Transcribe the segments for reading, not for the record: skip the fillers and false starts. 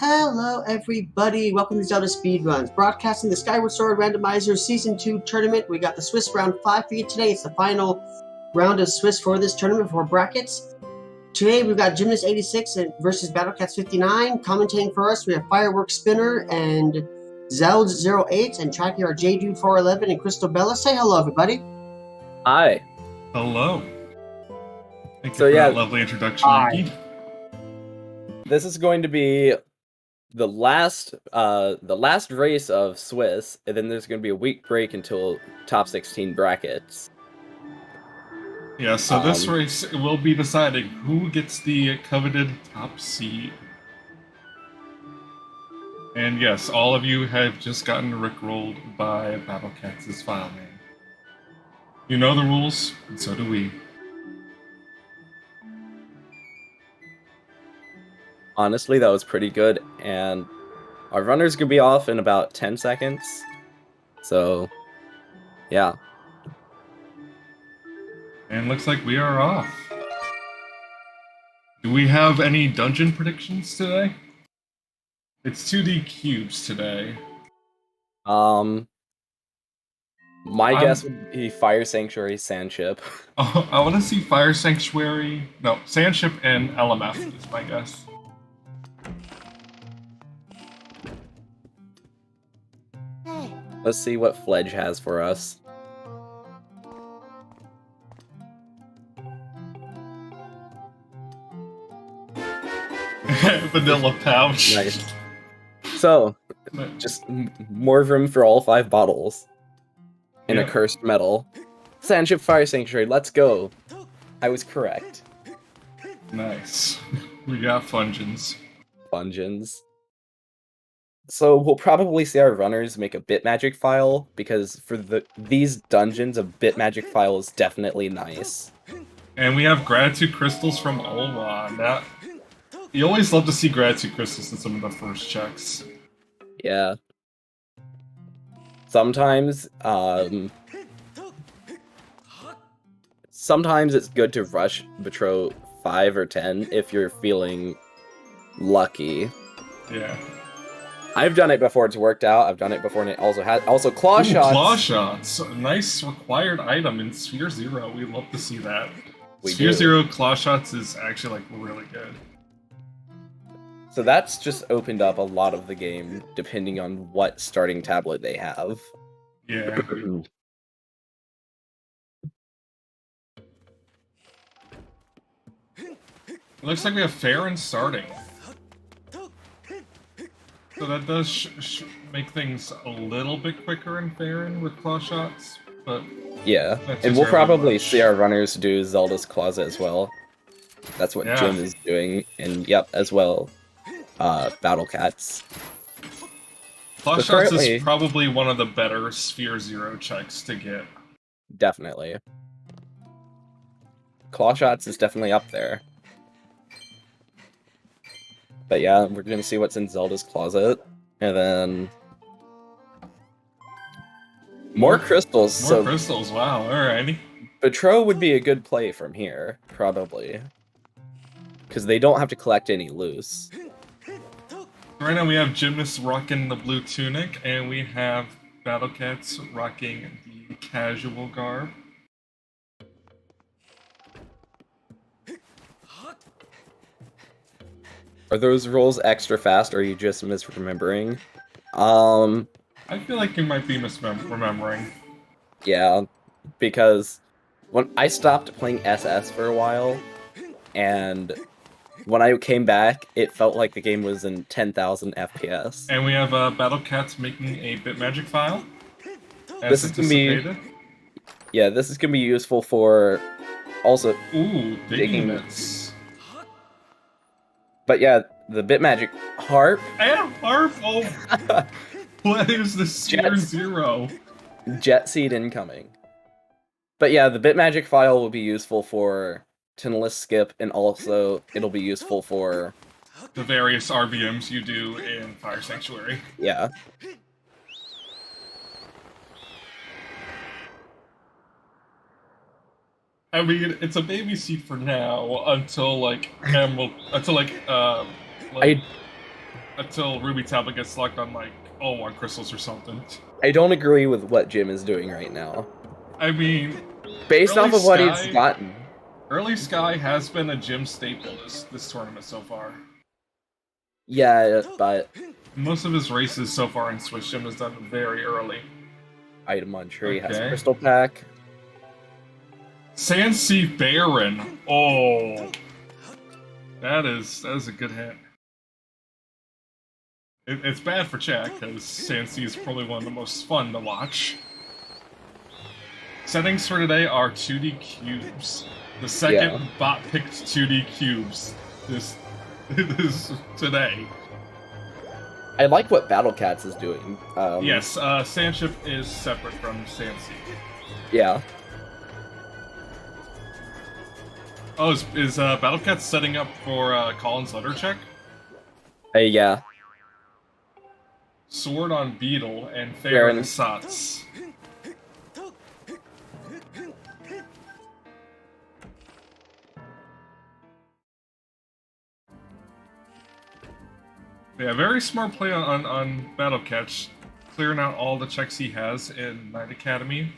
Hello everybody, welcome to ZeldaSpeedRuns, broadcasting the Skyward Randomizer Season 2 tournament. We got the Swiss round 5 for you today. It's the final round of Swiss for this tournament for brackets. Today we've got gymnast86 versus BattleCats59. Commentating for us, we have Fireworks Spinner and Zelda08 and tracking our JDude411 and Crystal Bella. Say hello everybody. Hi. Hello. Thank you for that lovely introduction, Mikey. This is going to be the last race of Swiss, and then there's going to be a week break until top 16 brackets. Yeah, so this race will be deciding who gets the coveted top seed. And yes, all of you have just gotten rickrolled by BattleCats' file name. You know the rules, and so do we. Honestly, that was pretty good, and our runner's gonna be off in about 10 seconds. So, yeah. And looks like we are off. Do we have any dungeon predictions today? It's 2D cubes today. My guess would be Fire Sanctuary Sandship. Oh, I want to see Fire Sanctuary. No, Sandship and LMF is my guess. Let's see what Fledge has for us. Vanilla pouch. Nice. So, just more room for all 5 bottles. In a cursed metal. Sandship Fire Sanctuary, let's go. I was correct. Nice. We got Fungens. Fungens. So we'll probably see our runners make a bit magic file, because for these dungeons, a bit magic file is definitely nice. And we have gratitude crystals from Olwa. You always love to see gratitude crystals in some of the first checks. Yeah. Sometimes it's good to rush Betro 5 or 10 if you're feeling lucky. Yeah. I've done it before, it's worked out. I've done it before, and it also had claw shots. Claw shots, a nice required item in Sphere Zero. We love to see that. Sphere Zero claw shots is actually like really good. So that's just opened up a lot of the game, depending on what starting tablet they have. Yeah. It looks like we have Farron starting. So that does make things a little bit quicker in Farron with claw shots, but... Yeah, and we'll probably see our runners do Zelda's Closet as well. That's what Jim is doing, and yep, as well, BattleCats. Claw shots is probably one of the better Sphere Zero checks to get. Definitely. Claw shots is definitely up there. But yeah, we're gonna see what's in Zelda's Closet, and then more crystals. More crystals, wow, alrighty. Betro would be a good play from here, probably. Because they don't have to collect any loose. Right now we have Gymnast rocking the blue tunic, and we have BattleCats rocking the casual garb. Are those rolls extra fast, or are you just misremembering? I feel like you might be misremembering. Yeah, because when I stopped playing SS for a while, and when I came back, it felt like the game was in 10,000 FPS. And we have BattleCats making a bit magic file. This is gonna be, yeah, this is gonna be useful for also digging nets. But yeah, the bit magic harp. And harp. Oh, what is the Sphere Zero? Jet seed incoming. But yeah, the bit magic file will be useful for Tinless Skip, and also it'll be useful for the various RBMs you do in Fire Sanctuary. Yeah. I mean, it's a baby seat for now until like until Ruby Tablet gets locked on like on crystals or something. I don't agree with what Jim is doing right now. I mean, based off of what he's gotten. Early Sky has been a gym staple this tournament so far. Yeah, but most of his races so far in Switch Gym is done very early. Item on tree has a crystal pack. Sandsea Baron. Oh, that is a good hit. It's bad for chat because Sandsea is probably one of the most fun to watch. Settings for today are 2D cubes. The second bot picked 2D cubes this today. I like what BattleCats is doing. Yes, Sandship is separate from Sandsea. Yeah. Oh, is BattleCats setting up for Colin's letter check? Yeah. Sword on Beetle and Fair and Sots. Yeah, very smart play on BattleCats, clearing out all the checks he has in Knight Academy.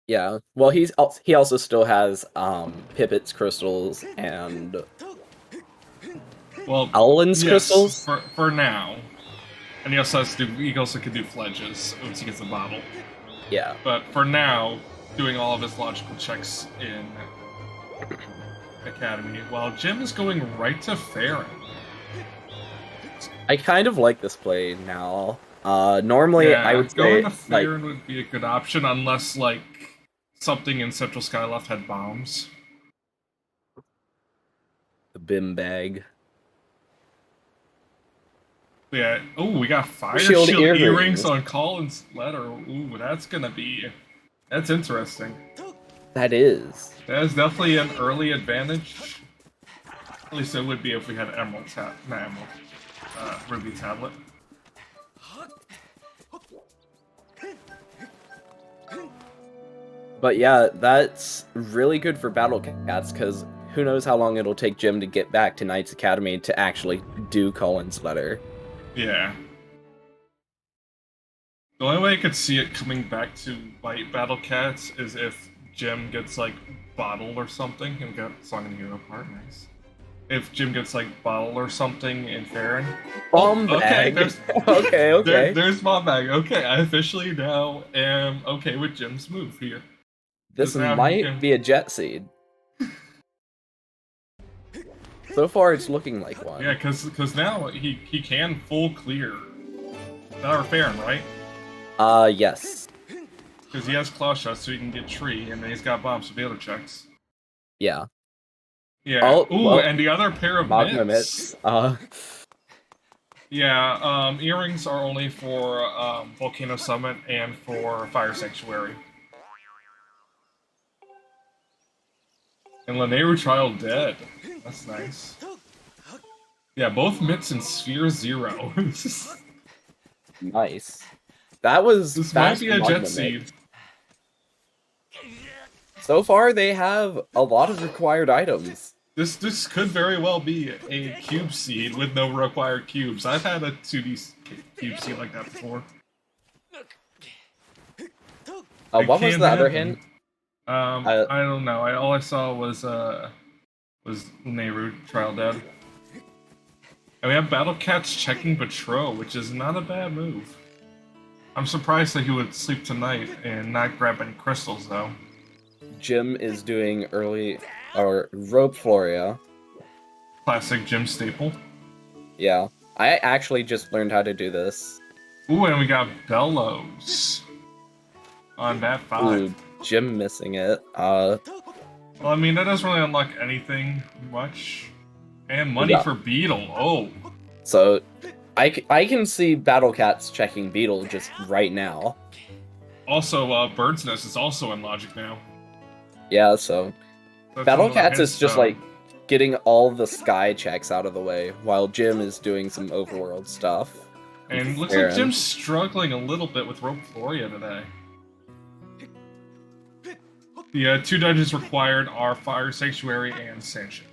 Yeah, well, he also still has Pipit's crystals and Owlin's crystals for now, and he also can do fledges once he gets a bottle. Yeah, but for now, doing all of his logical checks in Academy, while Jim is going right to Farron. I kind of like this play now. Normally, I would say going to Farron would be a good option unless like something in Central Skyloft had bombs. The Bim bag. Yeah. Oh, we got Fire Shield earrings on Colin's letter. Ooh, that's interesting. That is. That is definitely an early advantage. At least it would be if we had Ruby Tablet. But yeah, that's really good for BattleCats, because who knows how long it'll take Jim to get back to Knights Academy to actually do Colin's letter. Yeah. The only way I could see it coming back to bite BattleCats is if Jim gets, like, bottled or something. And we got Song and Hero part, nice. If Jim gets, like, bottled or something in Farron. Bomb bag! Okay. There's Bomb Bag. Okay, I officially now am okay with Jim's move here. This might be a Jet Seed. So far, it's looking like one. Yeah, because now he can full clear. Our Farron, right? Yes. Because he has Claw Shots, so he can get Tree, and then he's got Bombs for the other checks. Yeah. Yeah. Oh, well, and the other pair of mitts. Yeah, earrings are only for Volcano Summit and for Fire Sanctuary. And Lanayru Trial dead. That's nice. Yeah, both mitts and Sphere 0. Nice. This might be a Jet Seed. So far, they have a lot of required items. This could very well be a cube seed with no required cubes. I've had a 2D cube seed like that before. What was the other hint? I don't know. All I saw was Nehru Trial Dead. And we have BattleCats checking Betrow, which is not a bad move. I'm surprised that he would sleep tonight and not grab any crystals, though. Jim is doing Rope Floria. Classic Jim staple. Yeah. I actually just learned how to do this. Ooh, and we got Bellows on Bat 5. Ooh, Jim missing it. Well, I mean, that doesn't really unlock anything much. And money for Beetle. Oh. So, I can see BattleCats checking Beetle just right now. Also, Bird's Nest is also in Logic now. Yeah, so BattleCats is just like getting all the sky checks out of the way while Jim is doing some overworld stuff. And looks like Jim's struggling a little bit with Rope Floria today. The 2 dungeons required are Fire Sanctuary and Sanction.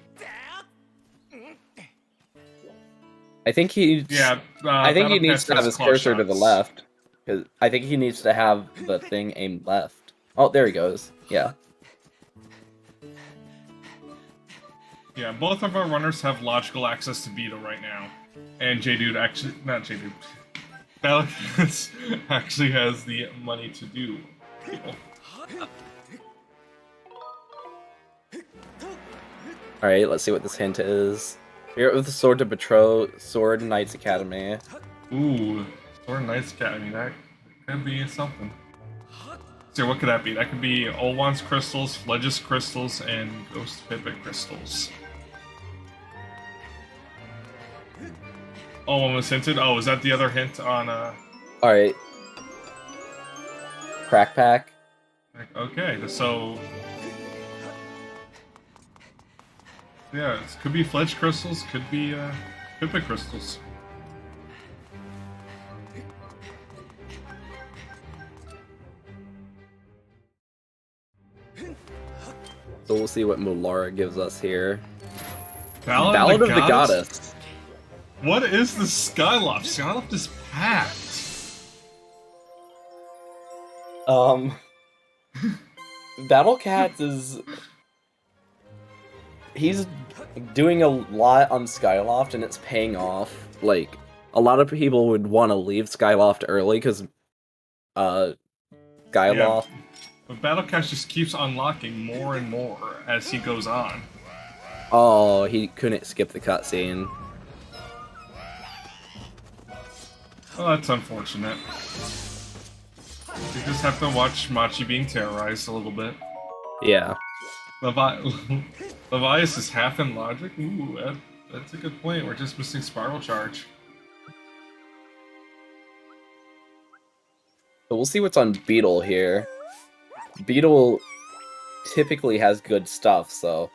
I think he. Yeah. I think he needs BattleCats to have has his cursor to the shots. left, because I think he needs to have the thing aimed left. Oh, there he goes. Yeah. Yeah, both of our runners have logical access to Beetle right now. And J-Dude actually... Not J-Dude. BattleCats actually has the money to do Beetle. Alright, let's see what this hint is. Spirit with the Sword to Betrow, Sword Knights Academy. Ooh, Sword Knights Academy. That could be something. So what could that be? That could be Olwan's crystals, Fledge's crystals, and Ghost Pipit crystals. Olwan was hinted. Oh, is that the other hint on Alright. Crack Pack. Okay, so yeah, it could be Fledge crystals, could be Pipit crystals. So we'll see what Mulara gives us here. Ballad of the Goddess. What is the Skyloft? Skyloft is packed. BattleCats is... He's doing a lot on Skyloft, and it's paying off. Like, a lot of people would want to leave Skyloft early, because, Skyloft... Yeah, but BattleCats just keeps unlocking more and more as he goes on. Oh, he couldn't skip the cutscene. Well, that's unfortunate. You just have to watch Machi being terrorized a little bit. Yeah. Levias is half in logic? Ooh, that's a good point. We're just missing Spiral Charge. But we'll see what's on Beetle here. Beetle typically has good stuff, so...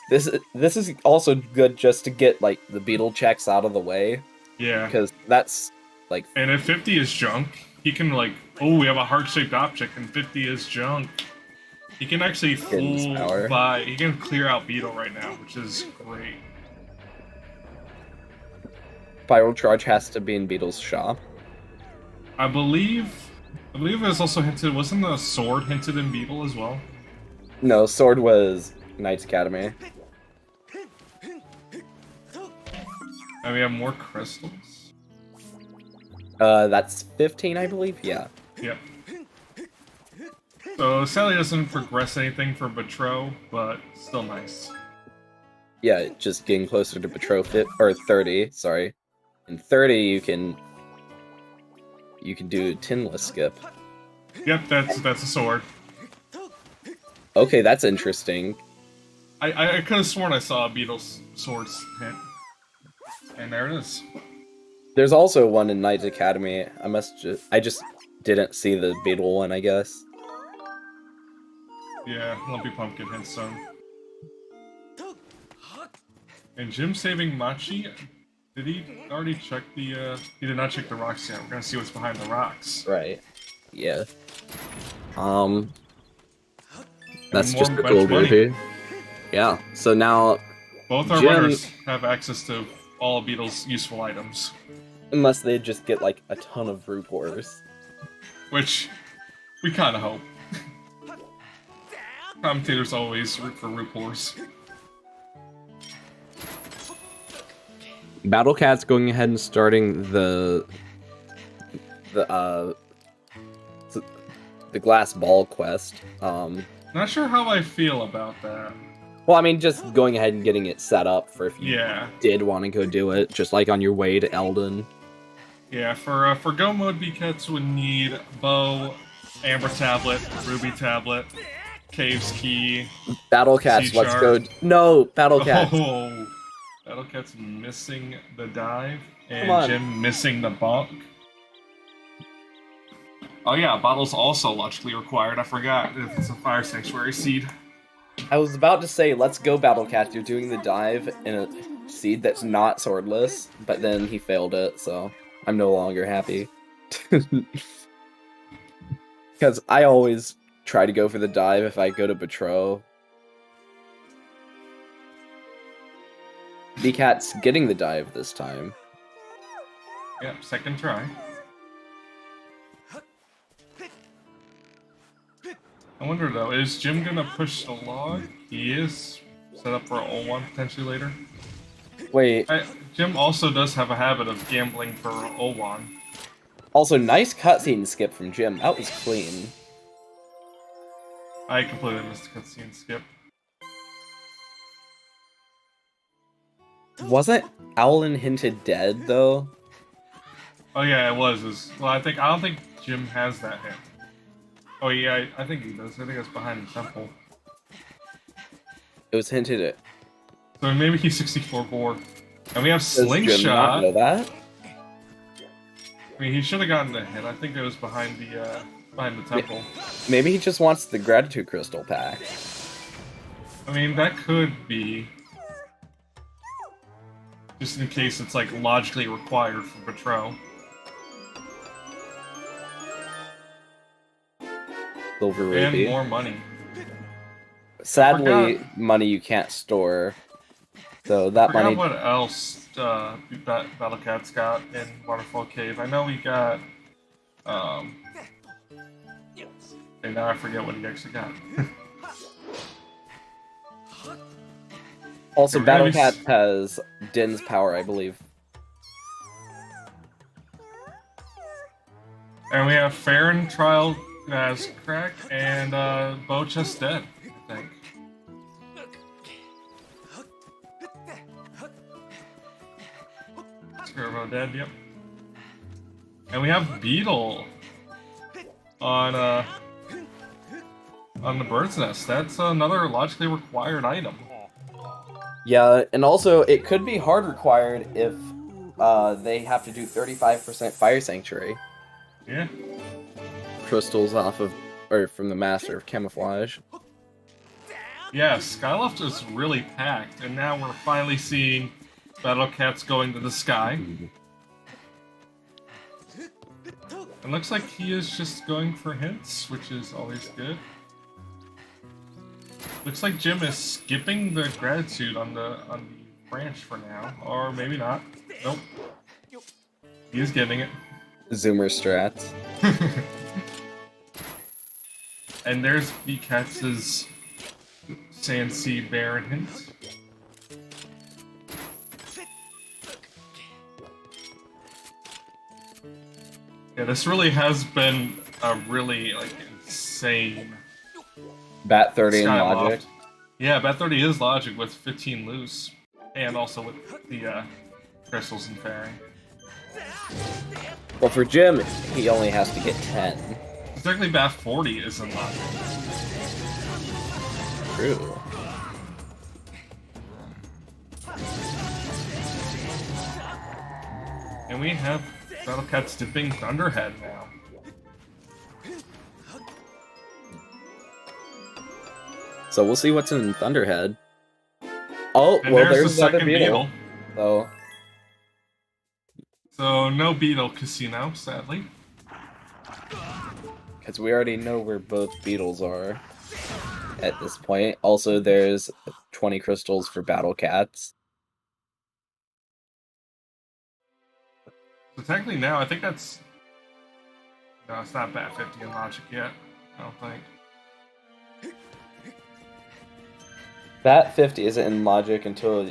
This is also good just to get, like, the Beetle checks out of the way. Yeah. Because that's, like... And if 50 is junk, he can, like... Oh, we have a heart-shaped object, and 50 is junk. He can actually he can clear out Beetle right now, which is great. Spiral Charge has to be in Beetle's shop. I believe it was also hinted... Wasn't the sword hinted in Beetle as well? No, sword was Knights Academy. And we have more crystals? That's 15, I believe? Yeah. Yep. So, Sally doesn't progress anything for Betrow, but still nice. Yeah, just getting closer to Betrow 30, sorry. In 30, you can do a tinless skip. Yep, that's a sword. Okay, that's interesting. I could have sworn I saw a Beetle's swords hint. And there it is. There's also one in Knights Academy. I just didn't see the Beetle one, I guess. Yeah, Lumpy Pumpkin Hintstone. And Jim saving Machi? Did he already check the, he did not check the rocks yet. We're gonna see what's behind the rocks. Right. Yeah. That's more just a cool money. movie. Yeah, so now... Both our Jim, runners have access to all of Beetle's useful items. unless they just get, like, a ton of Rupors. Which, we kinda hope. Commentators always root for Rupors. BattleCats going ahead and starting the glass ball quest. Not sure how I feel about that. Well, I mean, just going ahead and getting it set up for if you Yeah. did want to go do it, just like on your way to Eldon. Yeah, for Go Mode, BCats would need Bow, Amber Tablet, Ruby Tablet, Cave's Key. BattleCats, C let's chart. go. No, BattleCats. Oh, BattleCats missing the dive, Come on. and Jim missing the bonk. Oh yeah, bottle's also logically required. I forgot. It's a Fire Sanctuary seed. I was about to say, let's go, BattleCats. You're doing the dive in a seed that's not swordless, but then he failed it, so I'm no longer happy. Because I always try to go for the dive if I go to Betrow. B-Cat's getting the dive this time. Yep, second try. I wonder though, is Jim gonna push the log? He is set up for O1 potentially later. Wait. Jim also does have a habit of gambling for O1. Also, nice cutscene skip from Jim. That was clean. I completely missed the cutscene skip. Wasn't Owlin hinted dead though? Oh yeah, it was. Well, I don't think Jim has that hint. Oh yeah, I think he does. I think it's behind the temple. It was hinted at. So maybe he's 64-4. And we have Does Jim not Slingshot. know that? I mean, he should have gotten the hit. I think it was behind the temple. Maybe he just wants the gratitude crystal pack. I mean, that could be. Just in case it's like logically required for Patrol. Silver And ruby. more money. Sadly, money you can't store. So that I forgot money. what else BattleCats got in Waterfall Cave. I know we got. And now I forget what he actually got. Also, We're gonna be BattleCats has Din's power, I believe. And we have Farron Trial as Crack and Bo just dead, I think. Scarbo dead, yep. And we have Beetle on the bird's nest. That's another logically required item. Yeah, and also it could be hard required if they have to do 35% Fire Sanctuary. Yeah. Crystals off of, or from the Master of Camouflage. Yeah, Skyloft is really packed, and now we're finally seeing BattleCats going to the sky. It looks like he is just going for hints, which is always good. Looks like Jim is skipping the gratitude on the branch for now, or maybe not. Nope. He is getting it. Zoomer strats. And there's B-Cats' Sand Sea Baron hint. Yeah, this really has been a really insane Bat 30 and Skyloft. Logic. Yeah, Bat 30 is Logic with 15 loose, and also with the crystals and fairy. Well, for Jim, he only has to get 10. Technically, Bat 40 is in Logic. True. And we have BattleCats dipping Thunderhead now. So we'll see what's in Thunderhead. Oh, And well, there's there's the another second beetle. So, So no Beetle Casino, sadly. because we already know where both beetles are at this point. Also, there's 20 crystals for BattleCats. So technically now, I think that's... No, it's not Bat 50 in Logic yet, I don't think. Bat 50 isn't in Logic until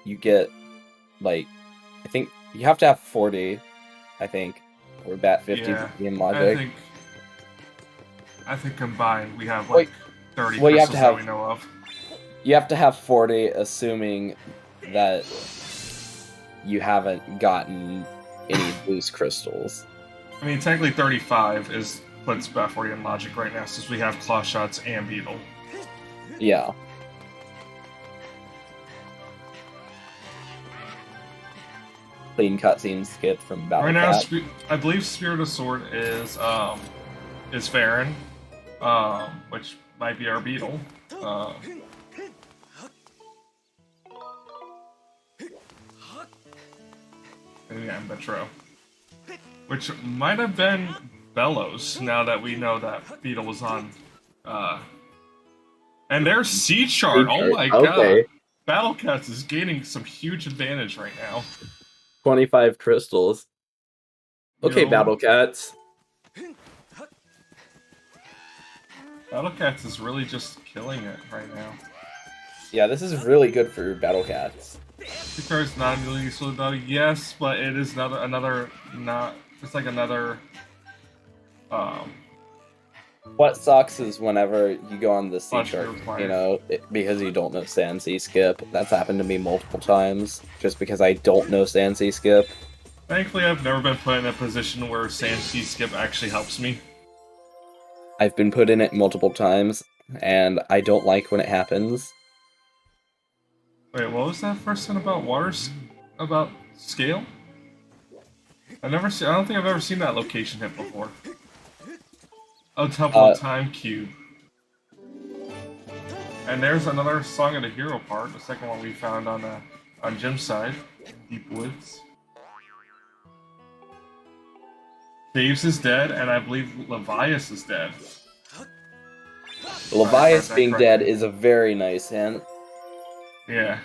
you get, like, I think you have to have 40, I think, or Bat 50 to be in Logic. I think combined we have Wait, 30 well, you have crystals to have- that we know of. You have to have 40, assuming that you haven't gotten any loose crystals. I mean, technically 35 puts Bat 40 in Logic right now, since we have Claw Shots and Beetle. Yeah. Clean cutscene skip from BattleCat. Right now, I believe Spirit of Sword is Farron, which might be our Beetle. And Betro. Which might have been Bellows, now that we know that Beetle was on. And there's Sea Chart. Oh my god. BattleCats is gaining some huge advantage right now. 25 crystals. Okay, BattleCats. BattleCats is really just killing it right now. Yeah, this is really good for BattleCats. The card's not really useful though, yes, but it is another not. It's like another. What sucks is whenever you go on the sea chart, required. you know, because you don't know Sand Sea Skip. That's happened to me multiple times, just because I don't know Sand Sea Skip. Thankfully, I've never been put in a position where Sand Sea Skip actually helps me. I've been put in it multiple times, and I don't like when it happens. Wait, what was that first one about waters? About scale? I don't think I've ever seen that location hit before. Oh, Temple of Time Cube. And there's another Song of the Hero part, the second one we found on Jim's side, Deep Woods. Dave's is dead, and I believe Levias is dead. Levias being dead is a very nice hint. Yeah.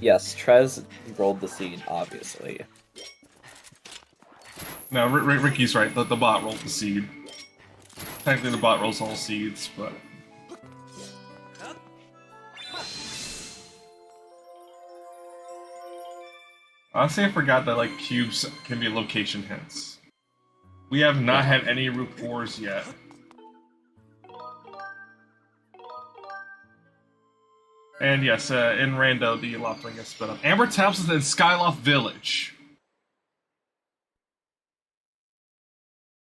Yes, Trez rolled the seed, obviously. No, Ricky's right. The bot rolled the seed. Technically, the bot rolls all seeds, but... Honestly, I forgot that, like, cubes can be location hints. We have not had any rapports yet. And yes, in Rando, the Loftling is split up. Amber Tablets in Skyloft Village.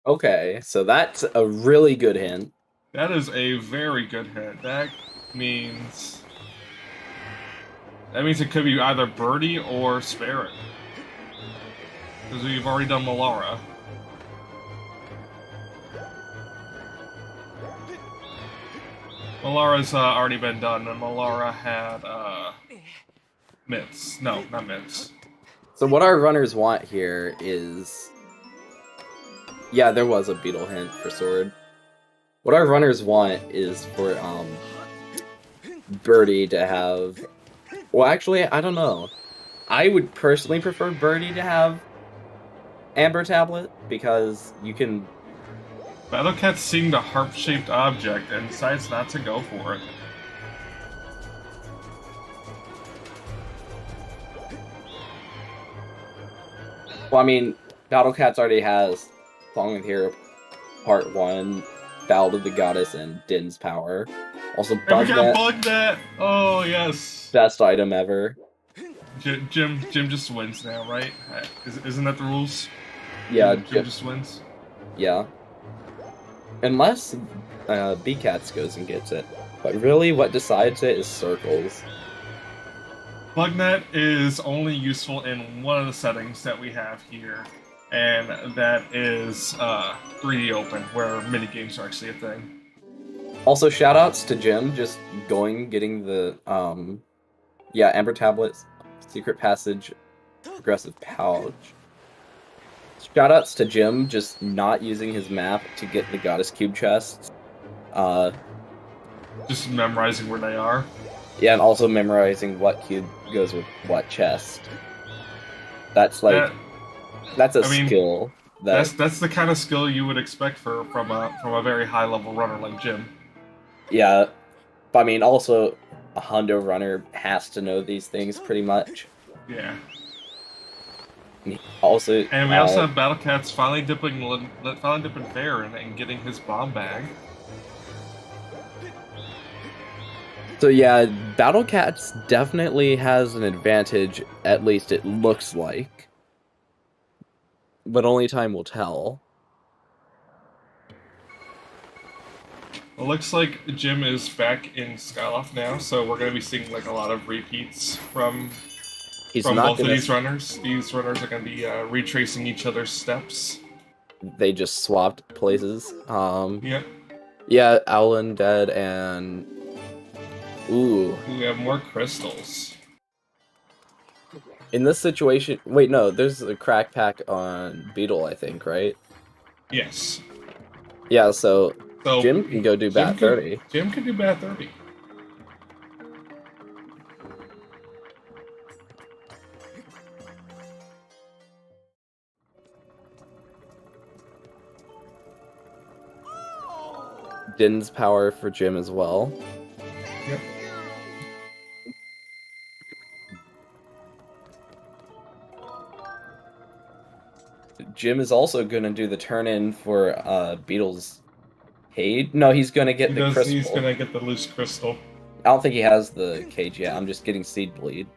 Okay, so that's a really good hint. That is a very good hint. That means it could be either Birdie or Spirit. Because we've already done Malara. Malara's already been done, and Malara had, Mitts. No, not Mitts. So what our runners want here is... Yeah, there was a beetle hint for Sword. What our runners want is for, Birdie to have... Well, actually, I don't know. I would personally prefer Birdie to have Amber Tablet, because you can... BattleCat's seeing the harp-shaped object and decides not to go for it. Well, I mean, BattleCats already has Song of the Hero Part 1, Ballad of the Goddess, and Din's Power. Also, Bugnet. Bugnet! Oh, yes. Best item ever. Jim just wins now, right? Isn't that the rules? Yeah, Jim just wins? Yeah. Unless B-Cats goes and gets it. But really, what decides it is circles. Bugnet is only useful in one of the settings that we have here, and that is 3D Open, where minigames are actually a thing. Also, shoutouts to Jim just getting the, Amber Tablets, Secret Passage, Progressive Pouch. Shoutouts to Jim just not using his map to get the Goddess Cube chests. Just memorizing where they are. Yeah, and also memorizing what cube goes with what chest. That's like... That's a skill. That's the kind of skill you would expect from a very high-level runner like Jim. Yeah, but I mean, also, a Hundo runner has to know these things pretty much. Yeah. Also, and we also have BattleCats finally dipping fair and getting his bomb bag. So yeah, BattleCats definitely has an advantage, at least it looks like. But only time will tell. It looks like Jim is back in Skyloft now, so we're going to be seeing like a lot of repeats from both of these runners. These runners are going to be retracing each other's steps. They just swapped places. Yeah. Yeah, Owlin dead and... Ooh. We have more crystals. In this situation... Wait, no, there's a crack pack on Beetle, I think, right? Yes. Yeah, so Jim can go do Bat 30. Jim can do Bat 30. Din's power for Jim as well. Yep. Jim is also going to do the turn-in for Beetle's Cage. No, he's going to get the crystal. He's going to get the loose crystal. I don't think he has the cage yet. I'm just getting Seed Bleed.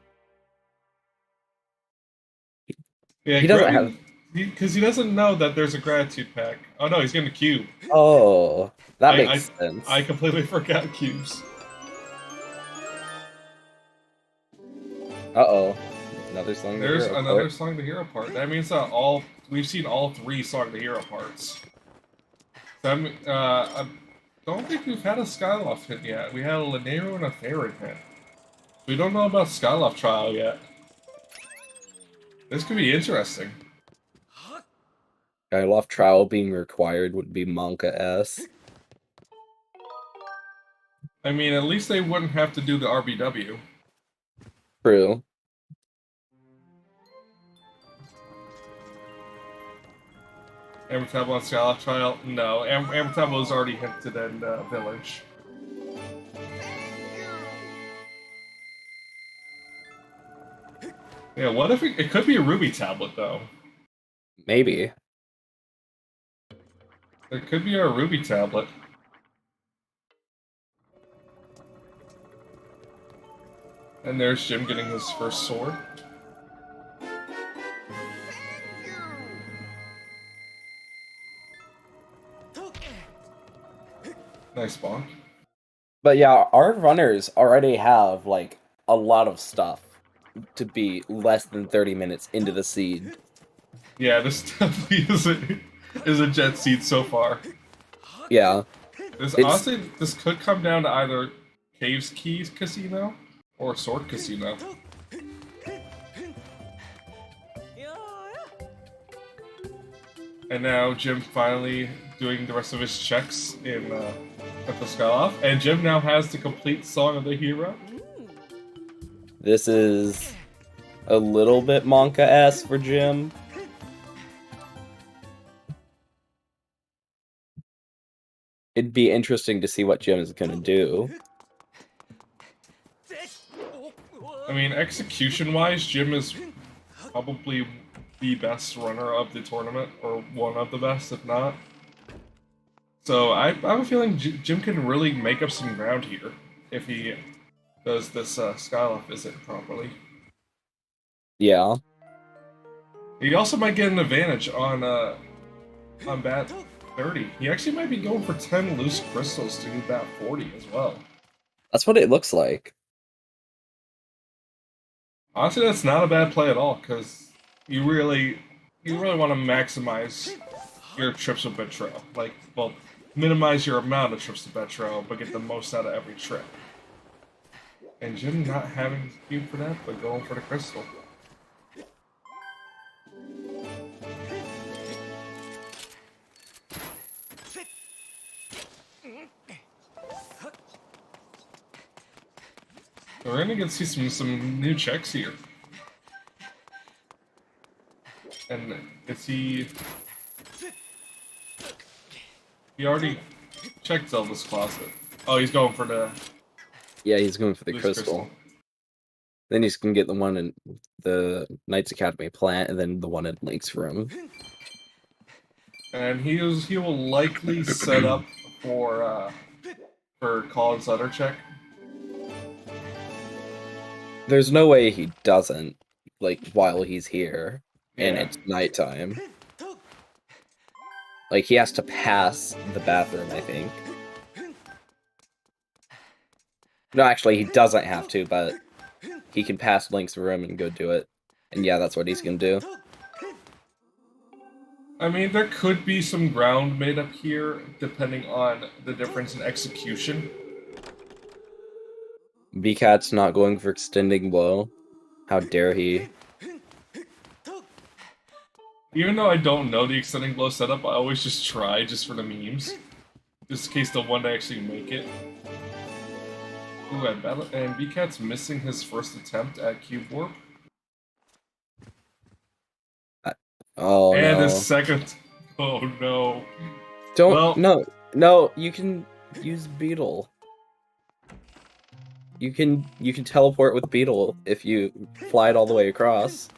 Yeah, he doesn't have... Because he doesn't know that there's a gratitude pack. Oh no, he's getting a cube. Oh, that makes sense. I completely forgot cubes. Uh-oh. Another Song the There's Hero another part. Song the Hero part. That means that we've seen all 3 Song the Hero parts. So I don't think we've had a Skyloft hit yet. We had a Lanero and a Theron hit. We don't know about Skyloft Trial yet. This could be interesting. Skyloft Trial being required would be Monka-S. I mean, at least they wouldn't have to do the RBW. True. Ambertabo on Skyloft Trial? No. Ambertabo was already hinted in Village. Yeah, what if it could be a Ruby tablet, though? Maybe. It could be a Ruby tablet. And there's Jim getting his first sword. Nice bonk. But yeah, our runners already have, like, a lot of stuff to be less than 30 minutes into the seed. Yeah, this definitely is a jet seed so far. Yeah. Honestly, this could come down to either Caves Keys Casino or Sword Casino. And now Jim finally doing the rest of his checks in at the Skyloft, and Jim now has the complete Song of the Hero. This is a little bit Monka-esque for Jim. It'd be interesting to see what Jim is gonna do. I mean, execution-wise, Jim is probably the best runner of the tournament, or one of the best, if not. So I have a feeling Jim can really make up some ground here if he does this Skyloft visit properly. Yeah. He also might get an advantage on Bat 30. He actually might be going for 10 loose crystals to do Bat 40 as well. That's what it looks like. Honestly, that's not a bad play at all, because you really want to maximize your trips with Betrayal. Like, well, minimize your amount of trips to Betrayal, but get the most out of every trip. And Jim not having to cube for that, but going for the crystal. We're gonna get to see some new checks here. And is he already checked Zelda's closet. Oh, he's going for the... Yeah, he's going for the crystal. Then he's gonna get the one in the Knights Academy plant, and then the one in Link's room. And he will likely set up for Colin's letter check. There's no way he doesn't, like, while he's here, and Yeah. it's nighttime. Like, he has to pass the bathroom, I think. No, actually, he doesn't have to, but he can pass Link's room and go do it. And yeah, that's what he's gonna do. I mean, there could be some ground made up here, depending on the difference in execution. B-Cat's not going for extending blow. How dare he? Even though I don't know the extending blow setup, I always just try just for the memes. Just in case the one to actually make it. Ooh, and BCat's missing his first attempt at Cube Warp. Oh and no. his second. Oh no. Don't no, you can use Beetle. You can teleport with Beetle if you fly it all the way across.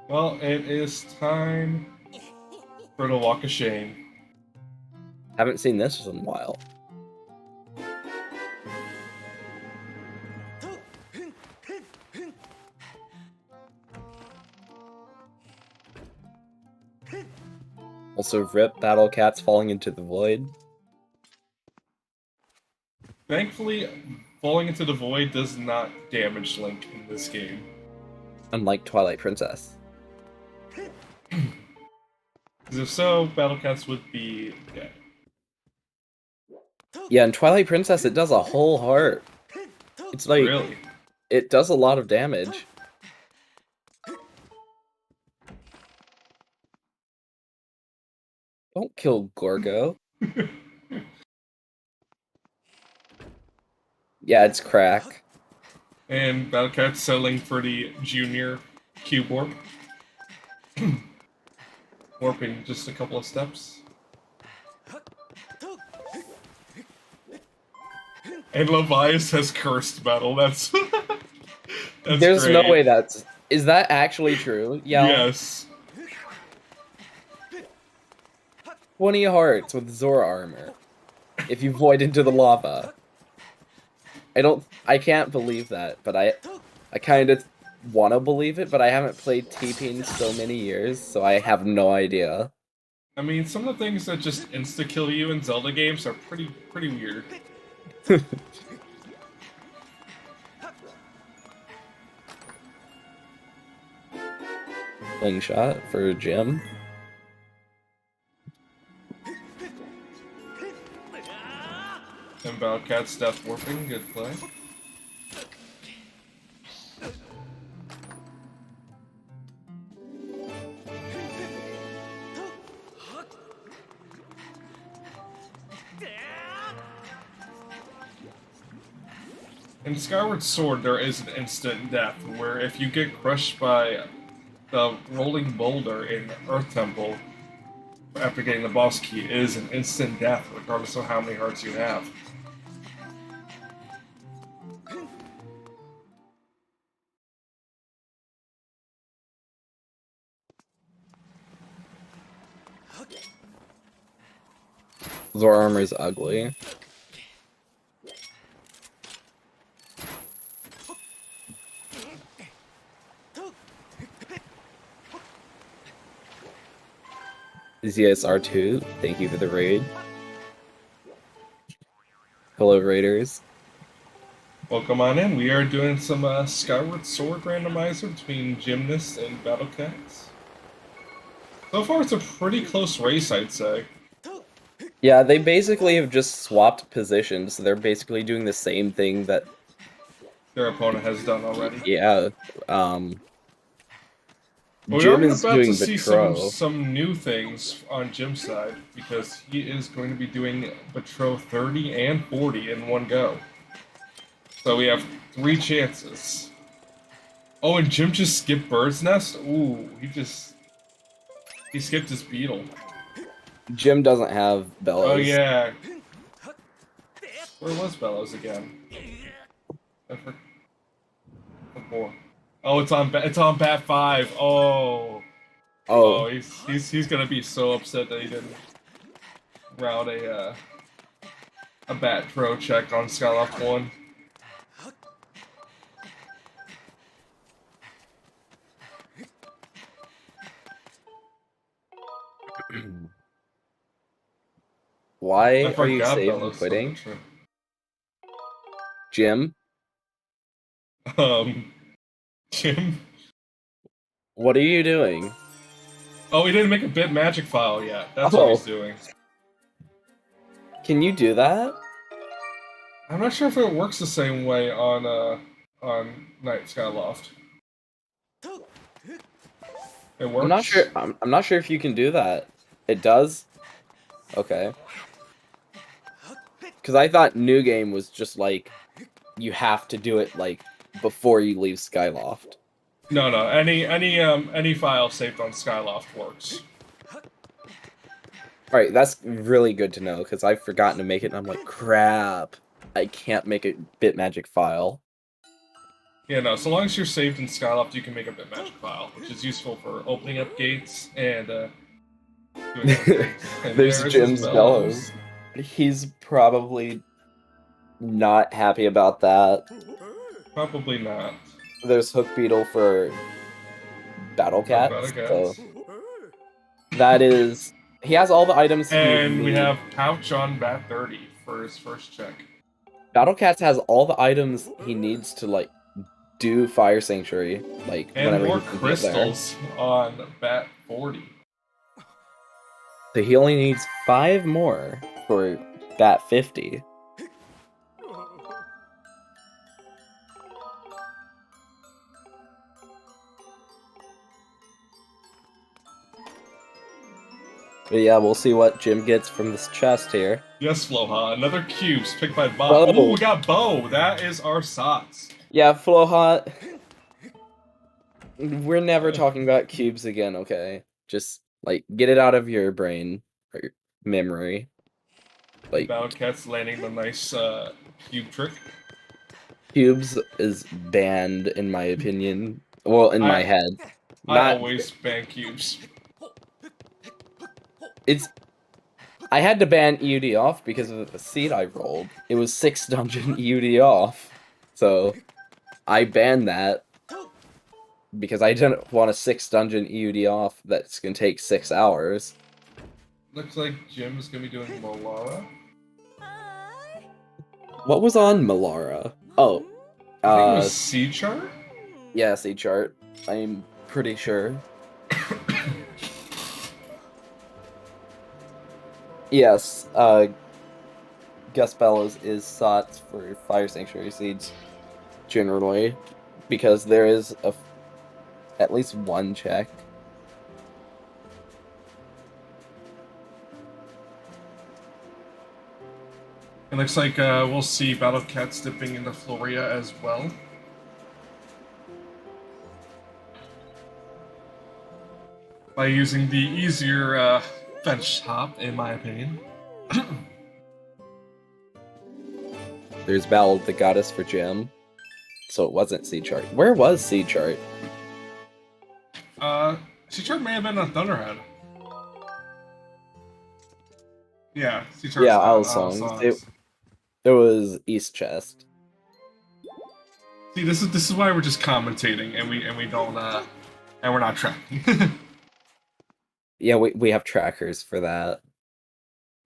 Well, it is time for the Walk of Shame. Haven't seen this in a while. Also, rip BattleCats falling into the void. Thankfully, falling into the void does not damage Link in this game. Unlike Twilight Princess. Because if so, BattleCats would be dead. Yeah, in Twilight Princess it does a whole heart. It's like... Really? It does a lot of damage. Don't kill Gorgo. Yeah, it's crack. And BattleCats settling for the Junior Cube Warp. Warping just a couple of steps. And Levias has cursed Battle. That's There's great. no way that's... Is that actually true? Yeah. Yes. 20 hearts with Zora armor. If you void into the lava. I can't believe that, but I kind of want to believe it, but I haven't played TP in so many years, so I have no idea. I mean, some of the things that just insta-kill you in Zelda games are pretty weird. Slingshot for Jim. And BattleCats Death Warping, good play. In Skyward Sword, there is an instant death, where if you get crushed by the rolling boulder in Earth Temple, after getting the boss key, it is an instant death, regardless of how many hearts you have. Zora armor is ugly. ZSR2, thank you for the raid. Hello, Raiders. Welcome on in. We are doing some Skyward Sword randomizer between Gymnast and BattleCats. So far, it's a pretty close race, I'd say. Yeah, they basically have just swapped positions, so they're basically doing the same thing that Their opponent has done already. Yeah, We Jim are is about doing to see Betro. some new things on Jim's side, because he is going to be doing Betro 30 and 40 in one go. So we have 3 chances. Oh, and Jim just skipped Bird's Nest? Ooh, he skipped his Beetle. Jim doesn't have Bellows. Oh yeah. Where was Bellows again? Oh, it's on Bat 5. Oh, he's gonna be so upset that he didn't route a Bat Pro check on Skyloft 1. Why I are you forgot saving Bellows quitting? so Jim? Jim? What are you doing? Oh, he didn't make a bit magic file yet. That's what he's doing. Can you do that? I'm not sure if it works the same way on Night Skyloft. It works. I'm not sure. I'm not sure if you can do that. It does. Okay. Because I thought New Game was just like you have to do it like before you leave Skyloft. No, no. Any file saved on Skyloft works. Alright, that's really good to know, because I've forgotten to make it, and I'm like, crap, I can't make a Bitmagic file. Yeah, no, so long as you're saved in Skyloft, you can make a Bitmagic file, which is useful for opening up gates and doing other things. And There's Jim's bellows. He's probably not happy about that. Probably not. There's Hook Beetle for BattleCats, so that is... He has all the items. And we have Pouch on Bat 30 for his first check. BattleCats has all the items he needs to like do Fire Sanctuary, like and whenever more he can crystals on Bat 40. So he only needs 5 more for Bat 50. But yeah, we'll see what Jim gets from this chest here. Yes, Floha. Another cubes picked by Bob. Bo. Oh, we got Bo. That is our Sots. Yeah, Floha. We're never talking about cubes again, okay? Just, like, get it out of your brain, or your memory. Like, BattleCats landing the nice cube trick. cubes is banned, in my opinion. Well, in my head. I always ban cubes. I had to ban EUD off because of the seed I rolled. It was 6 dungeon EUD off. So, I banned that. Because I didn't want a 6 dungeon EUD off that's gonna take 6 hours. Looks like Jim's gonna be doing Molara. What was on Melara? Oh. I think it was C chart? Yeah, C chart. I'm pretty sure. Yes, Gus Bellows is sought for Fire Sanctuary seeds, generally, because there is at least one check. It looks like we'll see BattleCats dipping into Floria as well. By using the easier bench top, in my opinion. There's Battle of the Goddess for Jim. So it wasn't C chart. Where was C chart? C chart may have been on Thunderhead. Yeah, C chart. Yeah, Isle Songs. It was East Chest. See, this is why we're just commentating and we don't and we're not tracking. Yeah, we have trackers for that.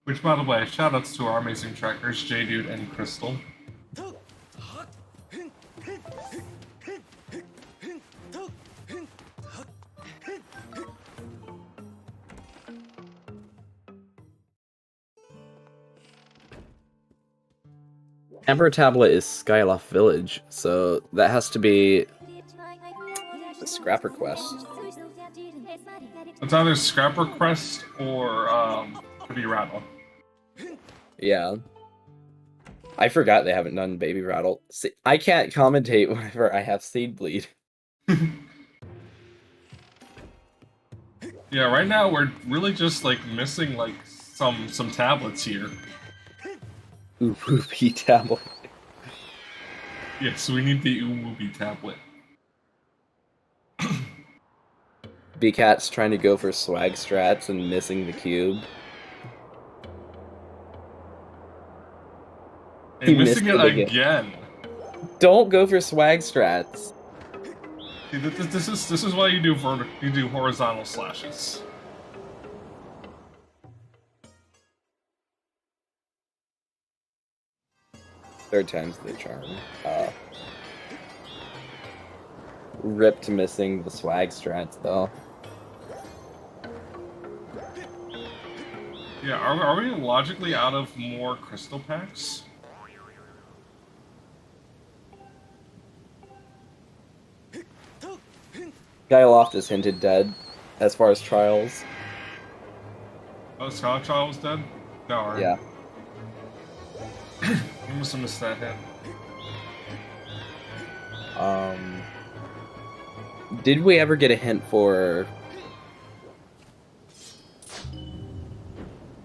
Which, by the way, shoutouts to our amazing trackers, J-Dude and Crystal. Emperor Tablet is Skyloft Village, so that has to be the Scrapper Quest. It's either Scrapper Quest or could be Rattle. Yeah. I forgot they haven't done Baby Rattle. See, I can't commentate whenever I have Seed Bleed. Yeah, right now we're really just like missing like some tablets here. Whoopie tablet. Yeah, so we need the Whoopie tablet. B-Cat's trying to go for swag strats and missing the cube. And missing it again. Don't go for swag strats. See, this is why you do horizontal slashes. Third time's the charm. Ripped missing the swag strats though. Yeah, are we logically out of more crystal packs? Skyloft is hinted dead as far as trials. Oh, Scarlet Child was dead? Darn. Yeah. You must have missed that hit. Did we ever get a hint for...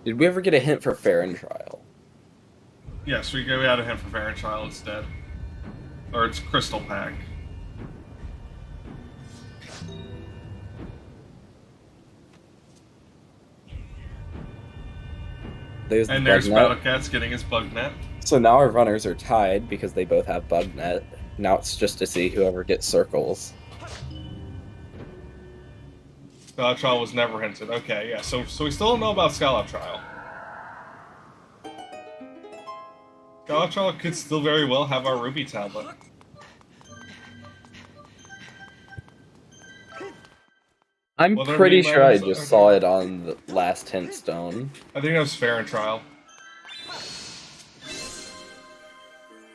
Did we ever get a hint for Farron Trial? Yes, we had a hint for Farron Child, it's dead. Or it's Crystal Pack. There's And the there's bug net. BattleCats getting his bug net. So now our runners are tied because they both have bug net. Now it's just to see whoever gets circles. Skylight Trial was never hinted. Okay, yeah, so we still don't know about Skylight Trial. Skylight Trial could still very well have our Ruby tablet. I'm Will there pretty be sure I items? just Okay. saw it on the last hint stone. I think that was Farron Trial.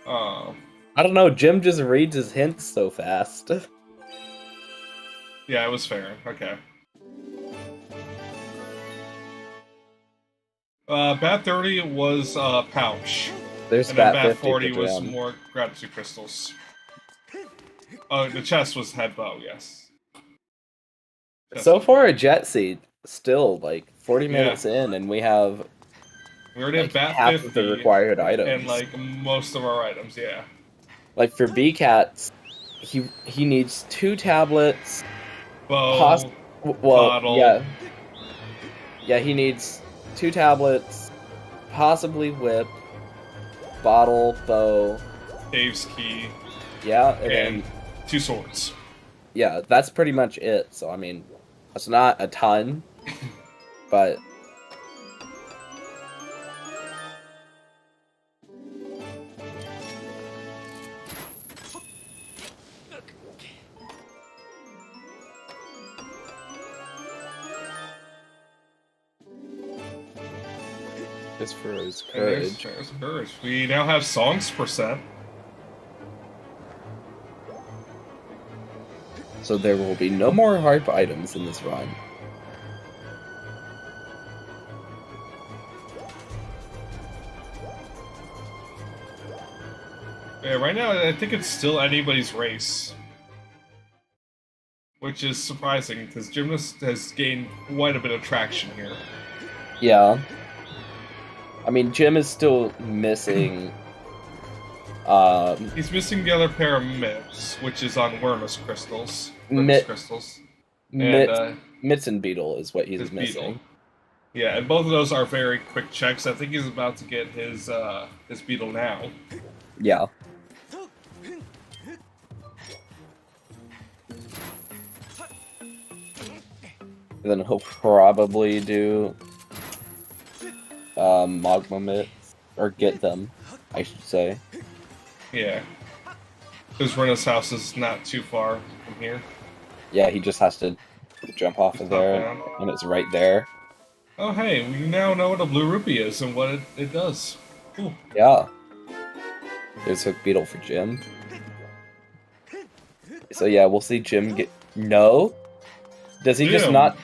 Oh. I don't know, Jim just reads his hints so fast. Yeah, it was Farron. Okay. Bat 30 was Pouch. There's And then Bat Bat 50 40 for was Jim. more Gratitude Crystals. Oh, the chest was Head Bow, yes. So far a jet seat, still like 40 minutes in, and we have We already have like, Bat half 50 of the required items. and like most of our items, yeah. Like for B-Cats, he needs 2 tablets. Bow, Well, bottle. yeah, he needs 2 tablets, possibly whip, bottle, bow. Dave's Key, Yeah, and then 2 swords. yeah, that's pretty much it. So I mean, that's not a ton, but just for his courage. There's courage. We now have songs %. So there will be no more harp items in this run. Yeah, right now I think it's still anybody's race. Which is surprising, because Gymnast has gained quite a bit of traction here. Yeah. I mean, Jim is still missing. He's missing the other pair of mitts, which is on Wormus crystals. Mitt- crystals. Mitts and Beetle is what he's his missing. Beetle. Yeah, and both of those are very quick checks. I think he's about to get his Beetle now. Yeah. And then he'll probably do Magma Mitts, or get them, I should say. Yeah. Because Rena's house is not too far from here. Yeah, he just has to jump off of there, down. and it's right there. Oh hey, we now know what a blue rupee is and what it does. Cool. Yeah. There's Hook Beetle for Jim. So yeah, we'll see Jim get... No? Does he just Damn. not...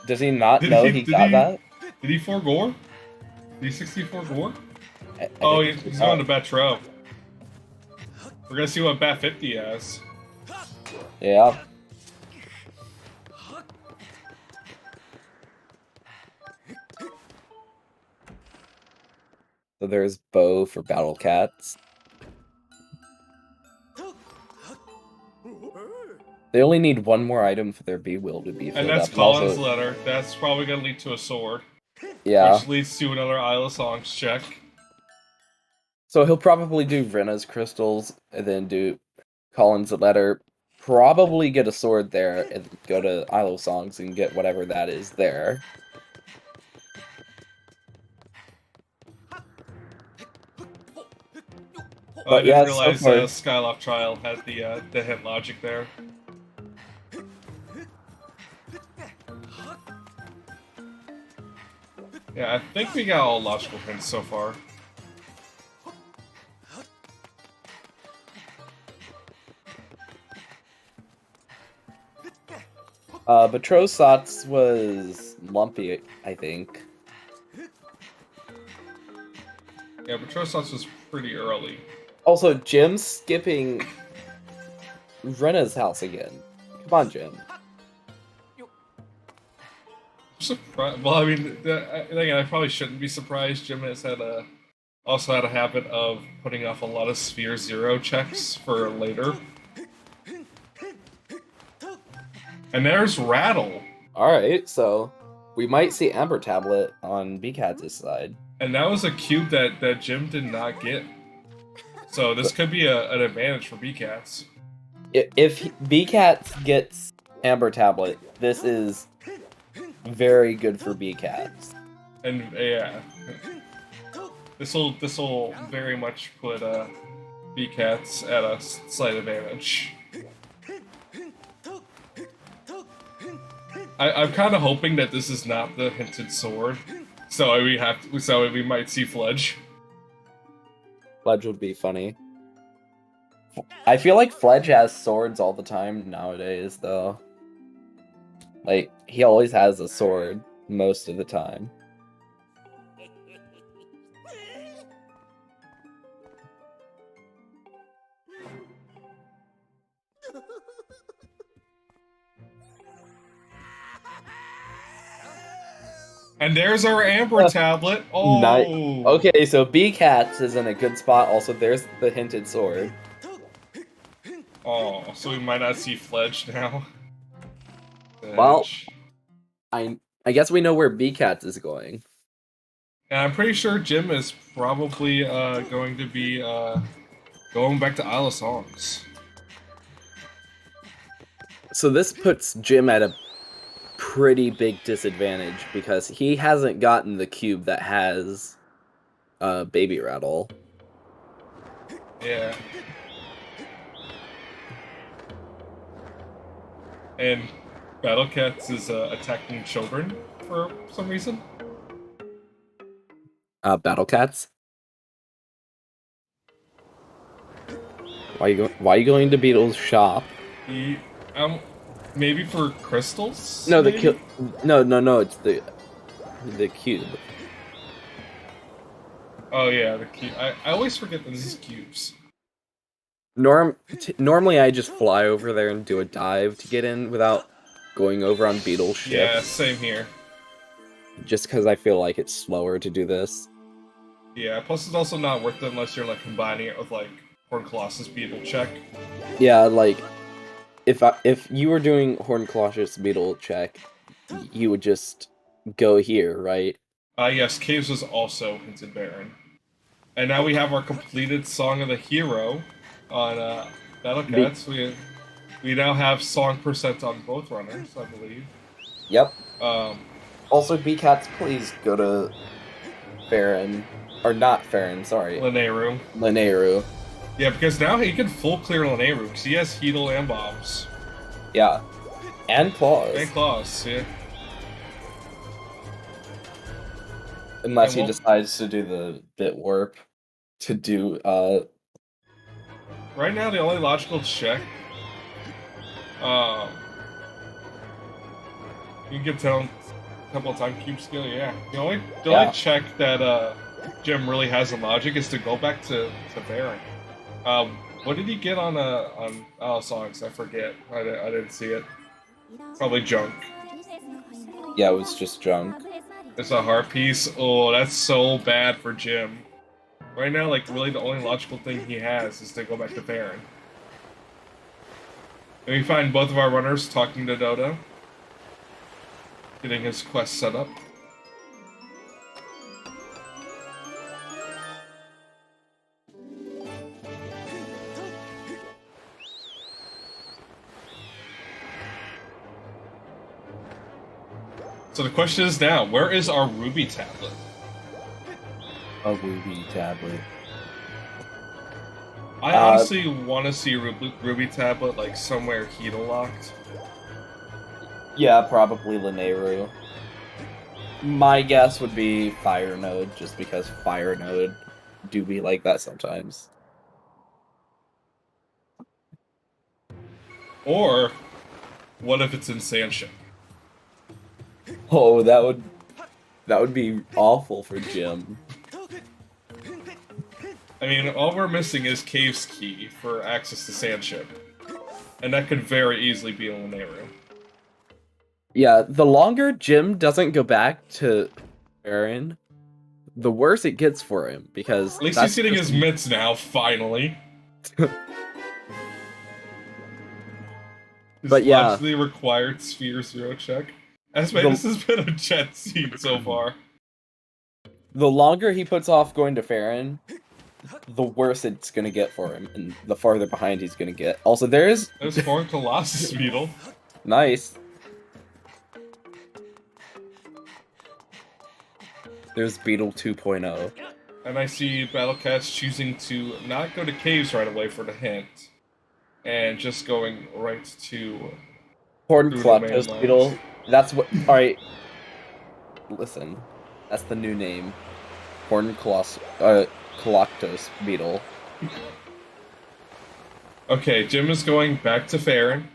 Does he not Did know he- he did got he- that? Did he 4 gore? Did he 64 gore? I Oh, think he's going to Bat Tro. We're gonna see what Bat 50 has. Yeah. So there's Bow for BattleCats. They only need one more item for their B-Will to be filled And that's up. Colin's letter. That's probably gonna lead to a sword. Yeah. Which leads to another Isle of Songs check. So he'll probably do Rena's crystals, and then do Colin's letter. Probably get a sword there, and go to Isle of Songs and get whatever that is there. I yeah, didn't so realize far- Skyloft Trial had the hint logic there. Yeah, I think we got all logical hints so far. Betrosats was lumpy, I think. Yeah, Betrosats was pretty early. Also, Jim's skipping Rena's house again. Come on, Jim. Surprised. Well, I mean, again, I probably shouldn't be surprised. Jim has also had a habit of putting off a lot of Sphere Zero checks for later. And there's Rattle. Alright, so we might see Amber Tablet on BCats' side. And that was a cube that Jim did not get. So this could be an advantage for BCats. If BCats gets Amber Tablet, this is very good for BCats. And yeah, this will very much put BCats at a slight advantage. I'm kind of hoping that this is not the hinted sword, so we might see Fledge. Fledge would be funny. I feel like Fledge has swords all the time nowadays, though. Like, he always has a sword most of the time. And there's our Amber Tablet. Oh, okay, so BCats is in a good spot. Also, there's the hinted sword. Oh, so we might not see Fledge now. Well, I guess we know where BCats is going. And I'm pretty sure Jim is probably going to be going back to Isle of Songs. So this puts Jim at a pretty big disadvantage because he hasn't gotten the cube that has Baby Rattle. Yeah. And BattleCats is attacking children for some reason. BattleCats? Why are you going to Beetle's shop? Maybe for crystals? No, maybe? No, it's the cube. Oh yeah, the cube. I always forget that this is cubes. Normally I just fly over there and do a dive to get in without going over on Beetle's ship. Yeah, same here. Just because I feel like it's slower to do this. Yeah, plus it's also not worth it unless you're like combining it with like Horn Colossus Beetle check. Yeah, like if you were doing Horn Colossus Beetle check, you would just go here, right? Yes, Caves was also hinted Baron. And now we have our completed Song of the Hero on BattleCats. We now have song percent on both runners, I believe. Yep. Also, BCats, please go to Farron. Or not Farron, sorry. Lanayru. Yeah, because now he can full clear Lanayru, because he has Heedle and Bombs. Yeah. And Claws. And Claws, yeah. Unless he decides to do the bit warp to do, Right now, the only logical check... you can give Talon a couple of time cube skill, yeah. The only check that Jim really has in logic is to go back to Baron. What did he get on Songs? I forget. I didn't see it. Probably junk. Yeah, it was just junk. It's a heart piece. Oh, that's so bad for Jim. Right now, like, really the only logical thing he has is to go back to Baron. And we find both of our runners talking to Dodo. Getting his quest set up. So the question is now, where is our Ruby Tablet? A Ruby Tablet. I honestly want to see Ruby Tablet like somewhere Heedle locked. Yeah, probably Lanayru. My guess would be Fire Node, just because Fire Node do be like that sometimes. Or What if it's in Sandship? Oh, that would be awful for Jim. I mean, all we're missing is Cave's key for access to Sandship. And that could very easily be in the room. Yeah, the longer Jim doesn't go back to Aaron, the worse it gets for him, because at least he's getting his mitts now, finally. But yeah, logically required Sphere 0 check. This has been a jet scene so far. The longer he puts off going to Farron, the worse it's gonna get for him, and the farther behind he's gonna get. Also, there's Horn Colossus Beetle. Nice. There's Beetle 2.0. And I see BattleCats choosing to not go to caves right away for the hint, and just going right to Horn Colossus Beetle. That's what. Alright. Listen. That's the new name. Horn Colossus Beetle. Okay, Jim is going back to Farron.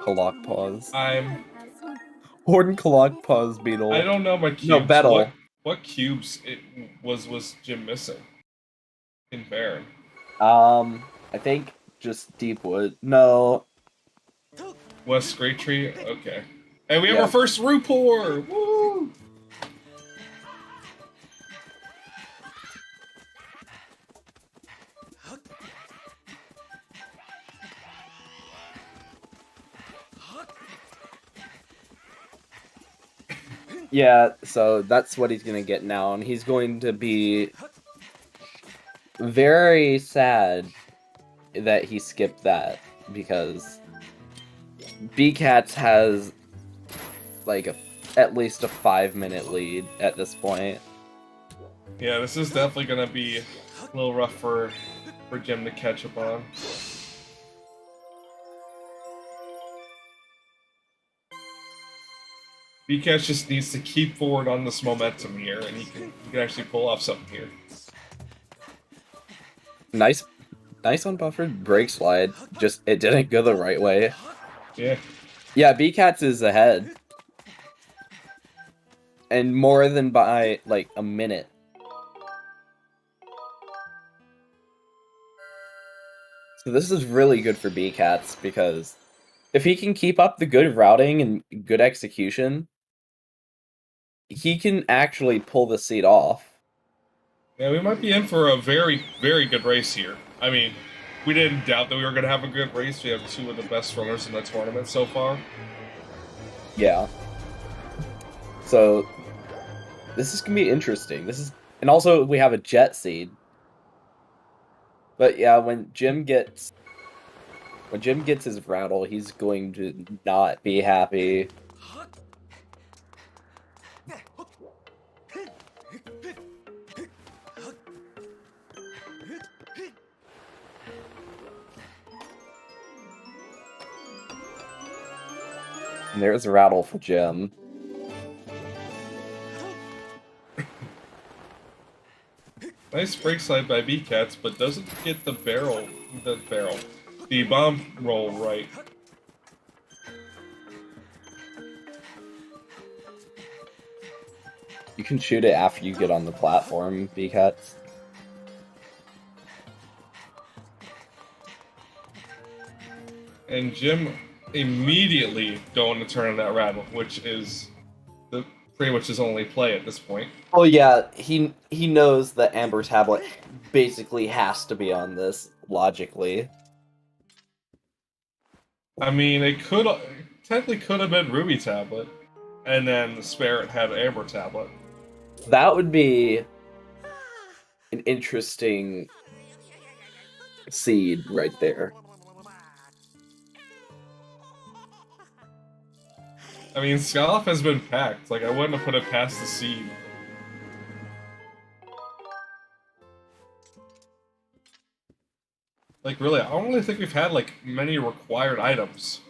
Colossus. Horn Colossus Beetle. I don't know my cubes. No, Battle. What cubes was Jim missing in Farron? I think just Deepwood. No. West Great Tree? Okay. And we have our first Rupor! Woo! Yeah, so that's what he's gonna get now, and he's going to be very sad that he skipped that, because BCats has like at least a 5-minute lead at this point. Yeah, this is definitely gonna be a little rough for Jim to catch up on. BCats just needs to keep forward on this momentum here, and he can actually pull off something here. Nice unbuffered brake slide. Just it didn't go the right way. Yeah. Yeah, BCats is ahead. And more than by like a minute. So this is really good for BCats, because if he can keep up the good routing and good execution, he can actually pull the seat off. Yeah, we might be in for a very, very good race here. I mean, we didn't doubt that we were going to have a good race. We have two of the best runners in the tournament so far. Yeah. So this is going to be interesting. And also we have a jet seed. But yeah, when Jim gets his rattle, he's going to not be happy. And there's a rattle for Jim. Nice brake slide by BCats, but doesn't get the bomb roll right. You can shoot it after you get on the platform, BCats. And Jim immediately going to turn on that rattle, which is pretty much his only play at this point. Oh yeah, he knows that Amber Tablet basically has to be on this, logically. I mean, it technically could have been Ruby Tablet, and then the Spirit had Amber Tablet. That would be an interesting seed right there. I mean, Skyloff has been packed. Like, I wouldn't have put it past the seed. Like, really, I don't really think we've had, like, many required items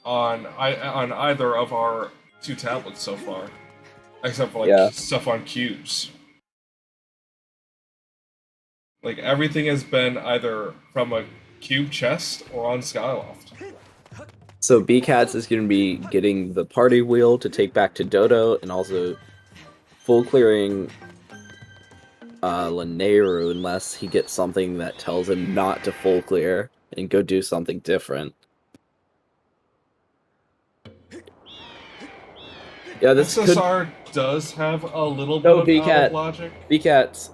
on either of our two tablets so far. Except for, like, stuff on cubes. Like, everything has been either from a cube chest or on Skyloft. So BCats is going to be getting the party wheel to take back to Dodo, and also full clearing Linearu unless he gets something that tells him not to full clear and go do something different. Yeah, this SSR does have a little bit of out of logic. BCats.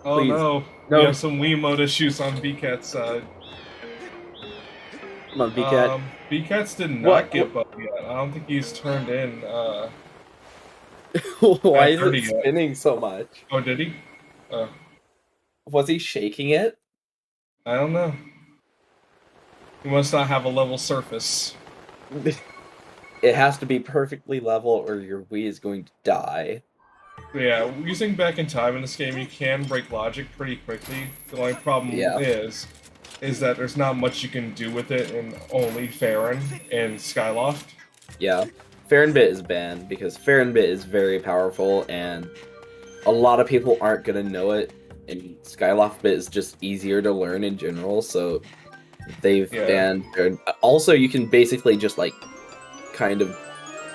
Oh please. no, we have some Wiimote issues on BCat's side. Come on, BCat. BCats did not get bugged yet. I don't think he's turned in. Why is it spinning so much? Oh, did he? Was he shaking it? I don't know. He must not have a level surface. It has to be perfectly level or your Wii is going to die. Yeah, using back in time in this game, you can break logic pretty quickly. The only problem is that there's not much you can do with it in only Farron and Skyloft. Yeah, Farron bit is banned because Farron bit is very powerful and a lot of people aren't going to know it, and Skyloft bit is just easier to learn in general, so they've banned Farron. Also, you can basically just like kind of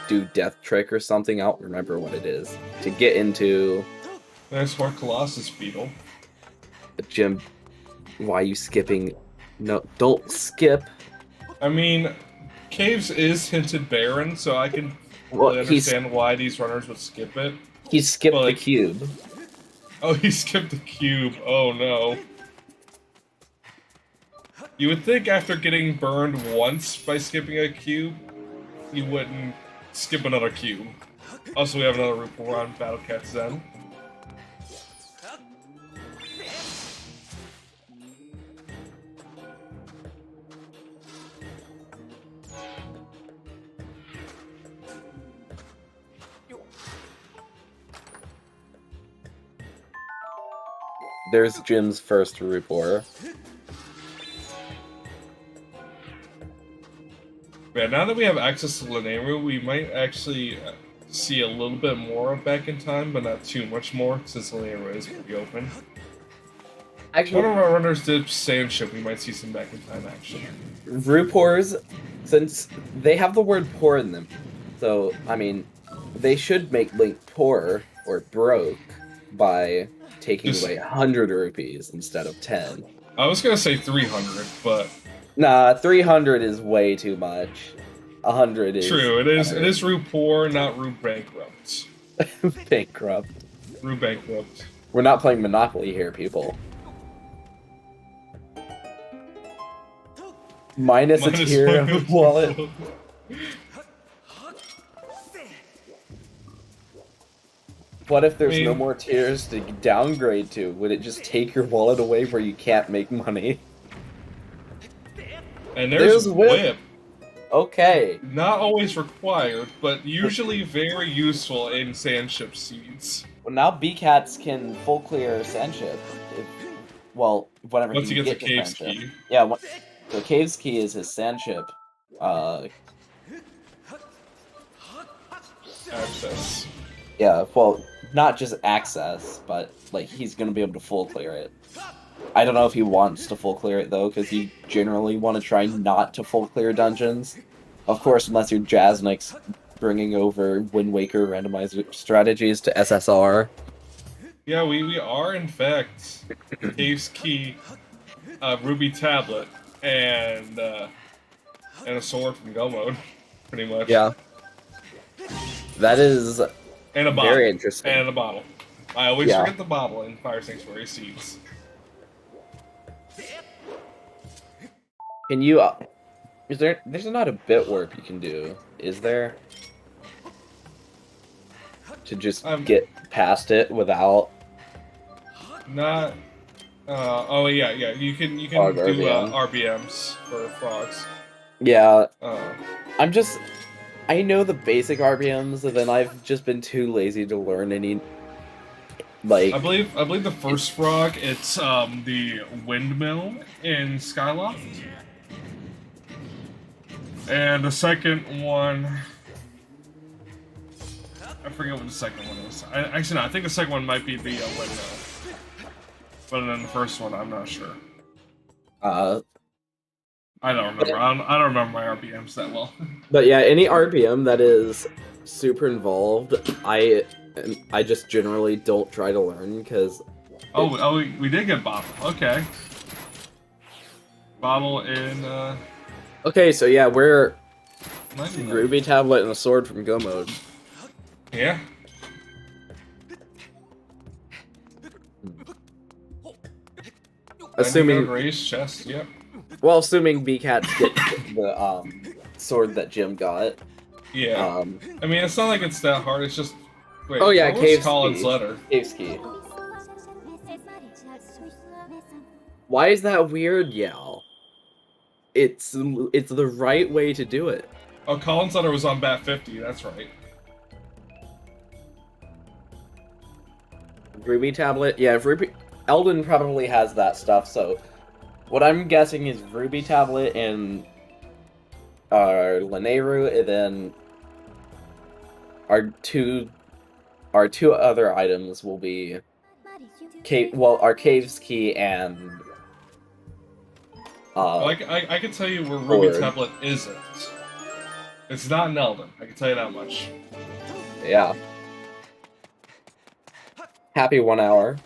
do Death Trick or something, I don't remember what it is, to get into... There's more Colossus Beetle. Jim, why are you skipping? No, don't skip. I mean, Caves is hinted barren, so I can really understand why these runners would skip it. He skipped the cube. Oh, he skipped the cube. Oh no. You would think after getting burned once by skipping a cube, you wouldn't skip another cube. Also, we have another report on BattleCats then. There's Jim's first report. Yeah, now that we have access to Linearu, we might actually see a little bit more of Back in Time, but not too much more, since Linearu is pretty open. Actually, one of our runners did Sand Ship, we might see some Back in Time action. Rupors, since they have the word poor in them, so, I mean, they should make Link poor, or broke, by taking away 100 rupees instead of 10. I was gonna say 300, but... Nah, 300 is way too much. 100 is... True, it is Rue poor, not Rue bankrupt. Bankrupt. Rue bankrupt. We're not playing Monopoly here, people. Minus a tier wallet. What if there's no more tiers to downgrade to? Would it just take your wallet away where you can't make money? And there's whip. Okay. Not always required, but usually very useful in Sandship seeds. Well, now BCats can full clear Sandship. Well, whenever once he gets get a Caves key. Yeah, so Caves key is his Sandship. Access. Yeah, well, not just access, but like he's gonna be able to full clear it. I don't know if he wants to full clear it though, because you generally want to try not to full clear dungeons. Of course, unless you're Jasnick's bringing over Wind Waker randomizer strategies to SSR. Yeah, we are in fact Caves Key, Ruby Tablet, and a sword from Go Mode, pretty much. Yeah. That is and a bottle. Very interesting. And a bottle. I always forget the bottle in Fire Sanctuary Seeds. Can you... there's not a bit warp you can do, is there? To just get past it without... Not... oh yeah, you can do RBMs for frogs. Yeah. I know the basic RBMs, and then I've just been too lazy to learn any... Like... I believe the first frog, it's the windmill in Skyloft. And the second one... I forget what the second one is. Actually, no, I think the second one might be the windmill. But then the first one, I'm not sure. I don't remember. I don't remember my RPMs that well. But yeah, any RPM that is super involved, I just generally don't try to learn because. We did get bottle. Okay. Bottle in. Okay, so yeah, we're 99. Ruby Tablet and a sword from Go Mode. Yeah. Assuming raise chest. Yep. Well, assuming B-Cats get the sword that Jim got. Yeah. I mean, it's not like it's that hard. It's just. Wait, oh yeah, Cave's Colin's letter. Cave's key. Why is that weird, Yal? It's the right way to do it. Oh, Colin's letter was on Bat 50. That's right. Ruby Tablet, yeah. Eldon probably has that stuff. So, what I'm guessing is Ruby Tablet and Lineru, and then our two other items will be our Cave's key and. I can tell you where Ruby Tablet isn't. It's not in Eldon, I can tell you that much. Yeah. Happy 1 hour.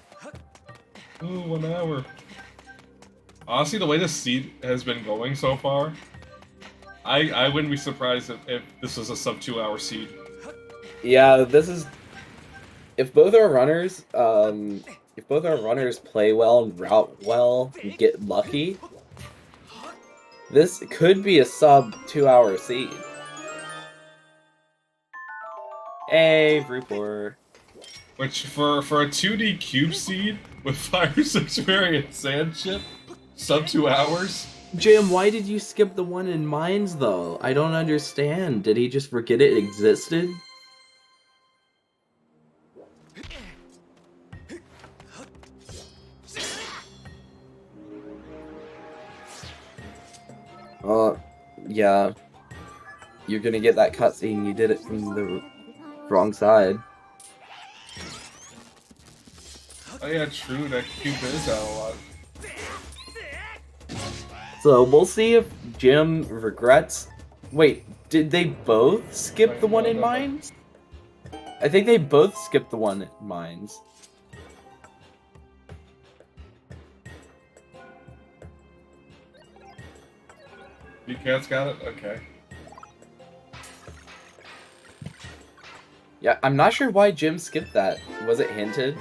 Ooh, 1 hour. Honestly, the way this seed has been going so far, I wouldn't be surprised if this was a sub 2 hour seed. Yeah, this is. If both our runners play well and route well and get lucky, this could be a sub 2 hour seed. Hey, report. Which, for a 2D cube seed with Fire's experience and shit, sub 2 hours? Jim, why did you skip the one in Mines, though? I don't understand. Did he just forget it existed? Yeah. You're gonna get that cutscene. You did it from the wrong side. Oh yeah, true, that cube is out a lot. So, we'll see if Jim regrets... Wait, did they both skip the one in Mines? I think they both skipped the one in Mines. B-Cat's got it? Okay. Yeah, I'm not sure why Jim skipped that. Was it hinted?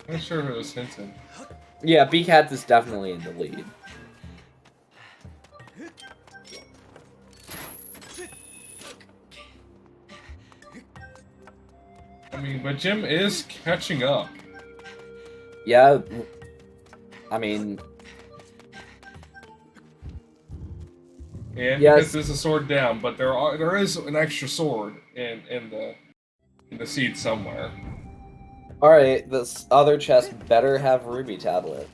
I'm not sure if it was hinted. Yeah, B-Cat is definitely in the lead. I mean, but Jim is catching up. Yeah, I mean... And yes. because there's a sword down, but there is an extra sword in the seed somewhere. Alright, this other chest better have Ruby Tablet.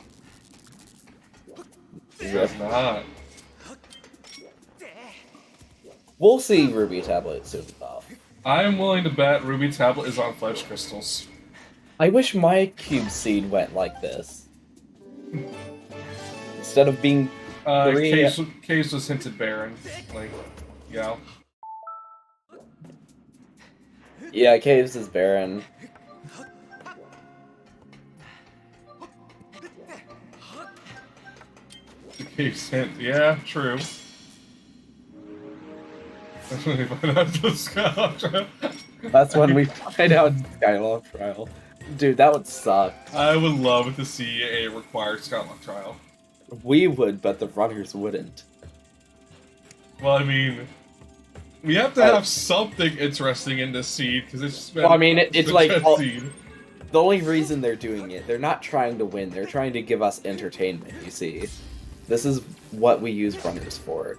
It does not. We'll see Ruby Tablet soon enough. I am willing to bet Ruby Tablet is on Fledge Crystals. I wish my cube seed went like this. Instead of being Caves was hinted barren. Like, yeah. Yeah, Caves is barren. Caves hint, yeah, true. That's when we find out the Skyward trial. That's when we find out Skyward trial. Dude, that would suck. I would love to see a required Skyward trial. We would, but the runners wouldn't. Well, I mean, we have to have something interesting in this seed, because it's just been... Well, I mean, it's like... seed. The only reason they're doing it, they're not trying to win, they're trying to give us entertainment, you see. This is what we use runners for.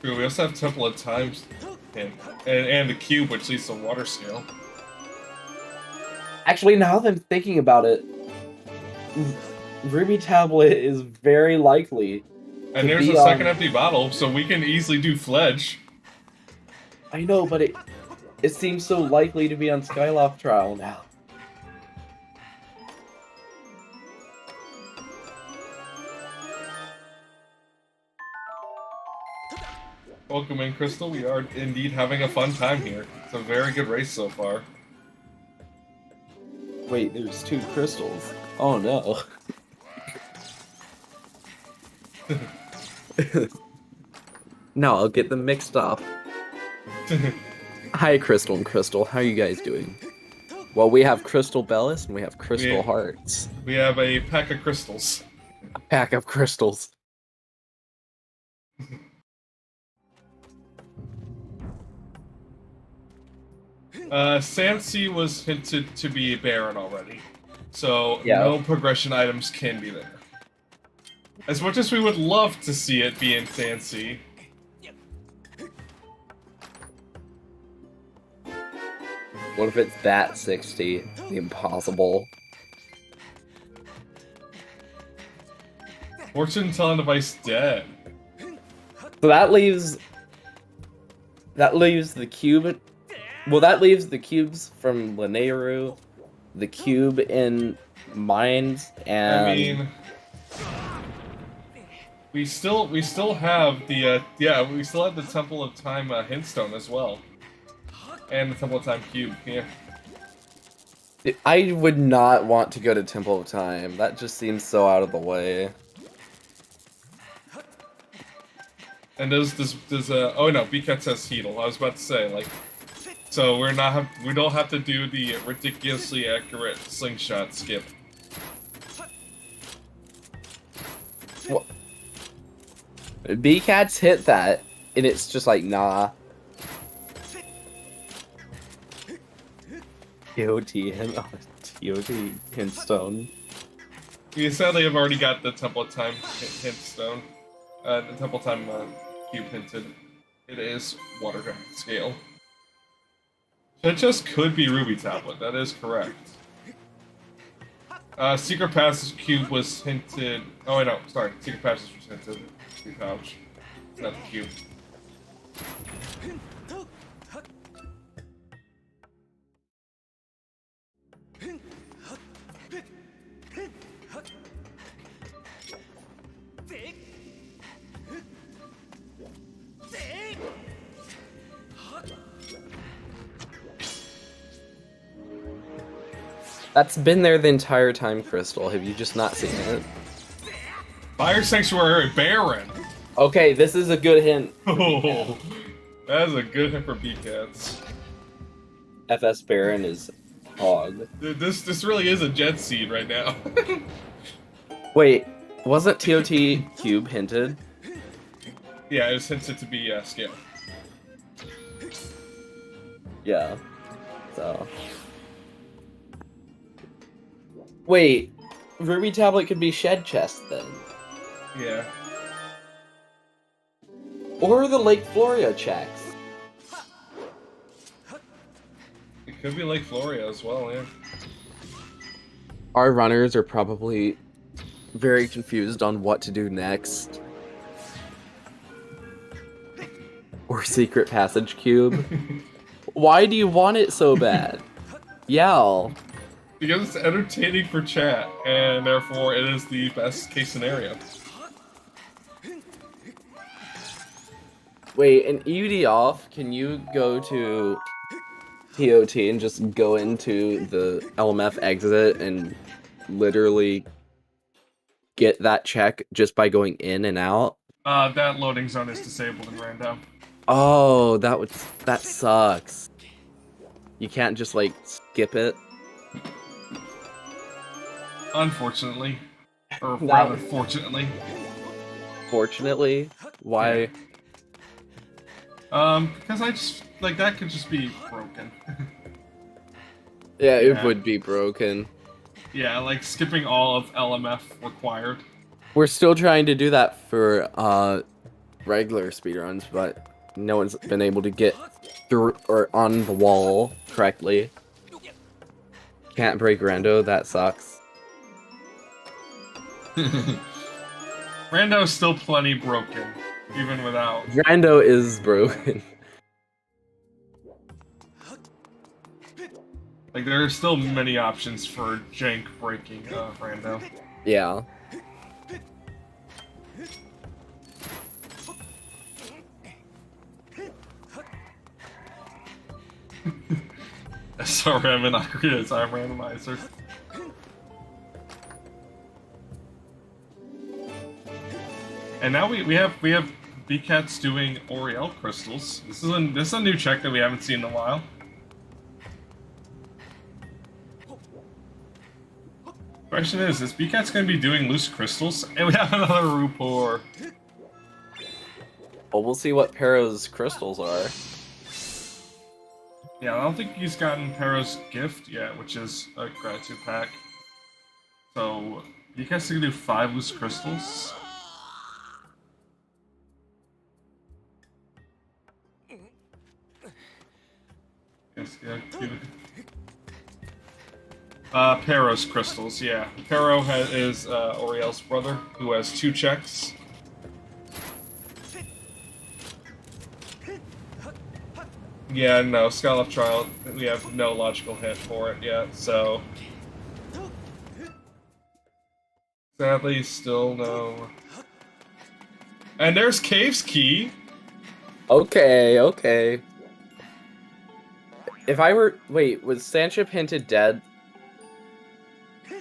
We also have Temple of Times and the cube, which leads to water scale. Actually, now that I'm thinking about it, Ruby Tablet is very likely. And there's a second empty bottle, so we can easily do Fledge. I know, but it seems so likely to be on Skyloft trial now. Welcome in, Crystal. We are indeed having a fun time here. It's a very good race so far. Wait, there's 2 crystals. Oh no. No, I'll get them mixed up. Hi, Crystal and Crystal. How are you guys doing? Well, we have Crystal Bellis and we have Crystal Hearts. We have a pack of crystals. A pack of crystals. Sansi was hinted to be a Baron already, so yeah. No progression items can be there. As much as we would love to see it be in Sansi. What if it's Bat60? The impossible. Fortune telling device dead. So that leaves the cube. Well, that leaves the cubes from Linearu, the cube in Mines, and I mean, we still have the we still have the Temple of Time hintstone as well, and the Temple of Time cube. Yeah. I would not want to go to Temple of Time. That just seems so out of the way. And does oh no, BCAT says Heedle. I was about to say, like, so we don't have to do the ridiculously accurate slingshot skip. What? BCAT's hit that, and it's just like, nah. TOT and TOT hintstone. We sadly have already got the Temple of Time hintstone. The Temple of Time cube hinted. It is water scale. It just could be Ruby Tablet, that is correct. Secret Passage cube was hinted. Oh, wait, no, sorry. Secret Passage was hinted. Secret pouch. Not the cube. That's been there the entire time, Crystal. Have you just not seen it? Fire Sanctuary Baron! Okay, this is a good hint. Oh, that is a good hint for B-Cats. FS Baron is hog. Dude, this really is a jet seed right now. Wait, wasn't TOT cube hinted? Yeah, it was hinted to be scale. Yeah. So. Wait, Ruby Tablet could be Shed Chest then. Yeah. Or the Lake Floria checks. It could be Lake Floria as well, yeah. Our runners are probably very confused on what to do next. Or Secret Passage Cube. Why do you want it so bad? Yell. Because it's entertaining for chat, and therefore it is the best case scenario. Wait, in EUD off, can you go to TOT and just go into the LMF exit and literally get that check just by going in and out? That loading zone is disabled in Rando. Oh, that sucks. You can't just like skip it. Unfortunately. Or rather, fortunately. Fortunately? Why? Because I just, like, that could just be broken. Yeah, it would be broken. Yeah, like, skipping all of LMF required. We're still trying to do that for, regular speedruns, but no one's been able to get through, or on the wall correctly. Can't break Rando, that sucks. Rando's still plenty broken, even without. Rando is broken. Like, there are still many options for jank breaking rando. Yeah. SRM and Iria's I'm randomizers. And now we have BCats doing Oriel crystals. This is a new check that we haven't seen in a while. Question is BCats going to be doing loose crystals? And we have another Rupor. Well, we'll see what Pero's crystals are. Yeah, I don't think he's gotten Pero's gift yet, which is a gratitude pack. So, BCats are going to do 5 loose crystals. Yes, yeah, Pero's crystals, yeah. Pero is Oriel's brother, who has 2 checks. Yeah, no, Skylift Trial, we have no logical hint for it yet, so... Sadly, still no... And there's Cave's key! Okay, okay. If I were... Wait, was Sanchip hinted dead?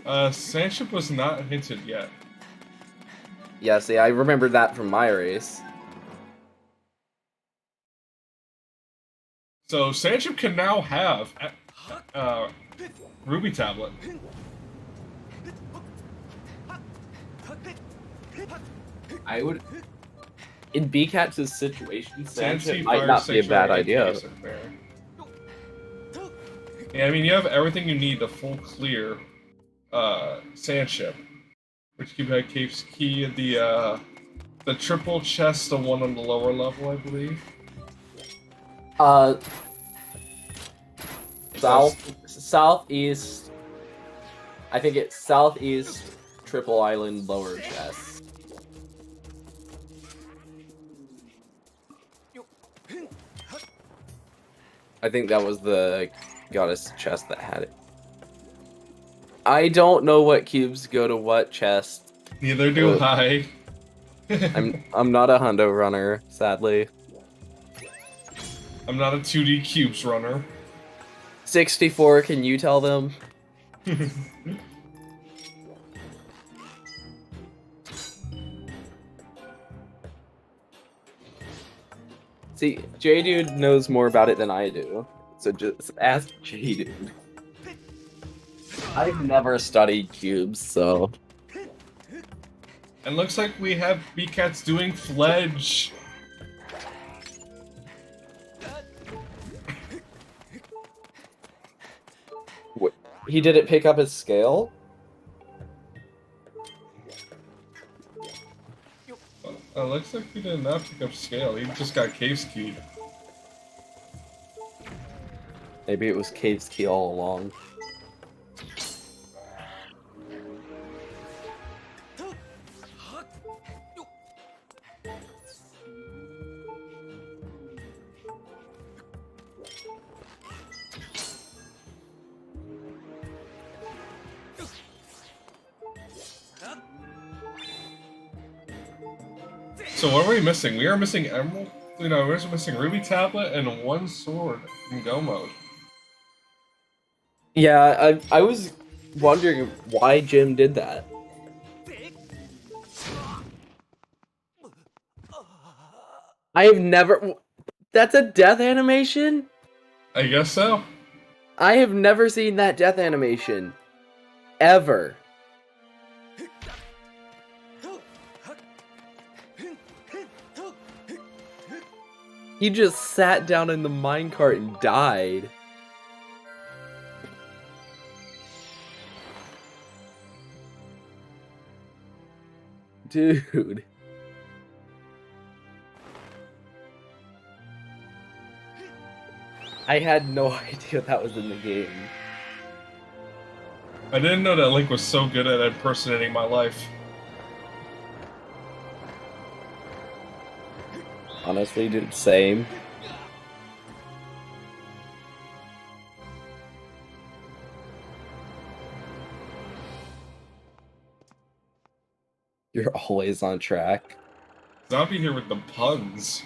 Sanchip was not hinted yet. Yeah, see, I remember that from my race. So, Sanchip can now have Ruby Tablet. I would... In BCats' situation, Sanchip Sanchip might not be a bad idea. Yeah, I mean, you have everything you need to full clear Sanchip. Which you have Cave's key, the triple chest, the one on the lower level, I believe. Southeast. I think it's southeast triple island lower chest. I think that was the goddess chest that had it. I don't know what cubes go to what chest. Neither do I. I'm not a hundo runner, sadly. I'm not a 2D cubes runner. 64, can you tell them? See, J-Dude knows more about it than I do, so just ask J-Dude. I've never studied cubes, so... And looks like we have BCats doing Fledge. What? He didn't pick up his scale? Looks like he did not pick up scale. He just got Cave's key. Maybe it was Cave's key all along. So what are we missing? We are missing Emerald. You know, we're missing Ruby Tablet and 1 sword from Go mode. Yeah, I was wondering why Jim did that. I have never... That's a death animation? I guess so. I have never seen that death animation. Ever. He just sat down in the minecart and died. Dude. I had no idea that was in the game. I didn't know that Link was so good at impersonating my life. Honestly, dude, same. You're always on track. Zombie here with the puns.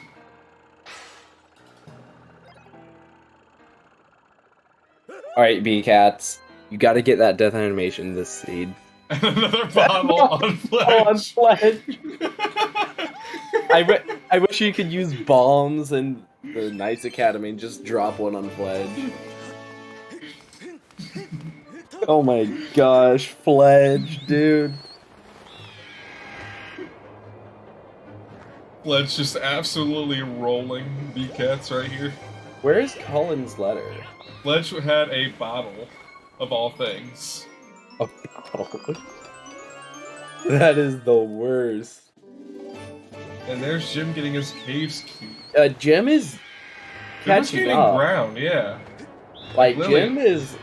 Alright, B-Cats. You gotta get that death animation this seed. And another bottle on Fletch. On Fletch. I wish you could use bombs in the Knights Academy and just drop one on Fledge. Oh my gosh, Fledge, dude. Fletch just absolutely rolling B-Cats right here. Where's Cullen's letter? Fletch had a bottle, of all things. A bottle? That is the worst. And there's Jim getting his caves key. Jim is catching up. Ground, yeah. Like, Lily. Jim is...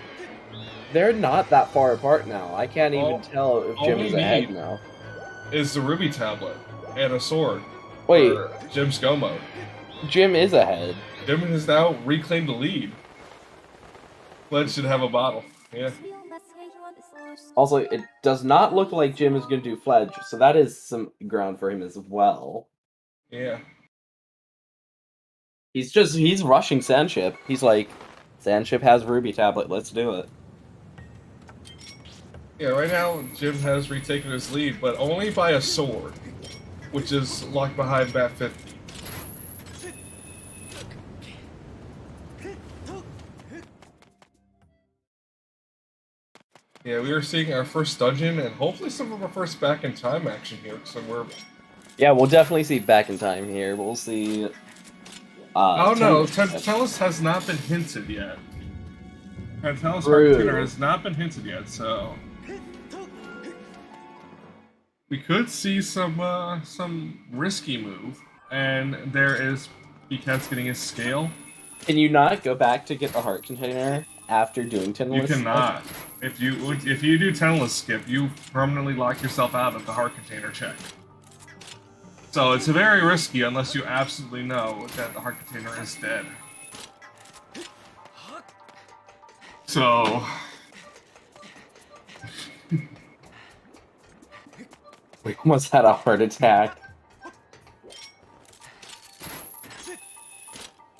They're not that far apart now. I can't even tell if Jim is ahead now. Is the Ruby tablet and a sword. Wait. For Jim's go mode. Jim is ahead. Jim has now reclaimed the lead. Fledge should have a bottle. Yeah. Also, it does not look like Jim is going to do Fledge, so that is some ground for him as well. Yeah. He's rushing Sandship. He's like, Sandship has Ruby tablet, let's do it. Yeah, right now Jim has retaken his lead, but only by a sword, which is locked behind Bat50. Yeah, we are seeing our first dungeon, and hopefully some of our first back in time action here, so we're... Yeah, we'll definitely see back in time here. We'll see... oh no, Tantalus has not been hinted yet. Tantalus Arcana has not been hinted yet, so... We could see some risky move, and there is B-Cat's getting his scale. Can you not go back to get the heart container after doing Tenless? You cannot. If you do Tenless skip, you permanently lock yourself out of the heart container check. So it's very risky unless you absolutely know that the heart container is dead. So... We almost had a heart attack.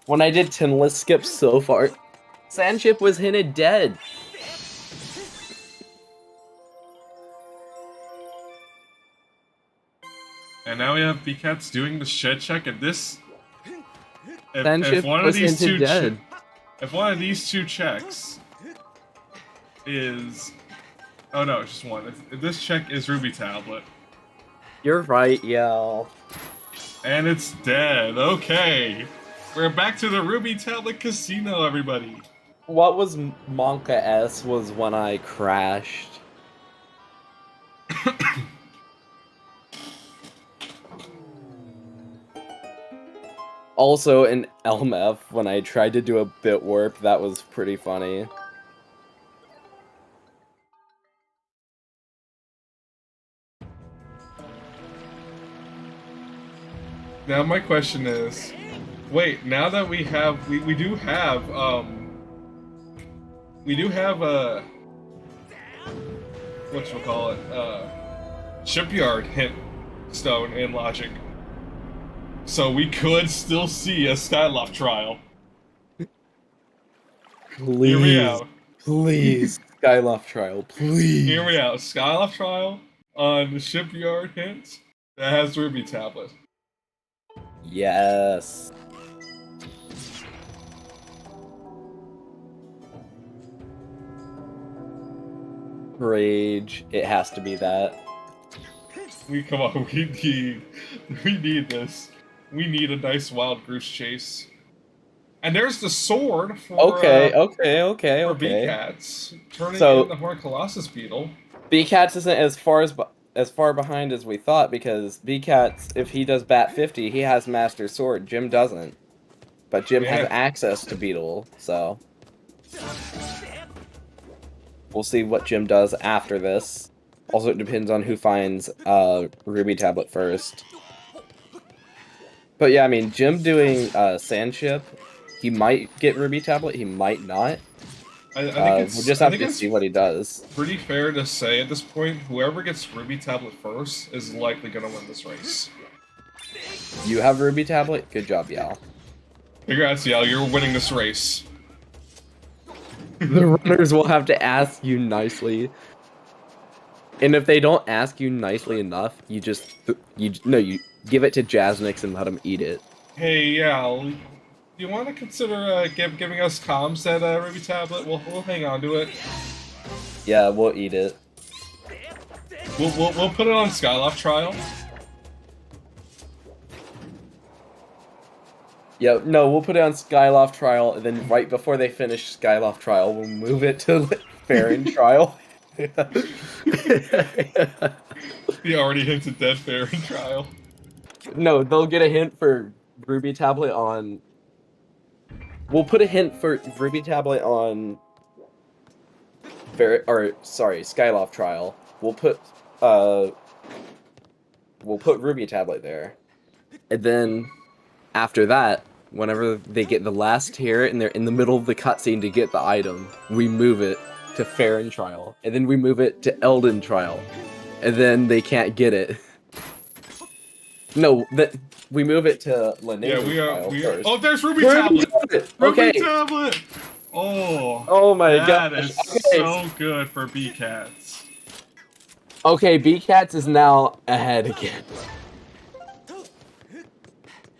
When I did Tenless skip so far, Sandship was hinted dead. And now we have B-Cats doing the shed check, and this... If one of these two dead. If one of these two checks is... Oh no, it's just one. If this check is Ruby Tablet. You're right, yo. And it's dead. Okay. We're back to the Ruby Tablet Casino, everybody. What was Monka S was when I crashed. Also in LMF, when I tried to do a bit warp, that was pretty funny. Now my question is, wait, now that we do have shipyard hint stone in Logic. So we could still see a Skyloft trial. Please. Hear me out. Please. Skyloft trial, please. Hear me out. Skyloft trial on the shipyard hint that has Ruby Tablet. Yes. Rage. It has to be that. Come on, we need this. We need a nice wild goose chase. And there's the sword for for B-Cats turning into Horn Colossus Beetle. B-Cats isn't as far behind as we thought, because B-Cats, if he does Bat 50, he has Master Sword. Jim doesn't. But Jim has access to Beetle, so... We'll see what Jim does after this. Also, it depends on who finds Ruby Tablet first. But yeah, I mean, Jim doing Sandship, he might get Ruby Tablet, he might not. I think it's. We'll just have to see what he does. Pretty fair to say at this point, whoever gets Ruby Tablet first is likely gonna win this race. You have Ruby Tablet? Good job, Yal. Congrats, Yal, you're winning this race. The runners will have to ask you nicely. And if they don't ask you nicely enough, you you give it to Jasnix and let him eat it. Hey, Yal, do you want to consider giving us comms at Ruby Tablet? We'll hang on to it. Yeah, we'll eat it. We'll put it on Skyloft trial. Yeah, no, we'll put it on Skyloft trial, and then right before they finish Skyloft trial, we'll move it to Farron trial. He already hinted dead Farron trial. No, they'll get a hint for Ruby Tablet on... We'll put a hint for Ruby Tablet on... Skyloft trial. We'll put Ruby Tablet there. And then... After that, whenever they get the last tier and they're in the middle of the cutscene to get the item, we move it to Farron trial, and then we move it to Elden trial, and then they can't get it. No, we move it to Linnea trial first. Oh, there's Ruby Tablet! Okay. Ruby Tablet! Oh my god. That is so good for BattleCats. Okay, BattleCats is now ahead again.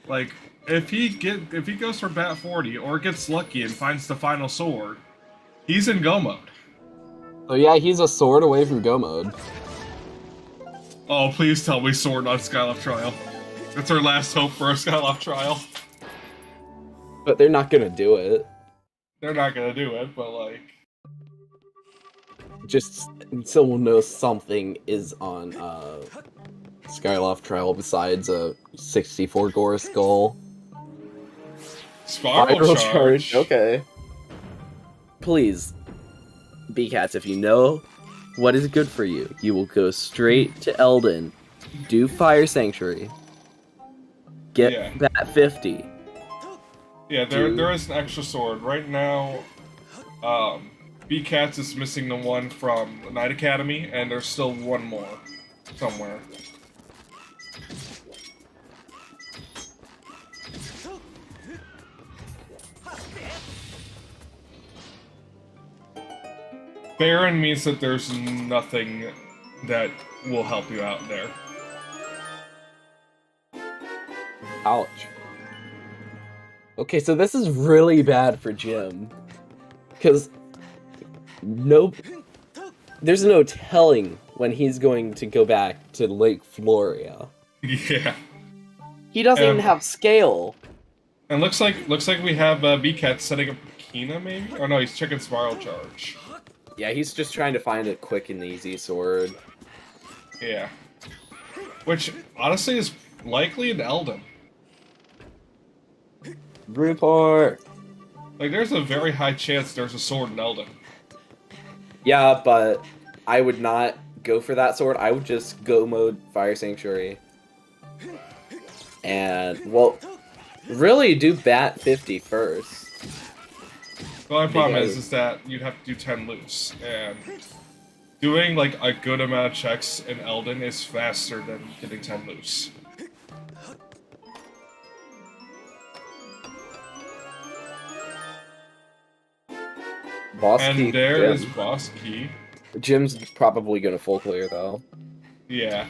Like, if he goes for Bat 40 or gets lucky and finds the final sword, he's in go mode. Oh yeah, he's a sword away from go mode. Oh, please tell me sword on Skyloft trial. That's our last hope for a Skyloft trial. But they're not gonna do it. They're not gonna do it, but like... Just so we'll know something is on Skyloft trial besides a 64 gore skull. Spiral charge. Okay. Please, BattleCats, if you know what is good for you, you will go straight to Elden, do Fire Sanctuary, get that 50. Yeah, there is an extra sword. Right now, BattleCats is missing the one from the Knight Academy, and there's still one more somewhere. Barren means that there's nothing that will help you out there. Ouch. Okay, so this is really bad for Jim. Because there's no telling when he's going to go back to Lake Floria. Yeah. He doesn't even have scale. And looks like we have BattleCats setting up Kina, maybe? Oh no, he's checking Spiral Charge. Yeah, he's just trying to find a quick and easy sword. Yeah. Which, honestly, is likely an Elden. Report! Like, there's a very high chance there's a sword in Elden. Yeah, but I would not go for that sword. I would just go mode Fire Sanctuary. And, well, really do Bat 50 first. The only problem is that you'd have to do 10 loose, and doing, like, a good amount of checks in Elden is faster than getting 10 loose. Boss and key. there is Boss Key. Jim's probably gonna full clear, though. Yeah.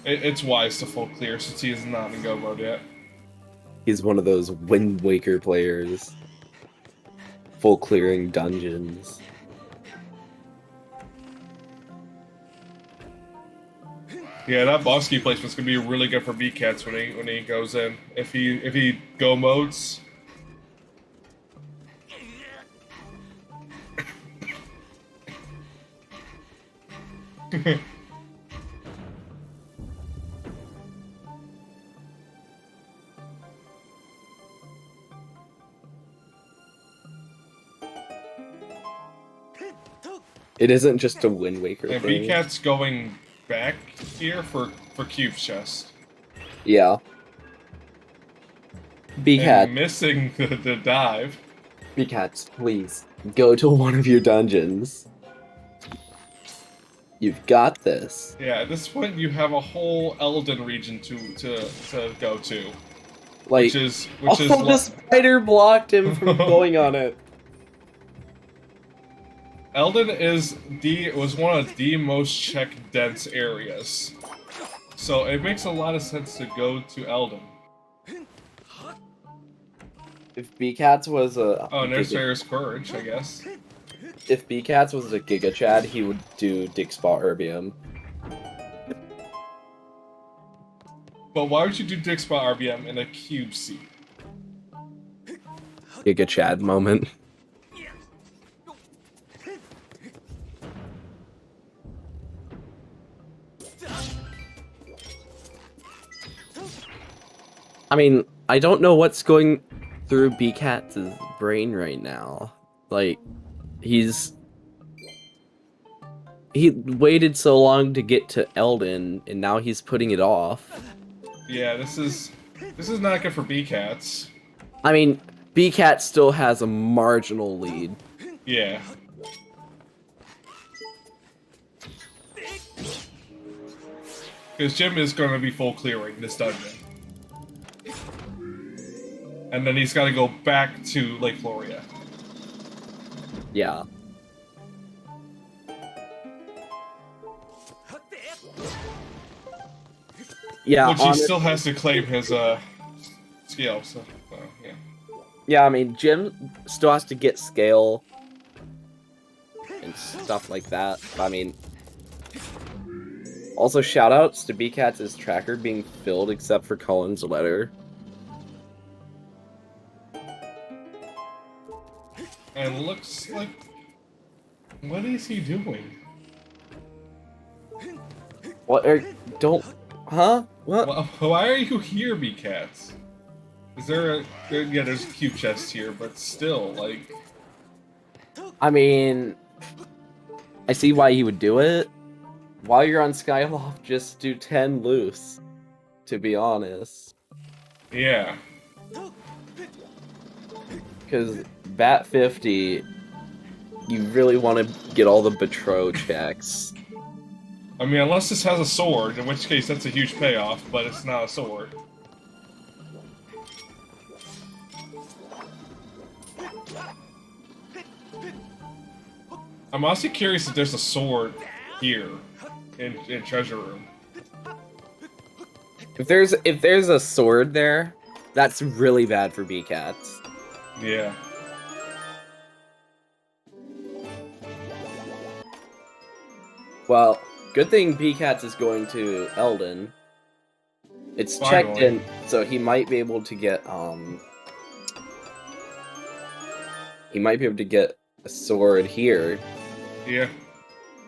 It's wise to full clear since he is not in go mode yet. He's one of those Wind Waker players. Full clearing dungeons. Yeah, that boss key placement's gonna be really good for BattleCats when he goes in. If he go modes. It isn't just a Wind Waker and thing. BattleCats going back here for Cube's chest. Yeah. BattleCats. Missing the dive. BattleCats, please. Go to one of your dungeons. You've got this. Yeah, at this point you have a whole Elden region to go to. Like, the spider blocked him from going on it. Elden was one of the most check dense areas, so it makes a lot of sense to go to Elden. If BCats was a there's Fair's Courage, I guess. If BCats was a Giga Chad, he would do Dixpaw Herbium. But why would you do Dixpaw RBM in a cube seat? Giga Chad moment. I mean, I don't know what's going through BCats' brain right now. Like, he waited so long to get to Elden, and now he's putting it off. Yeah, this is not good for BCats. I mean, BCats still has a marginal lead. Yeah. Because Jim is going to be full clearing this dungeon. And then he's got to go back to Lake Floria. Yeah. Yeah, which he still has to claim his scale, so yeah. Yeah, I mean, Jim still has to get scale and stuff like that. I mean, also shoutouts to BCats' tracker being filled except for Colin's letter. And looks like... What is he doing? What are... Don't... Huh? What? Well, why are you here, BCats? Is there a... Yeah, there's a cube chest here, but still, like... I mean... I see why he would do it. While you're on Skyloft, just do 10 loose. To be honest. Yeah. Because Bat50, you really want to get all the Betro checks. I mean, unless this has a sword, in which case that's a huge payoff, but it's not a sword. I'm honestly curious if there's a sword here in Treasure Room. If there's a sword there, that's really bad for BCats. Yeah. Well, good thing BCats is going to Elden. It's Finally. checked in, so he might be able to get he might be able to get a sword here. Yeah.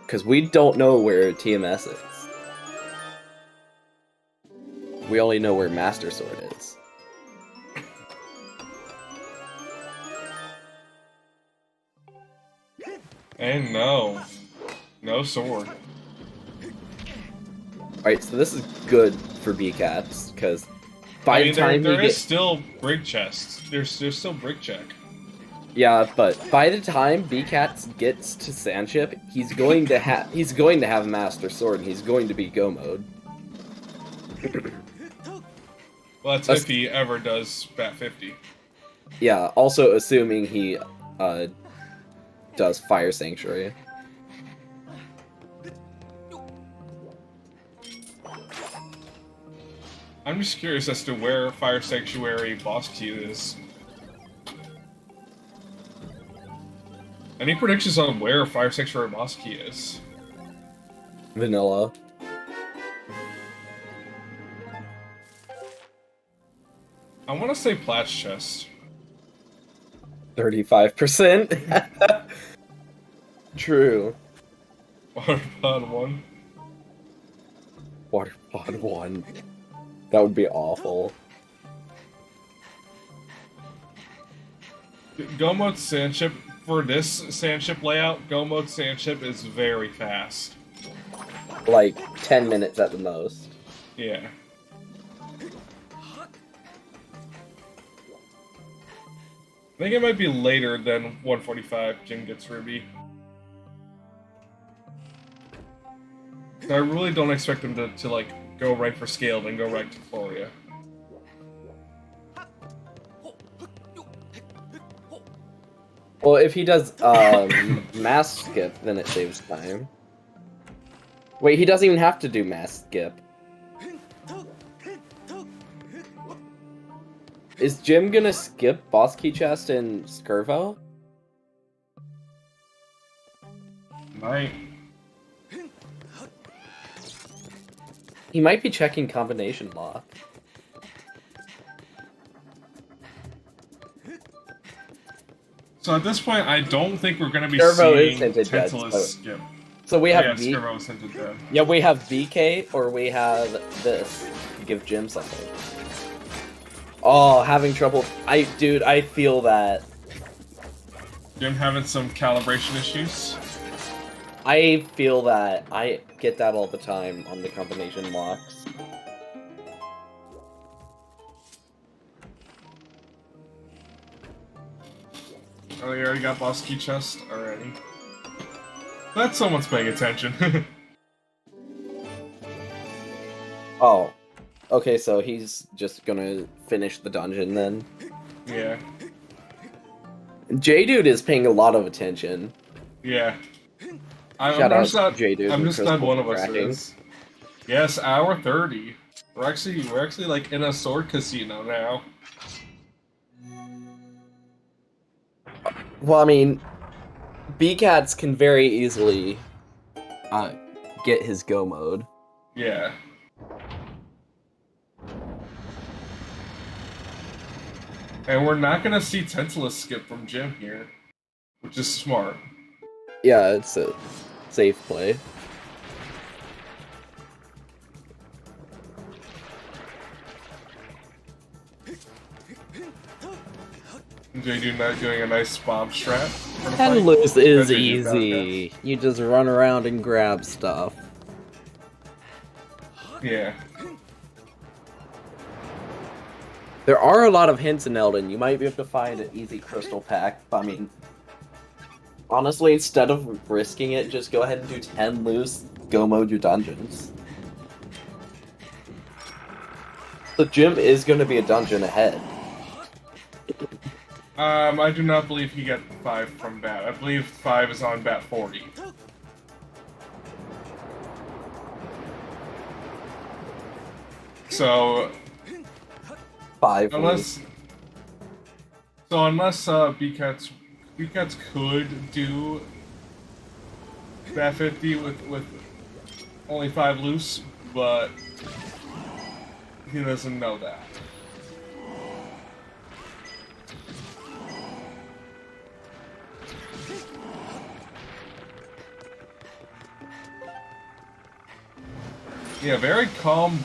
Because we don't know where TMS is. We only know where Master Sword is. And no sword. Alright, so this is good for BCats, because by the time there is still brick chests. There's still brick check. Yeah, but by the time BCats gets to Sandship, he's going to have Master Sword, and he's going to be Go mode. Well, that's if he ever does Bat50. Yeah, also assuming he does Fire Sanctuary. I'm just curious as to where Fire Sanctuary boss key is. Any predictions on where Fire Sanctuary boss key is? Vanilla. I want to say Plat's chest. 35%? True. Water Pod 1. Water Pod 1. That would be awful. Go mode Sandship, for this Sandship layout, Go mode Sandship is very fast. Like 10 minutes at the most. Yeah. I think it might be later than 145 Jim gets Ruby. So I really don't expect him to like, go right for scale, then go right to Floria. Well, if he does mass skip, then it saves time. Wait, he doesn't even have to do mass skip. Is Jim gonna skip Boss Key Chest and Skirvo? Might. He might be checking combination lock. So at this point, I don't think we're gonna be Skirvo seeing is hinted Tantalus dead, skip. So we have yeah, B. Skirvo is hinted dead. Yeah, we have BK or we have this to give Jim something. Oh, having trouble. Dude, I feel that. Jim having some calibration issues. I feel that. I get that all the time on the combination locks. Oh, you already got Boss Key Chest already. That someone's paying attention. Oh. Okay, so he's just gonna finish the dungeon then. Yeah. J-Dude is paying a lot of attention. Yeah. Shout out to J-Dude. I'm just glad one of us tracking. is. Yes, hour 30. We're actually like in a sword casino now. Well, I mean, B-Cats can very easily get his go mode. Yeah. And we're not gonna see Tantalus skip from Jim here, which is smart. Yeah, it's a safe play. JD not doing a nice bomb strat. And loose is easy. You just run around and grab stuff. Yeah. There are a lot of hints in Elden. You might be able to find an easy crystal pack. I mean, honestly, instead of risking it, just go ahead and do 10 loose, go mode your dungeons. The gym is going to be a dungeon ahead. I do not believe he got 5 from Bat. I believe 5 is on Bat 40. So... 5. Unless B-Cats could do Bat 50 with only 5 loose, but he doesn't know that. Yeah, very calm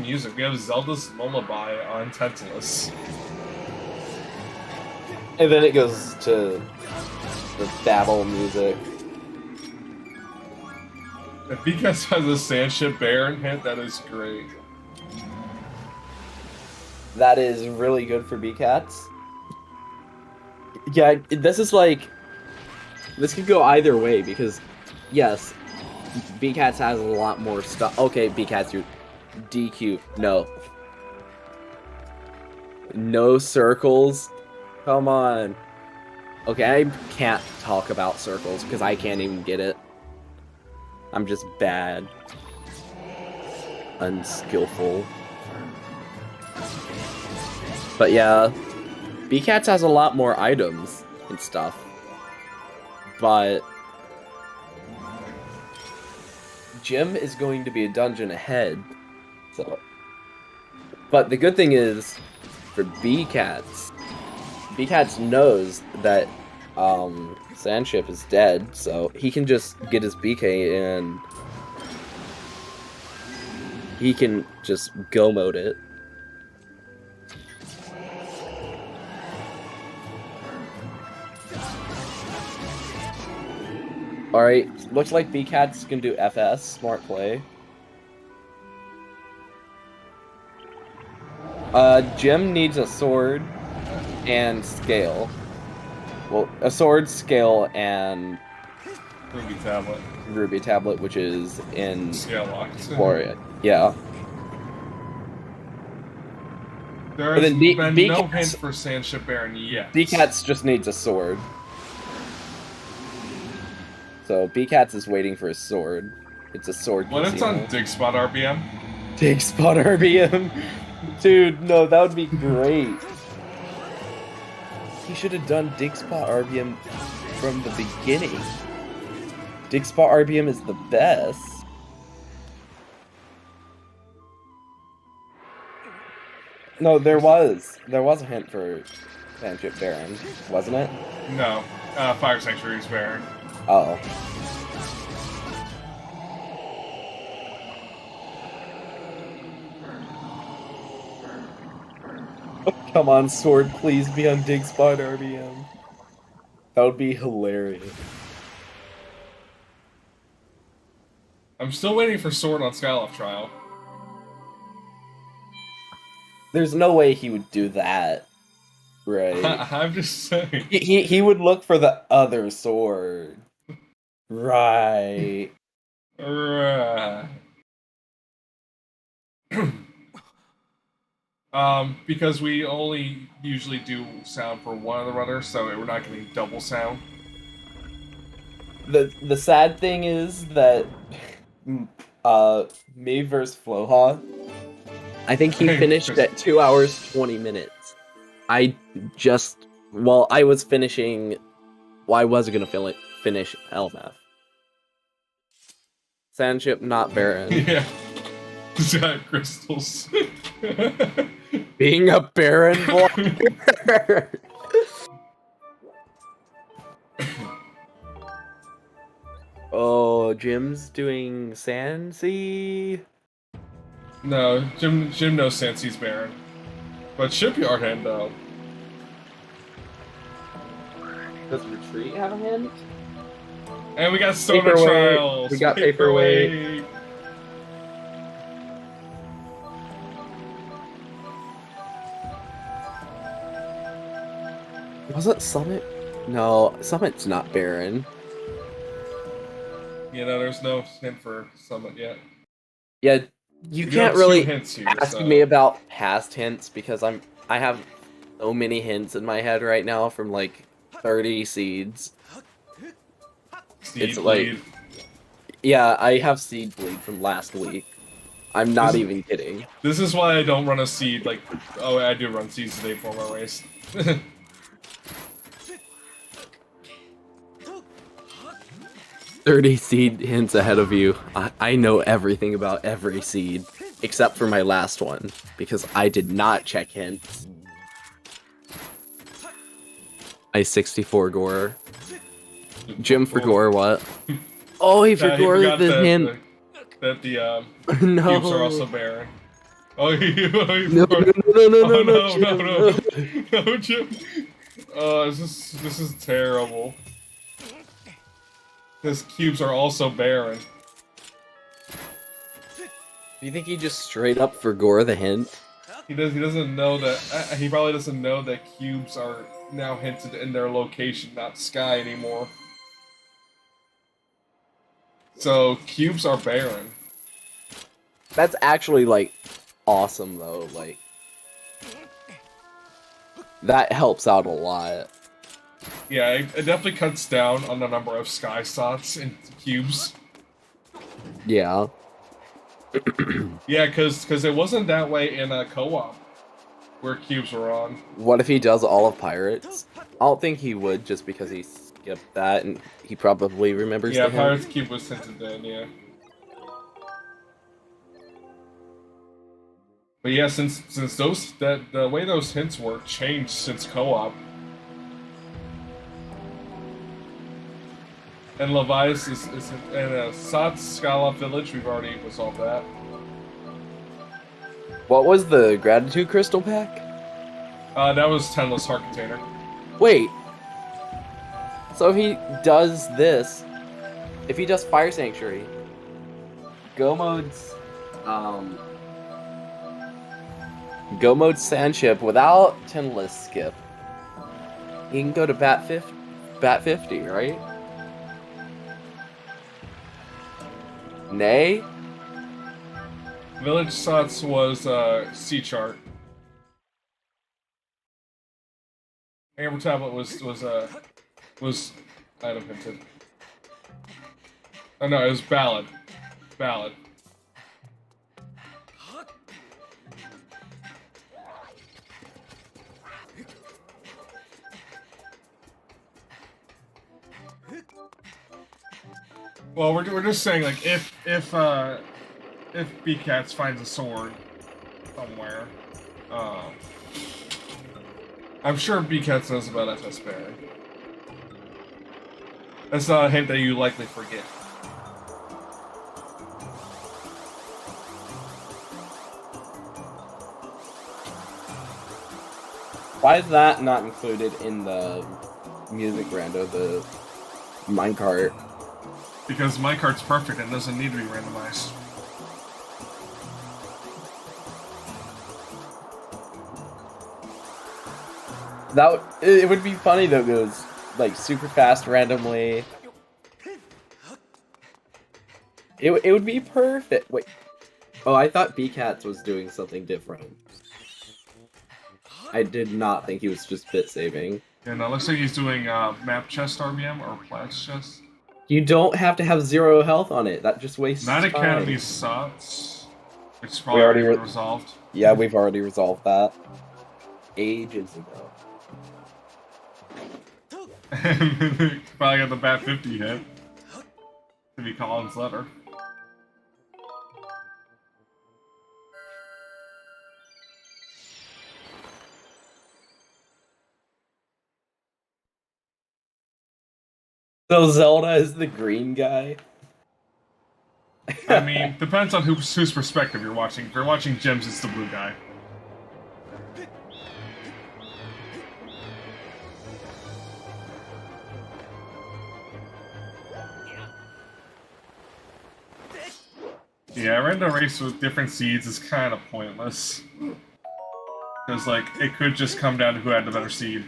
music. We have Zelda's Lullaby on Tantalus. And then it goes to the battle music. If B-Cats has a Sandship Baron hit, that is great. That is really good for B-Cats. Yeah, this is like... This could go either way, because, yes, B-Cats has a lot more stuff. Okay, B-Cats, you DQ. No. No circles. Come on. Okay, I can't talk about circles, because I can't even get it. I'm just bad. Unskillful. But yeah, B-Cats has a lot more items and stuff. But Gym is going to be a dungeon ahead. So, but the good thing is, for B-Cats knows that Sandship is dead, so he can just get his BK and he can just go mode it. Alright, looks like B-Cats can do FS, smart play. Jim needs a sword. and scale. Well, a sword, scale, and Ruby tablet, which is in Scale locked. Warrior. Yeah. There But has then been no hint for Sandship Baron yet. BCats just needs a sword. So BCats is waiting for a sword. It's a sword. When it's on Dig Spot RBM? Dig Spot RBM? Dude, no, that would be great. He should have done Dig Spot RBM from the beginning. Dig Spot RBM is the best. No, there was a hint for Sandship Baron, wasn't it? No, Fire Sanctuary's Baron. Oh. Come on, sword, please be on Dig Spot RBM. That would be hilarious. I'm still waiting for sword on Skyloft Trial. There's no way he would do that, right? I'm just saying. He would look for the other sword. Right. Right. Because we only usually do sound for one of the runners, so we're not getting double sound. The sad thing is that me versus Floha, I think he finished at 2 hours 20 minutes. I was finishing. Well, I was gonna finish LMF. Sandship, not Baron. Yeah. Giant crystals. Being a Baron blocker. Oh, Jim's doing Sansy. No, Jim knows Sansy's Baron. But Shipyard Hand, though. Does Retreat have a hint? And we got Stoner Trials. We got Paperweight. Was it Summit? No, Summit's not Baron. You know, there's no hint for Summit yet. Yeah, you can't really here, ask me about past hints because I have so many hints in my head right now from like 30 seeds. Seed bleed. Yeah, I have seed bleed from last week. I'm not even kidding. This is why I don't run a seed. Like, oh, I do run seeds today for my race. 30 seed hints ahead of you. I know everything about every seed, except for my last one, because I did not check hints. I 64 Gore. Jim for Gore, what? Oh, he forgot the hint. That the no. cubes are also barren. Oh, no, Jim. This is terrible. His cubes are also barren. Do you think he just straight up forgot the hint? He doesn't know that. He probably doesn't know that cubes are now hinted in their location, not sky anymore. So cubes are barren. That's actually like awesome though. Like that helps out a lot. Yeah, it definitely cuts down on the number of sky slots in cubes. Yeah. Yeah, because it wasn't that way in a co-op where cubes were on. What if he does all of Pirates? I don't think he would, just because he skipped that and he probably remembers. Yeah, Pirates cube was hinted in. Yeah. But yeah, since the way those hints work changed since co-op. And Levi's is in Sat's Skyloft Village. We've already resolved that. What was the Gratitude Crystal pack? That was Tenless Heart Container. Wait. So if he does this, if he does Fire Sanctuary, Go Mode's Sandship without Tenless skip, You can go to Bat 50, right? Nay? Village Sots was C chart. Amber Tablet was item hinted. Oh no, it was Ballad. Ballad. Well, we're just saying, like, if BCats finds a sword somewhere, I'm sure BCats knows about FS Barry. That's not a hint that you likely forget. Why is that not included in the music rando, the minecart? Because minecart's perfect and doesn't need to be randomized. It would be funny though, goes like super fast randomly. It would be perfect. Wait. Oh, I thought BCats was doing something different. I did not think he was just bit saving. Yeah, no, looks like he's doing map chest RBM or Platts chest. You don't have to have 0 health on it. That just wastes Not time. Academy Sots. It's probably already resolved. Yeah, we've already resolved that. Ages ago. Probably got the Bat 50 hit. To be Colin's letter. So Zelda is the green guy? I mean, depends on whose perspective you're watching. If you're watching Gems, it's the blue guy. Yeah, random race with different seeds is kind of pointless. Because, like, it could just come down to who had the better seed.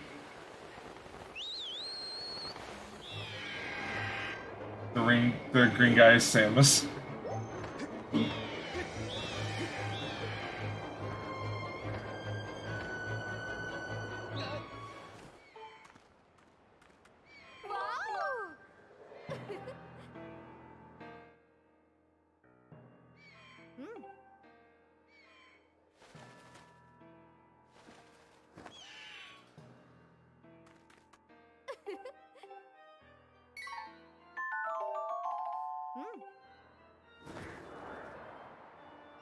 The green guy is Samus.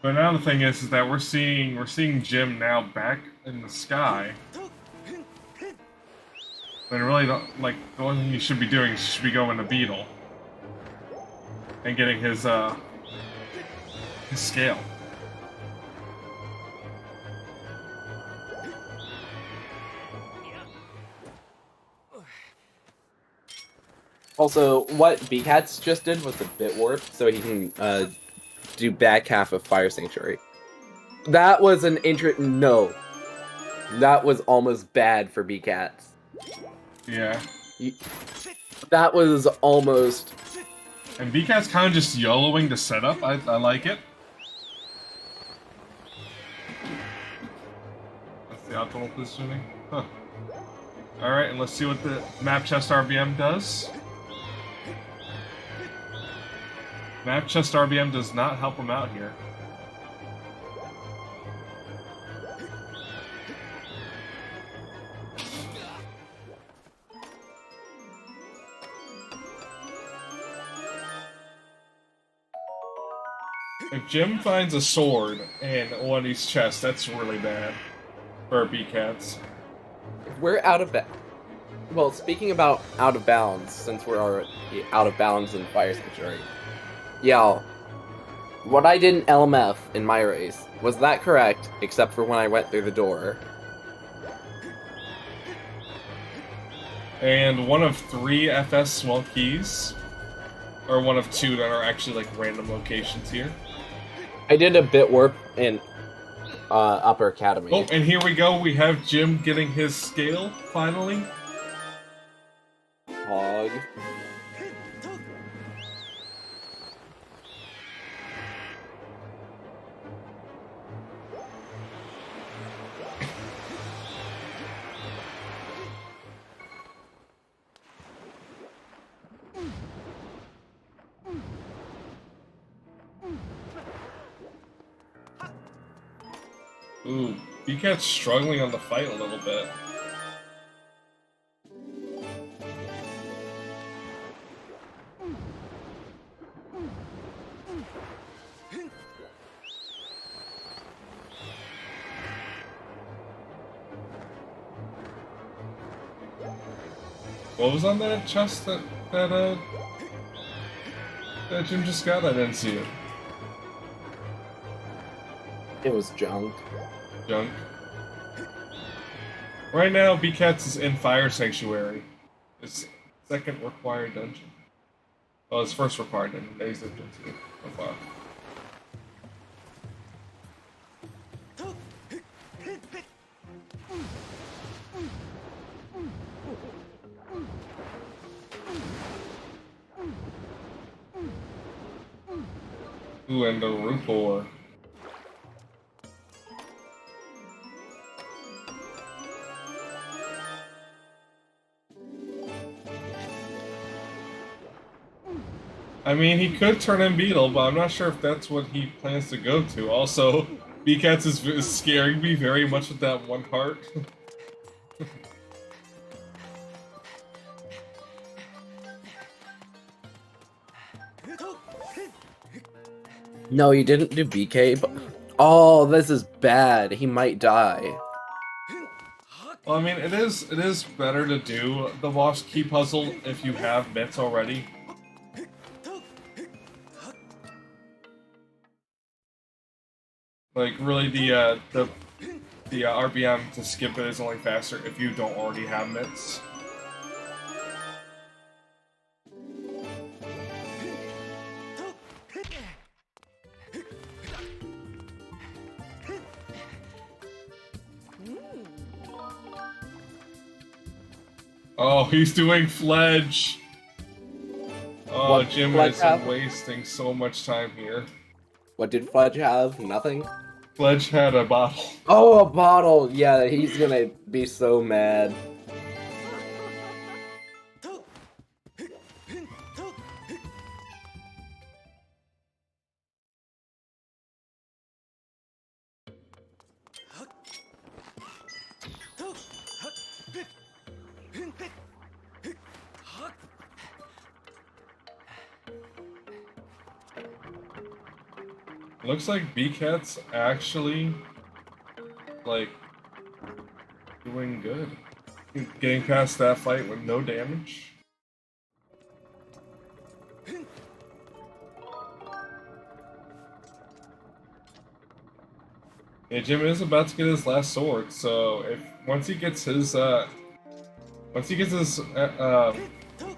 But now the thing is that we're seeing Jim now back in the sky. But really, the only thing you should be doing is you should be going to Beetle and getting his scale. Also, what BCats just did was a bit warp, so he can do back half of Fire Sanctuary. That was an no. That was almost bad for BCats. Yeah. That was almost... And BCat's kind of just YOLOing the setup. I like it. That's the optimal positioning. Huh. Alright, and let's see what the map chest RBM does. Map chest RBM does not help him out here. If Jim finds a sword in one of these chests, that's really bad for BCats. We're out of bounds. Well, speaking about out of bounds, since we're already out of bounds in Fire Sanctuary. Yeah, what I did in LMF in my race, was that correct, except for when I went through the door? And one of 3 FS small keys, or one of 2 that are actually like random locations here. I did a bit warp in Upper Academy. Oh, and here we go, we have Jim getting his scale, finally. hog. Ooh, BattleCat's struggling on the fight a little bit. What was on that chest that Jim just got? I didn't see it. It was junk. Junk. Right now, BattleCats is in Fire Sanctuary. His second required dungeon. Well, his first required dungeon that he's lived into so far. Ooh, and the Rupor. I mean, he could turn in Beetle, but I'm not sure if that's what he plans to go to. Also, BattleCats is scaring me very much with that one heart. No, you didn't do BK, but... Oh, this is bad. He might die. Well, I mean, it is better to do the boss key puzzle if you have bits already. Like, really, the RBM to skip it is only faster if you don't already have mitts. Oh, he's doing Fledge! Oh, What Jim Fledge is have? wasting so much time here. What did Fledge have? Nothing? Fledge had a bottle. Oh, a bottle! Yeah, he's gonna be so mad. Looks like BattleCats actually, like, doing good. Getting past that fight with no damage. Yeah, Jim is about to get his last sword, so once he gets his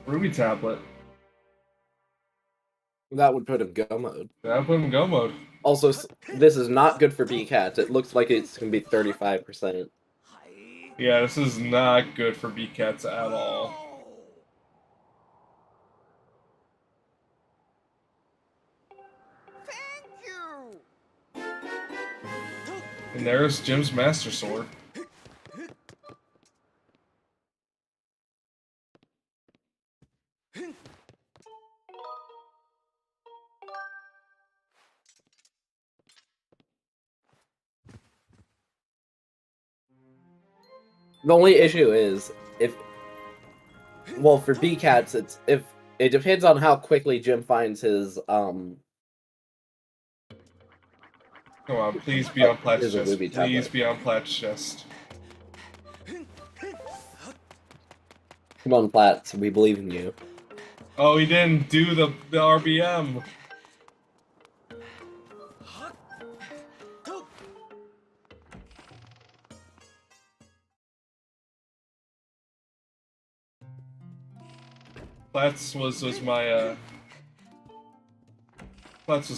Ruby tablet, That would put him go mode. that'll put him in go mode. Also, this is not good for BattleCats. It looks like it's gonna be 35%. Yeah, this is not good for BattleCats at all. And there's Jim's Master Sword. The only issue is well, for BattleCats, it depends on how quickly Jim finds his Come on, please be on Plat's Here's a chest. Ruby Please tablet. be on Plat's chest. Come on, Platts, we believe in you. Oh, he didn't do the RBM. Platts was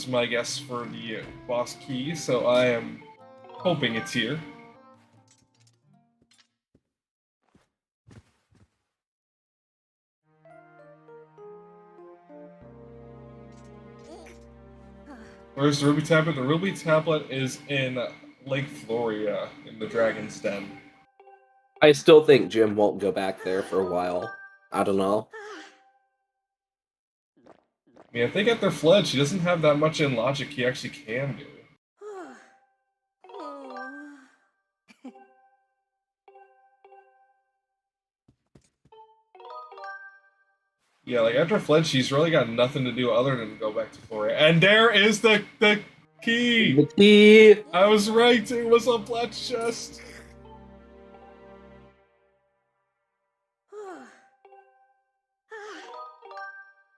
my guess for the boss key, so I am hoping it's here. Where's the Ruby Tablet? The Ruby Tablet is in Lake Floria, in the Dragon's Den. I still think Jim won't go back there for a while. I don't know. I mean, I think at their fledge, he doesn't have that much in logic he actually can do. Yeah, like after Fledge, he's really got nothing to do other than go back to Floria. And there is the key! The key! I was right, it was on Fletch's chest.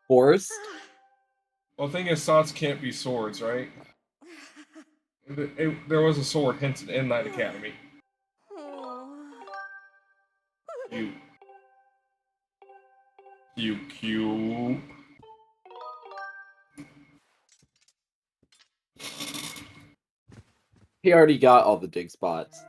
Forced? Well, the thing is, swords can't be swords, right? There was a sword hinted in Knight Academy. You. He already got all the dig spots.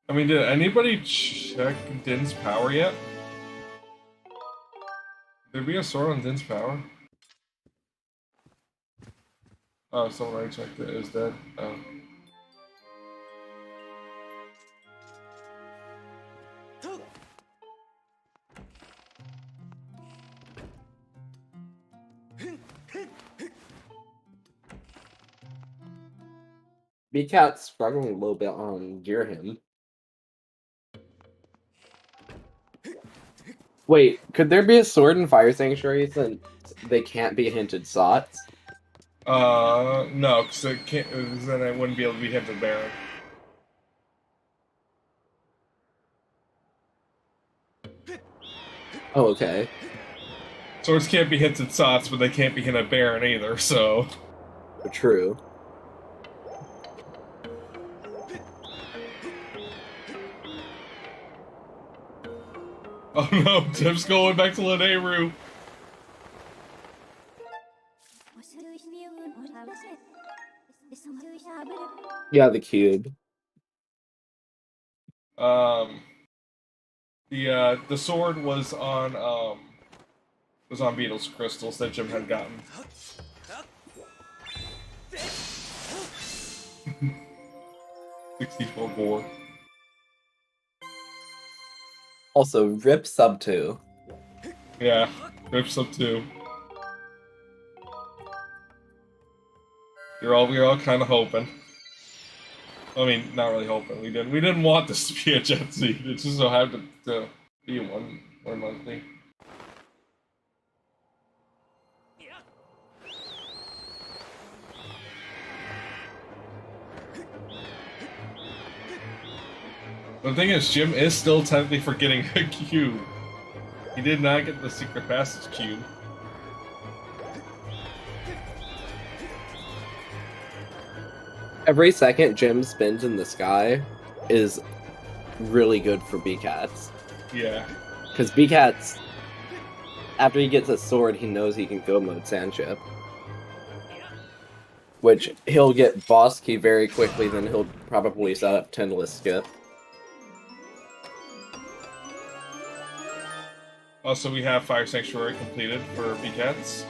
I mean, did anybody check Din's power yet? Did we have sword on Din's power? Oh, someone already checked it. It was dead. Oh. B-Cat's struggling a little bit on Gear Him. Wait, could there be a sword in Fire Sanctuary since they can't be hinted sots? No, because it can't. Then I wouldn't be able to be hinted Baron. Oh, okay. Swords can't be hinted sots, but they can't be hinted Baron either. So. True. Oh no, Tim's going back to Lanayru. Yeah, the cube. The sword was on Beetle's crystals that Jim had gotten. 64 more. Also, rip sub 2. Yeah, rip sub 2. We're all kind of hoping. I mean, not really hoping. We didn't want this to be a Jet Seed. It just so happened to be one monthly. The thing is, Jim is still technically forgetting a cube. He did not get the secret passage cube. Every second Jim spins in the sky is really good for B-Cats. Yeah. Because B-Cats, after he gets a sword, he knows he can go mode Sandship. Which, he'll get boss key very quickly, then he'll probably set up Tendless Skip. Also, we have Fire Sanctuary completed for B-Cats.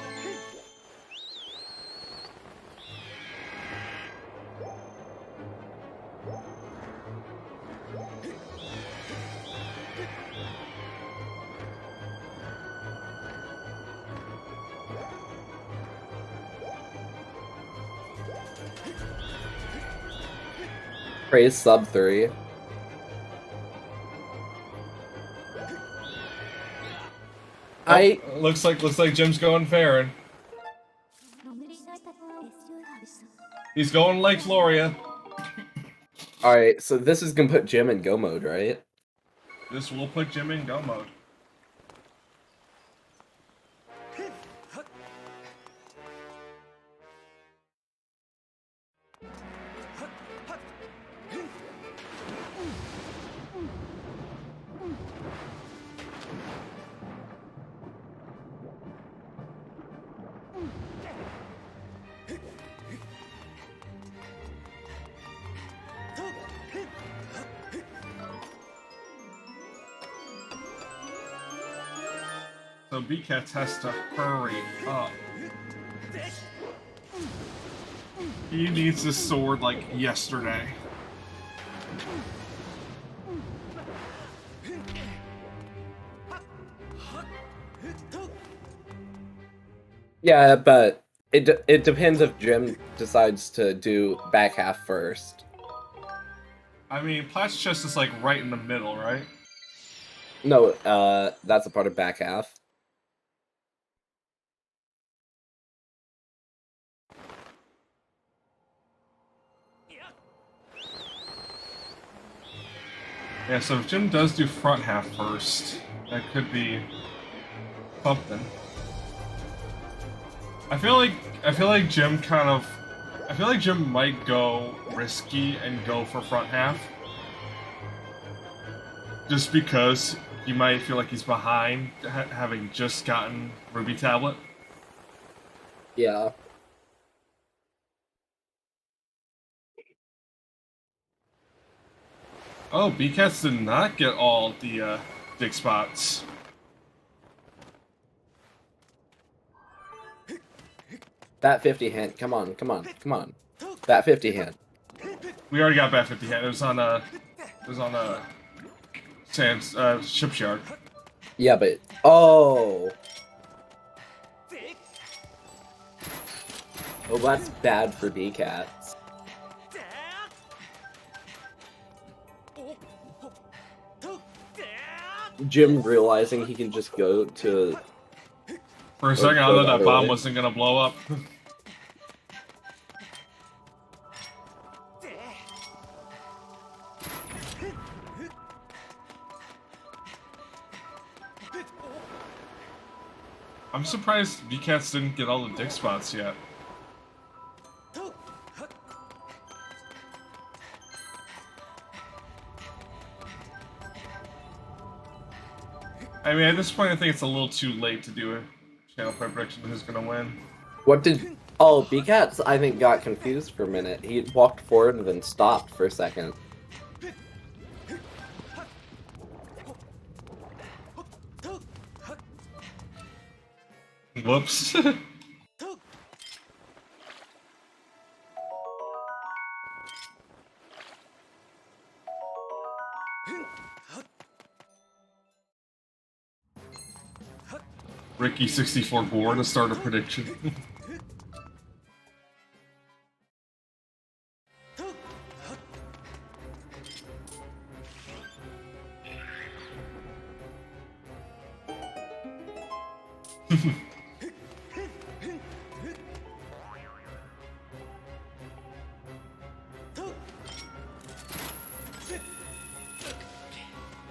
Praise sub 3. Looks like Jim's going Farron. He's going Lake Floria. Alright, so this is gonna put Jim in go mode, right? This will put Jim in go mode. So BCats has to hurry up. He needs this sword like yesterday. Yeah, but it depends if Jim decides to do back half first. I mean, Plat's chest is like right in the middle, right? No, that's a part of back half. Yeah, so if Jim does do front half first, that could be something. I feel like Jim might go risky and go for front half. Just because he might feel like he's behind, having just gotten Ruby Tablet. Yeah. Oh, BCats did not get all the dig spots. That 50 hint. Come on, come on, come on. That 50 hint. We already got that 50 hint. It was on Sam's shipyard. Yeah, but oh, that's bad for BCats. Jim realizing he can just go to. For a second, I thought that bomb wasn't gonna blow up. I'm surprised BCats didn't get all the dig spots yet. I mean, at this point, I think it's a little too late to do a channel prediction of who's gonna win. What did? Oh, BCats, I think, got confused for a minute. He walked forward and then stopped for a second. Whoops. Ricky64 Gore to start a prediction.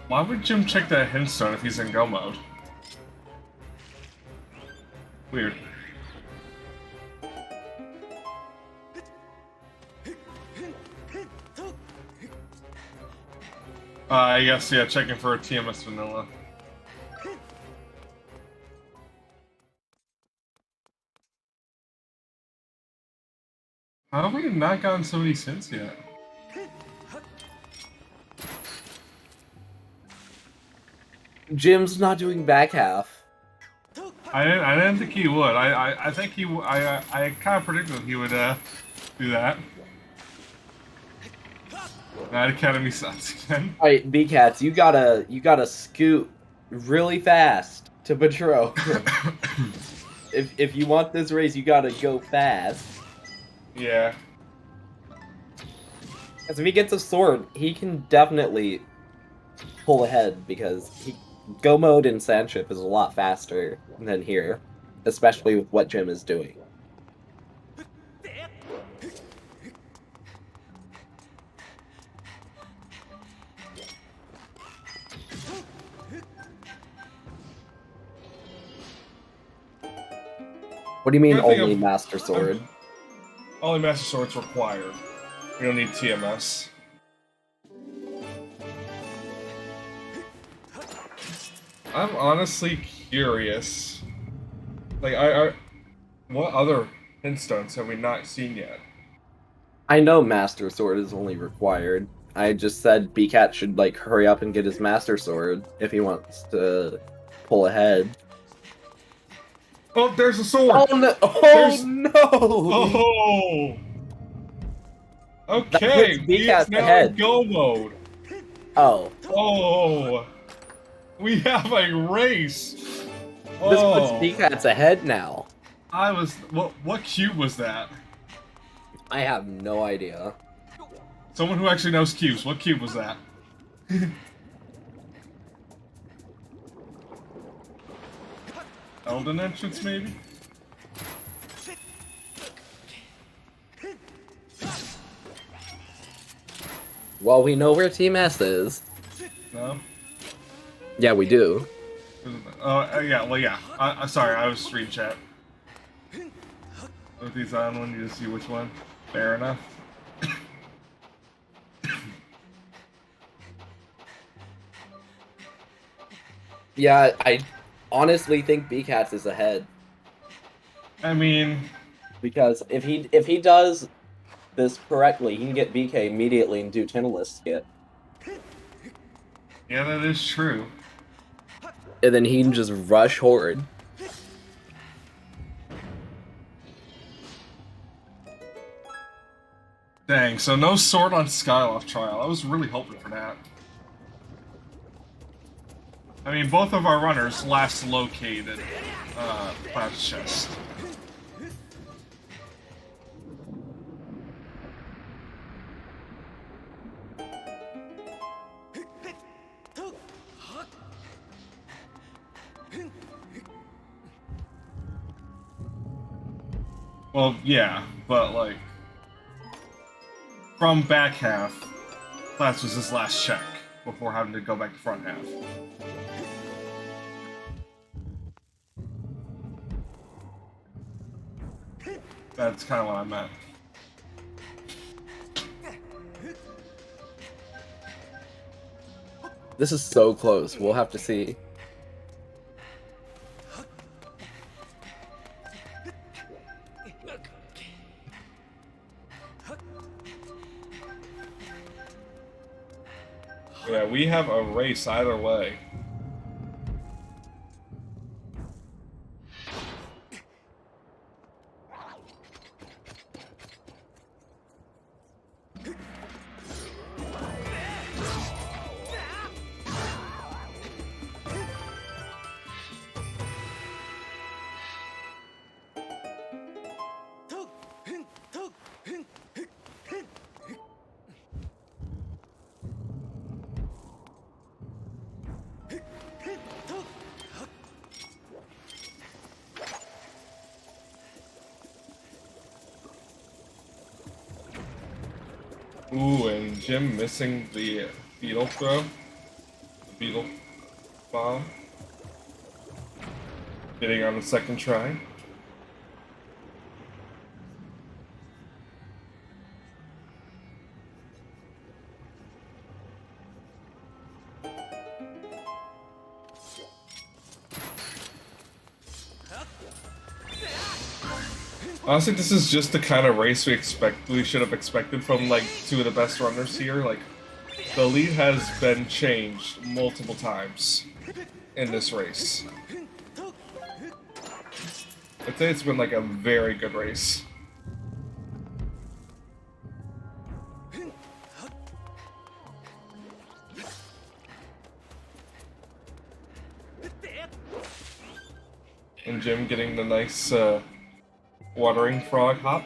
Why would Jim check that hindstone if he's in go mode? Weird. I guess, yeah, checking for a TMS vanilla. How have we not gotten so many hints yet? Jim's not doing back half. I didn't think he would. I think I kind of predicted he would do that. That Academy sucks again. Alright, BCats, you gotta scoot really fast to Patro. if you want this race, you gotta go fast. Yeah. Because if he gets a sword, he can definitely pull ahead because go mode in Sandship is a lot faster than here, especially with what Jim is doing. What do you mean only Master Sword? Only Master Sword's required. We don't need TMS. I'm honestly curious. Like, what other hindstones have we not seen yet? I know Master Sword is only required. I just said BCat should, like, hurry up and get his Master Sword if he wants to pull ahead. Oh, there's a sword! Oh no! Oh There's- no! Oh! That Okay, puts we BCats now ahead. in go mode. Oh. Oh! We have a race! This Oh! puts BCats ahead now. What cube was that? I have no idea. Someone who actually knows cubes, what cube was that? Elden entrance, maybe? Well, we know where Team S is. No? Yeah, we do. Yeah, well, yeah. Sorry, I was screen chat. With these on one, you just see which one. Fair enough. Yeah, I honestly think BCats is ahead. I mean... Because if he does this correctly, he can get BK immediately and do Tintalist skip. Yeah, that is true. And then he can just rush Horde. Dang, so no sword on Skyloft trial. I was really hoping for that. I mean, both of our runners last located Cloud's chest. Well, yeah, but like... From back half, Cloud's was his last check before having to go back to front half. That's kind of what I meant. This is so close. We'll have to see. Yeah, we have a race either way. Ooh, and Jim missing the beetle throw. The beetle bomb. Getting on the second try. Honestly, this is just the kind of race we should have expected from like two of the best runners here. Like, the lead has been changed multiple times in this race. I'd say it's been like a very good race. And Jim getting the nice watering frog hop.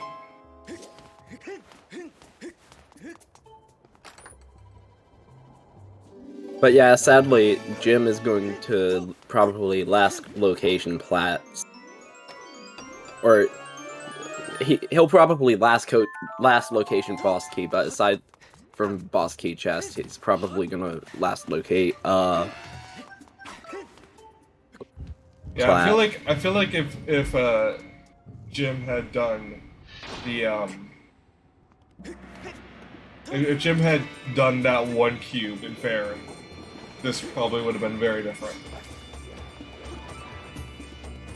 But yeah, sadly, Jim is going to probably last location plats. Or he'll probably last location boss key, but aside from boss key chest, he's probably gonna last locate Yeah, plat. I feel like if Jim had done the if Jim had done that one cube in Farron, this probably would have been very different.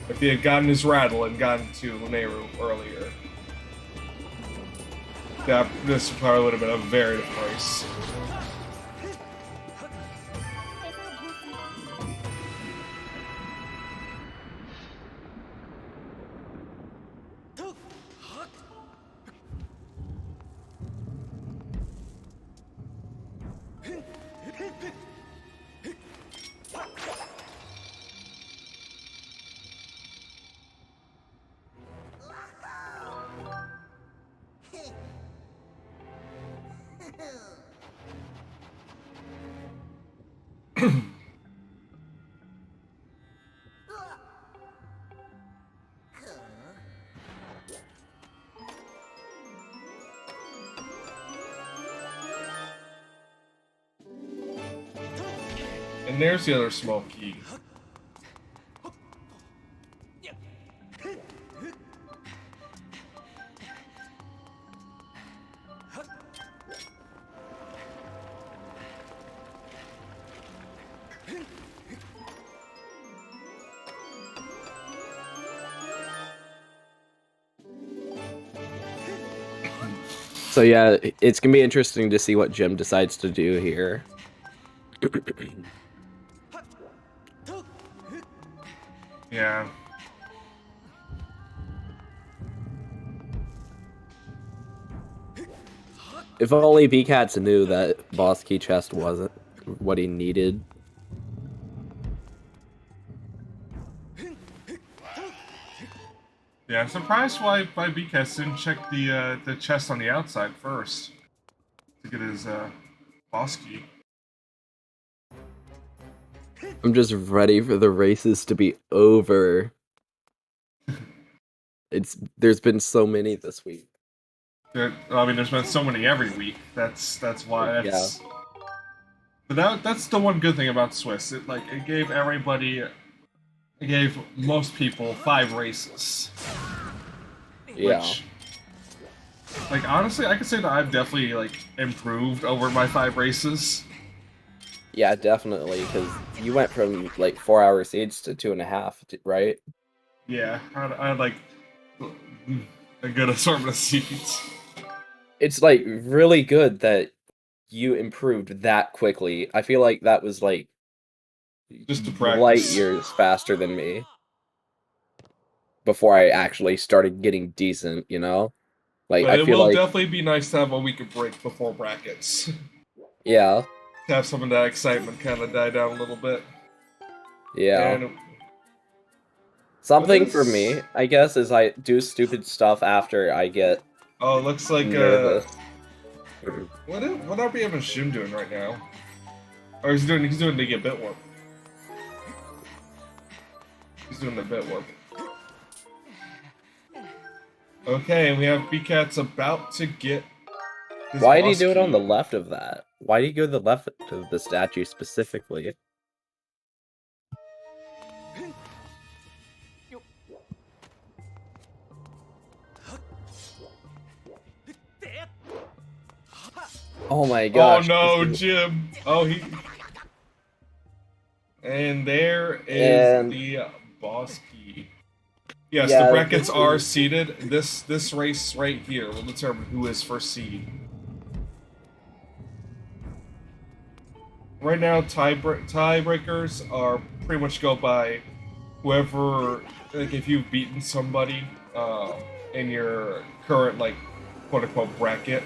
If he had gotten his rattle and gotten to Luneru earlier, this probably would have been a very different race. And there's the other small key. So yeah, it's gonna be interesting to see what Jim decides to do here. Yeah. If only BattleCats knew that boss key chest wasn't what he needed. Yeah, I'm surprised why BattleCats didn't check the chest on the outside first to get his boss key. I'm just ready for the races to be over. There's been so many this week. I mean, there's been so many every week. That's why. That's, yeah. But that's the one good thing about Swiss. It gave everybody. It gave most people 5 races. Yeah. Which, honestly, I could say that I've definitely, improved over my 5 races. Yeah, definitely, because you went from, 4-hour seeds to 2.5, right? Yeah, I had, a good assortment of seeds. It's, really good that you improved that quickly. I feel like that was, just to practice. Light years faster than me. Before I actually started getting decent, you know? But I feel it will definitely be nice to have a week of break before brackets. Yeah. To have some of that excitement kind of die down a little bit. Yeah. And something for me, I guess, is I do stupid stuff after I get Oh, it looks like nervous. What are we having Shim doing right now? Or he's doing the bit warp. He's doing the bit warp. Okay, and we have BattleCats about to get his Why did he do key. it on the left of that? Why did he go to the left of the statue specifically? Oh my gosh. Oh no, Jim! Oh, he... And there is the boss key. Yes, the brackets are seeded. This race right here will determine who is first seed. Right now, tiebreakers are pretty much go by whoever, if you've beaten somebody in your current, quote-unquote bracket,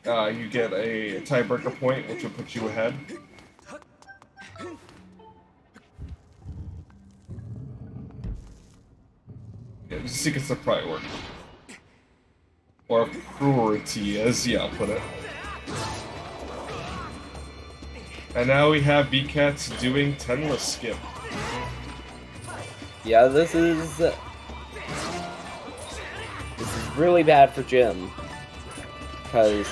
you get a tiebreaker point, which will put you ahead. Yeah, the secrets of priority. Or priority, as Yao put it. And now we have BattleCats doing 10-less skip. Yeah, this is really bad for Jim. Because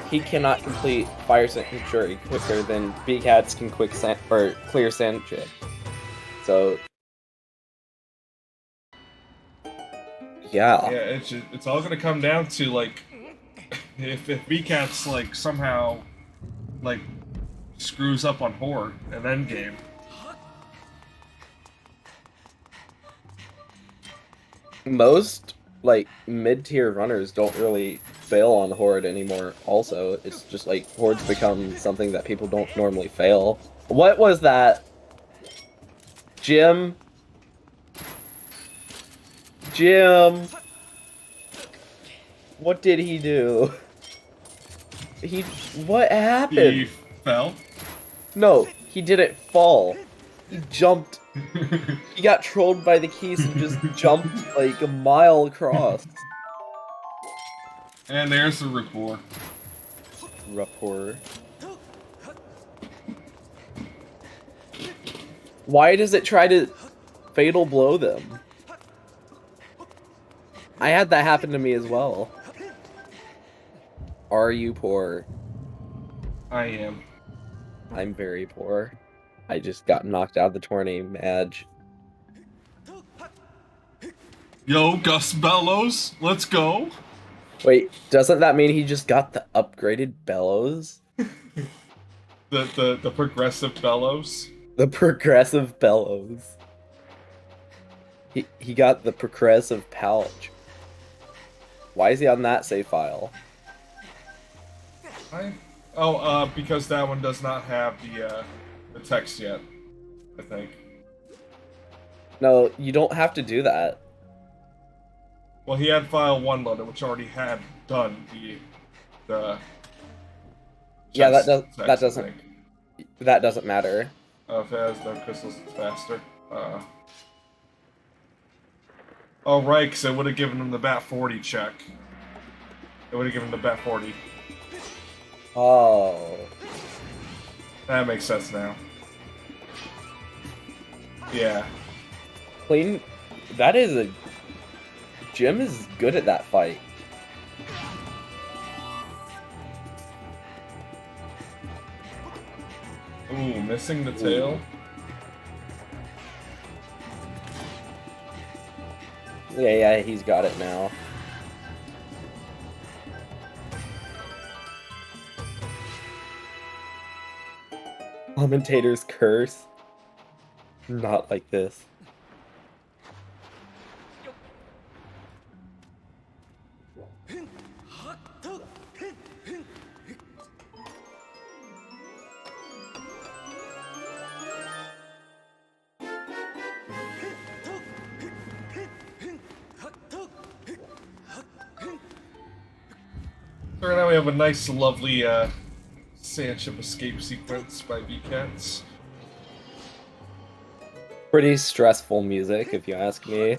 he cannot complete Fire Sanctuary quicker than BattleCats can clear Sanctuary. So yeah. Yeah, it's all gonna come down to if BattleCats somehow screws up on Horde and endgame. Most mid-tier runners don't really fail on Horde anymore. Also, it's just Horde's become something that people don't normally fail. What was that? Jim? What did he do? What happened? He fell. No, he didn't fall. He jumped. He got trolled by the keys and just jumped like a mile across. And there's the rapport. Rapport. Why does it try to fatal blow them? I had that happen to me as well. Are you poor? I am. I'm very poor. I just got knocked out of the tourney, Madge. Yo, Gus Bellows, let's go. Wait, doesn't that mean he just got the upgraded bellows? The progressive bellows. The progressive bellows. He got the progressive pouch. Why is he on that save file? Because that one does not have the text yet, I think. No, you don't have to do that. Well, he had file 1 loaded, which already had done the Yeah, text, that doesn't matter. If it has no crystals, it's faster. Oh, right, because it would have given him the BAT 40 check. It would have given him the BAT 40. Oh. That makes sense now. Yeah. Clean. That is a... Jim is good at that fight. Ooh, missing the tail. Yeah, he's got it now. Commentator's curse. Not like this. So right now we have a nice, lovely sandship escape sequence by BattleCats. Pretty stressful music, if you ask me.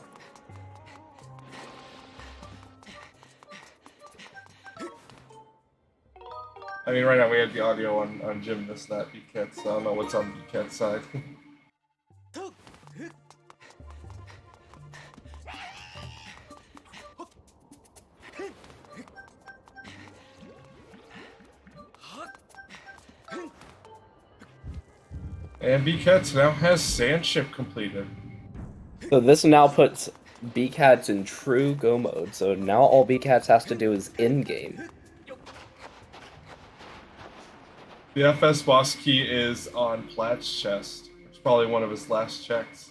I mean, right now we have the audio on Gymnast, not BattleCats, so I don't know what's on BattleCats' side. And BattleCats now has Sandship completed. So this now puts BattleCats in true go mode, so now all BattleCats has to do is in-game. The FS boss key is on Platt's chest. It's probably one of his last checks.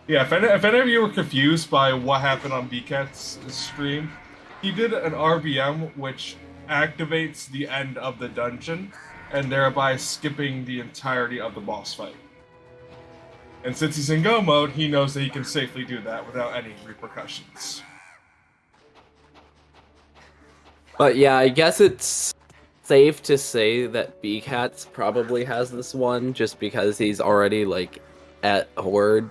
Yeah, if any of you were confused by what happened on BattleCats' stream, he did an RBM which activates the end of the dungeon, and thereby skipping the entirety of the boss fight. And since he's in go mode, he knows that he can safely do that without any repercussions. But yeah, I guess it's safe to say that BattleCats probably has this one, just because he's already, like, at Horde.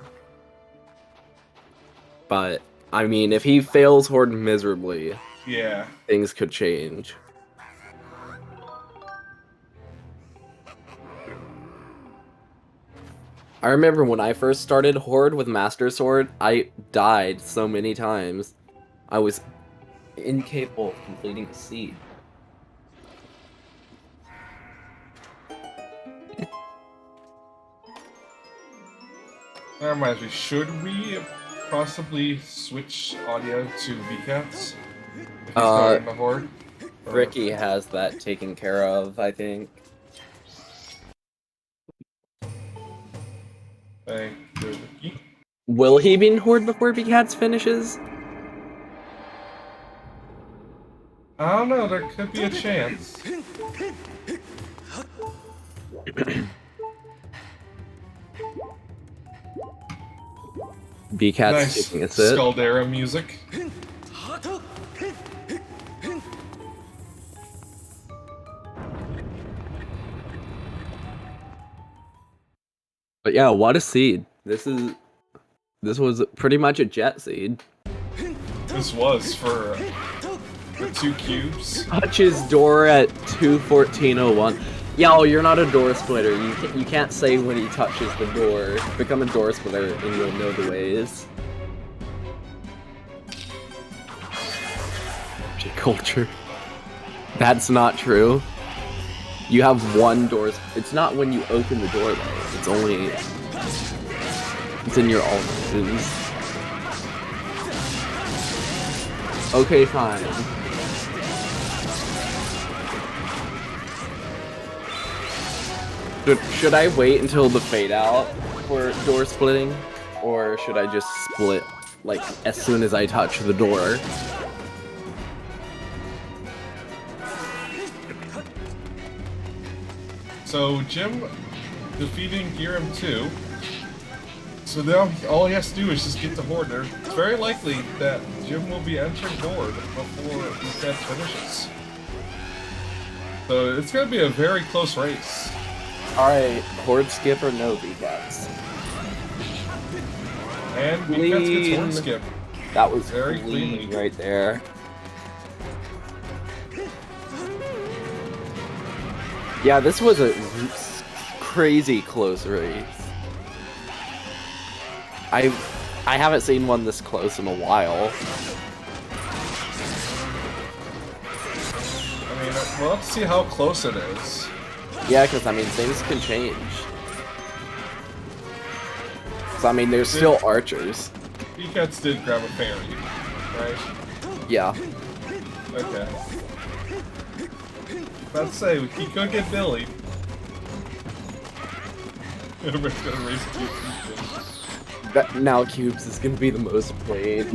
But, I mean, if he fails Horde miserably, yeah, things could change. I remember when I first started Horde with Master Sword, I died so many times. I was incapable of completing a seed. That reminds me, should we possibly switch audio to BattleCats? If he's not in the Horde? Or... Ricky has that taken care of, I think. Thank you, Ricky. Will he be in Horde before BattleCats finishes? I don't know, there could be a chance. BattleCats Nice taking a sip. Scaldera music. But yeah, what a seed. This was pretty much a jet seed. This was for the 2 cubes. Touches door at 2:14:01. Yo, you're not a door splitter. You can't say when he touches the door. Become a door splitter and you'll know the ways. Culture. That's not true. You have one door. It's not when you open the door though. It's only. It's in your options. Okay, fine. Should I wait until the fade out for door splitting? Or should I just split, like, as soon as I touch the door? So Jim defeating Giram 2. So now all he has to do is just get the board there. It's very likely that Jim will be entering board before the set finishes. So it's going to be a very close race. Alright, horde skip or no BattleCats? And BattleCats gets horde skip. That was very clean right there. Yeah, this was a crazy close race. I haven't seen one this close in a while. I mean, we'll have to see how close it is. Yeah, because, I mean, things can change. So, I mean, there's still archers. BattleCats did grab a fairy, right? Yeah. Okay. Let's say, he could get Billy. Everybody's gonna race cubes. Now cubes is gonna be the most played.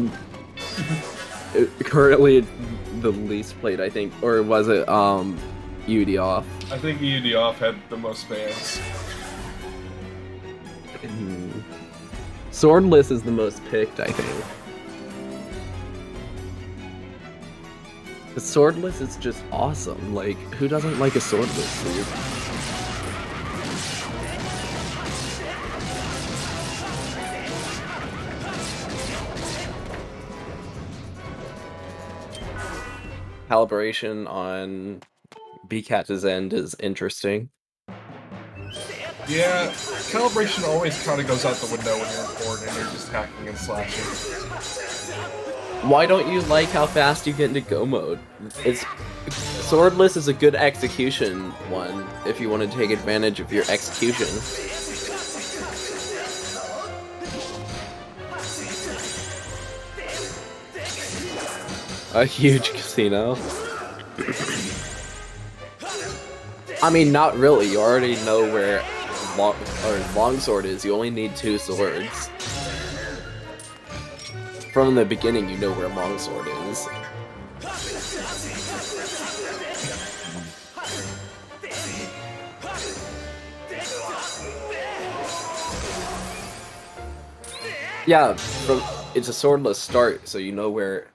Currently, the least played, I think. Or was it, UD off? I think UD off had the most bans. Swordless is the most picked, I think. The swordless is just awesome. Like, who doesn't like a swordless suit? Calibration on BattleCats' end is interesting. Yeah, calibration always kind of goes out the window when you're in board and you're just hacking and slashing. Why don't you like how fast you get into go mode? Swordless is a good execution one if you want to take advantage of your execution. A huge casino. I mean, not really. You already know where longsword is. You only need 2 swords. From the beginning, you know where longsword is. Yeah, it's a swordless start, so you know where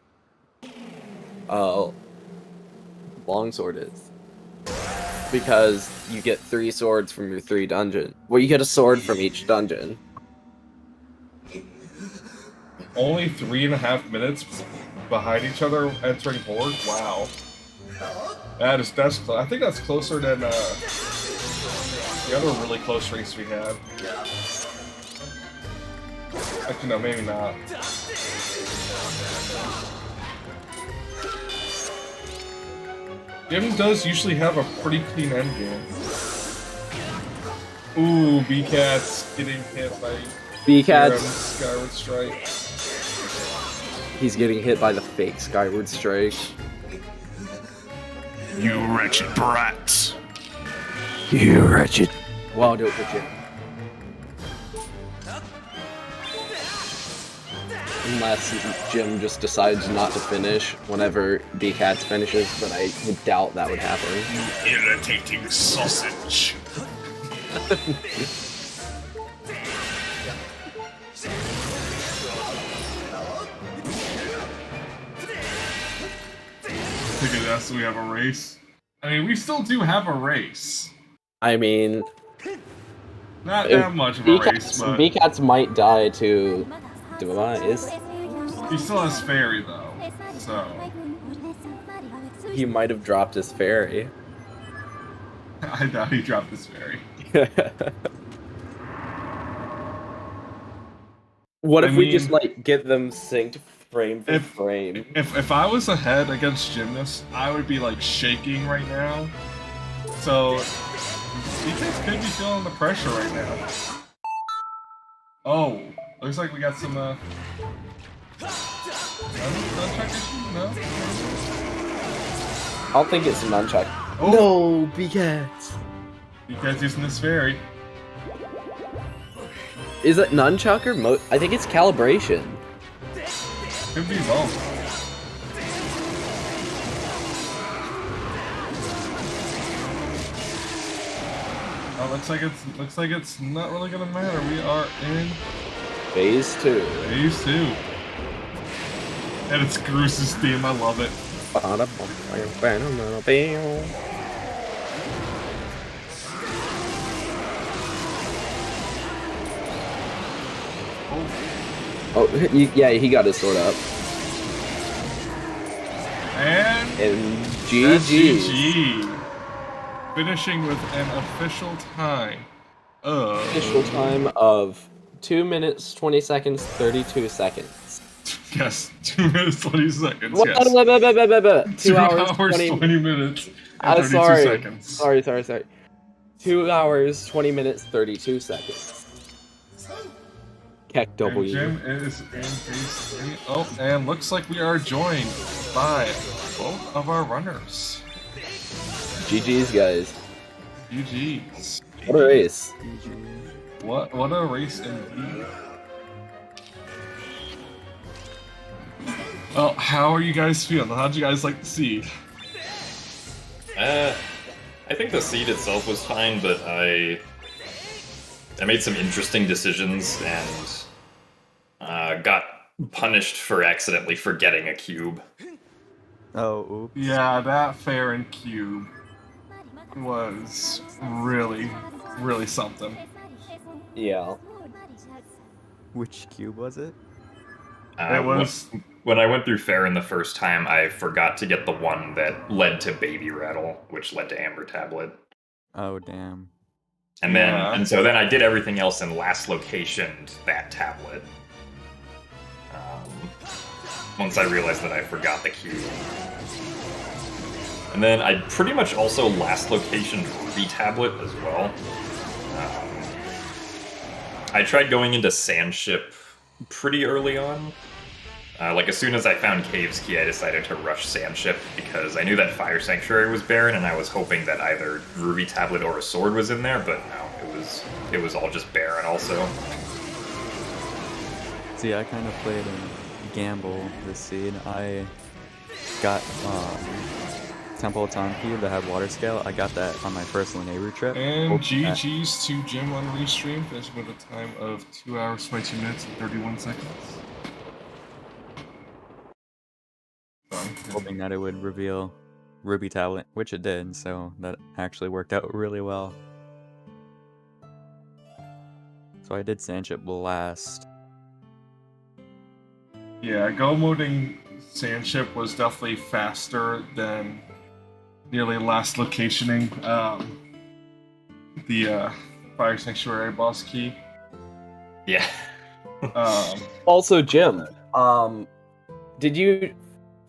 longsword is. Because you get 3 swords from your 3 dungeon. Well, you get a sword from each dungeon. Only 3.5 minutes behind each other entering board? Wow. That's close. I think that's closer than the other really close race we had. Actually, no, maybe not. Jim does usually have a pretty clean endgame. Ooh, BattleCats getting hit by Skyward Strike. He's getting hit by the fake Skyward Strike. You wretched brats. You wretched. Well, I'll do it for Jim. Unless Jim just decides not to finish whenever BattleCats finishes, but I would doubt that would happen. You irritating sausage. Look at us, we have a race. I mean, we still do have a race. I mean, Not that much of a race, but BattleCats might die to demise. he still has fairy though, so He might have dropped his fairy. I doubt he dropped his fairy. What if we just like get them synced frame for frame? If I was ahead against Gymnast, I would be like shaking right now. So BKs could be feeling the pressure right now. Oh, looks like we got some nunchuck issue? No? I don't think it's a nunchuck. Oh. No, BattleCats. BK's using this fairy. Is it nunchuck or I think it's calibration. Could be both. Oh, looks like it's not really gonna matter. We are in Phase 2. Phase 2. And it's Gruce's theme, I love it. Oh, yeah, he got his sword up. And GG. Finishing with an official time of 2 minutes, 20 seconds, 32 seconds. Yes, 2 minutes, 20 seconds. What? Yes. 2 hours, 20 minutes, and 32 seconds. Sorry. 2 hours, 20 minutes, 32 seconds. Keck W. And Jim is in phase 3. Oh, and looks like we are joined by both of our runners. GG's, guys. GG's. What a race. What a race indeed. Well, how are you guys feeling? How'd you guys like the seed? I think the seed itself was fine, but I made some interesting decisions and got punished for accidentally forgetting a cube. Oh, oops. Yeah, that fair and cube was really, really something. Yeah. Which cube was it? It was... When I went through Farron the first time, I forgot to get the one that led to Baby Rattle, which led to Amber Tablet. Oh, damn. And then, and so then I did everything else in last locationed that tablet. Once I realized that I forgot the cube. And then I pretty much also last locationed Ruby Tablet as well. I tried going into Sandship pretty early on. Like, as soon as I found Cave's Key, I decided to rush Sandship because I knew that Fire Sanctuary was barren, and I was hoping that either Ruby Tablet or a sword was in there, but no, it was all just barren also. See, I kind of played a gamble this seed. I got Temple of Time Key that had water scale. I got that on my first neighbor trip. And GG's to Jim on Restream, finished with a time of 2 hours, 22 minutes, and 31 seconds. Hoping that it would reveal Ruby Tablet, which it did, so that actually worked out really well. So I did Sandship last. Yeah, go moding Sandship was definitely faster than nearly last locationing the Fire Sanctuary boss key. Yeah. Also, Jim, did you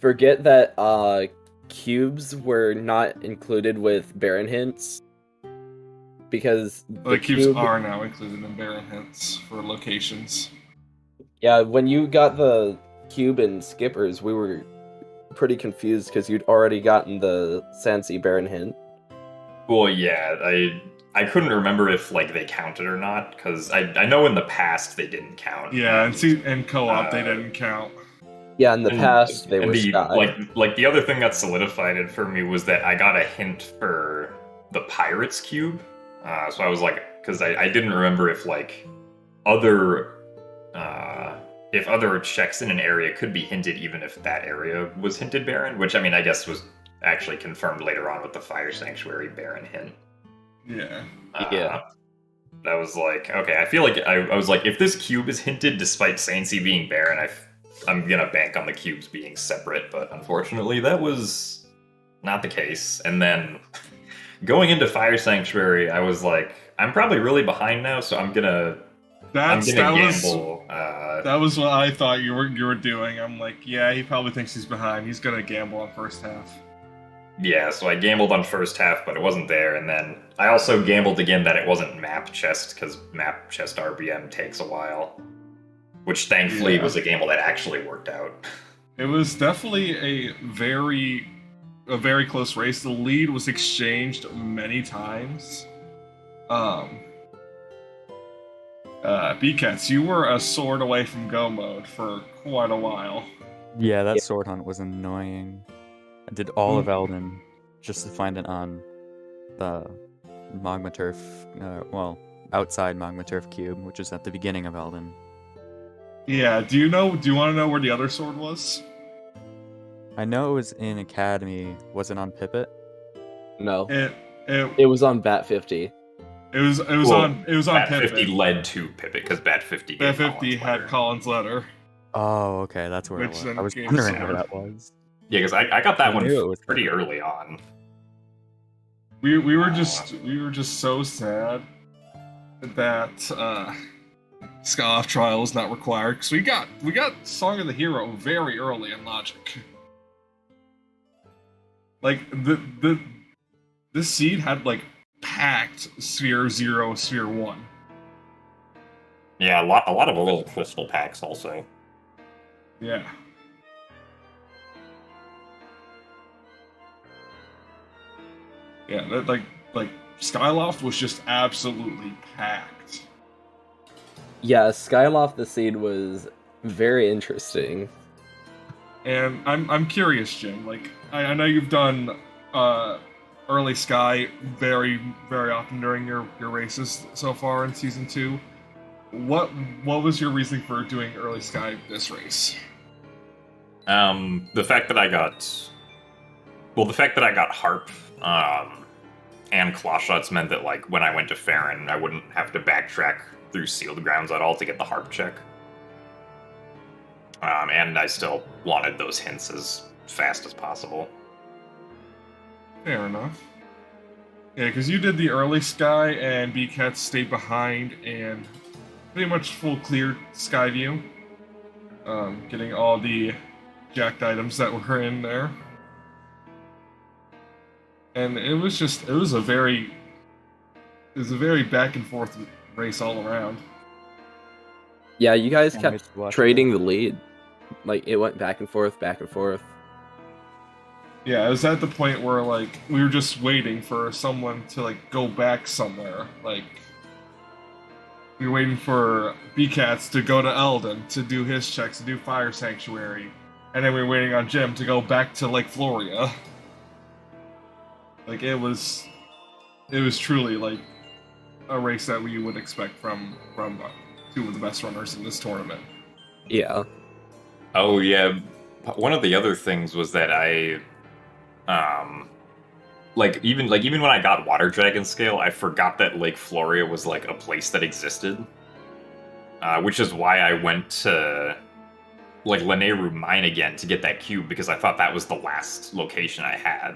forget that cubes were not included with Baron hints? Because the cubes are now included in Baron hints for locations. Yeah, when you got the cube in Skippers, we were pretty confused because you'd already gotten the Sansi Baron hint. Well, yeah, I couldn't remember if like they counted or not because I know in the past they didn't count. Yeah, and see, in co-op they didn't count. Yeah, in the past they were sky. Like the other thing that solidified it for me was that I got a hint for the Pirates cube. So I was like, because I didn't remember if like other checks in an area could be hinted even if that area was hinted Baron, which I mean I guess was actually confirmed later on with the Fire Sanctuary Baron hint. Yeah. Yeah. I was like, okay, I feel like I was like, if this cube is hinted despite Saintsy being Baron, I'm gonna bank on the cubes being separate, but unfortunately that was not the case. And then going into Fire Sanctuary, I was like, I'm probably really behind now, so I'm gonna gamble. That was what I thought you were doing. I'm like, yeah, he probably thinks he's behind. He's gonna gamble on first half. Yeah, so I gambled on first half, but it wasn't there, and then I also gambled again that it wasn't map chest, because map chest RBM takes a while. Which thankfully was a gamble that actually worked out. It was definitely a very close race. The lead was exchanged many times. BCats, you were a sword away from go mode for quite a while. Yeah, that sword hunt was annoying. I did all of Elden just to find it on the Magma Turf, outside Magma Turf cube, which is at the beginning of Elden. Yeah, do you want to know where the other sword was? I know it was in Academy. Was it on Pipit? No. It was on Bat50. It was on Bat Pipit. 50 led to Pipit, because Bat 50 Bat 50 had Colin's letter. Oh, okay, that's where it was. I was wondering where that was. Yeah, because I got that one was pretty early on. We were just so sad that Scoff Trial was not required, because we got Song of the Hero very early in Logic. Like this seed had like packed Sphere 0, Sphere 1. Yeah, a lot of little crystal packs also. Yeah. Yeah, that like Skyloft was just absolutely packed. Yeah, Skyloft the seed was very interesting. And I'm curious, Jim. Like I know you've done early Sky very, very often during your races so far in Season 2. What was your reasoning for doing early Sky this race? The fact that I got Harp, and Claw Shots meant that, like, when I went to Farron, I wouldn't have to backtrack through Sealed Grounds at all to get the Harp check. And I still wanted those hints as fast as possible. Fair enough. Yeah, because you did the early Sky, and BCats stayed behind, and pretty much full cleared Sky View. Getting all the jacked items that were in there. And it was a very back and forth race all around. Yeah, you guys kept trading the lead. Like, it went back and forth, back and forth. Yeah, it was at the point where, like, we were just waiting for someone to, like, go back somewhere. Like, we were waiting for BCats to go to Eldon to do his checks, to do Fire Sanctuary. And then we were waiting on Jim to go back to Lake Floria. Like, it was truly, like, a race that we would expect from two of the best runners in this tournament. Yeah. Oh, yeah. One of the other things was that I, even when I got Water Dragon Scale, I forgot that Lake Floria was, like, a place that existed. Which is why I went to, like, Lanayru Mine again to get that cube, because I thought that was the last location I had.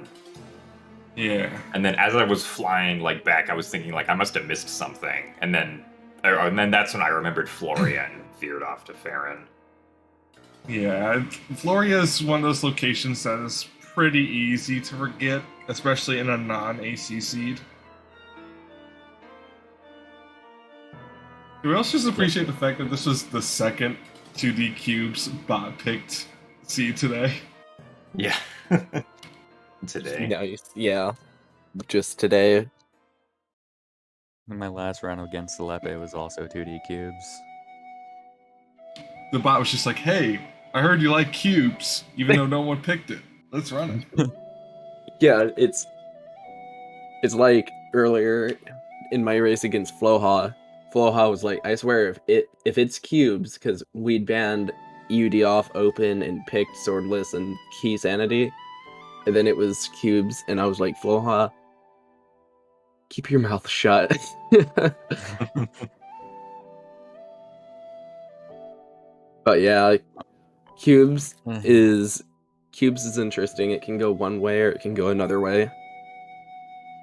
Yeah. And then as I was flying, like, back, I was thinking, like, I must have missed something. And then that's when I remembered Floria and veered off to Farron. Yeah, Floria is one of those locations that is pretty easy to forget, especially in a non-AC seed. We also just appreciate the fact that this was the second 2D Cubes bot-picked seed today. Yeah. Today. Nice. Yeah. Just today. And my last round against Lepe was also 2D cubes. The bot was just like, hey, I heard you like cubes, even though no one picked it. Let's run it. Yeah, it's like earlier in my race against Floha. Floha was like, I swear, if it's cubes, because we'd banned EUD off open and picked Swordless and Key Sanity, and then it was cubes, and I was like, Floha, Keep your mouth shut. But yeah, cubes is interesting. It can go one way or it can go another way.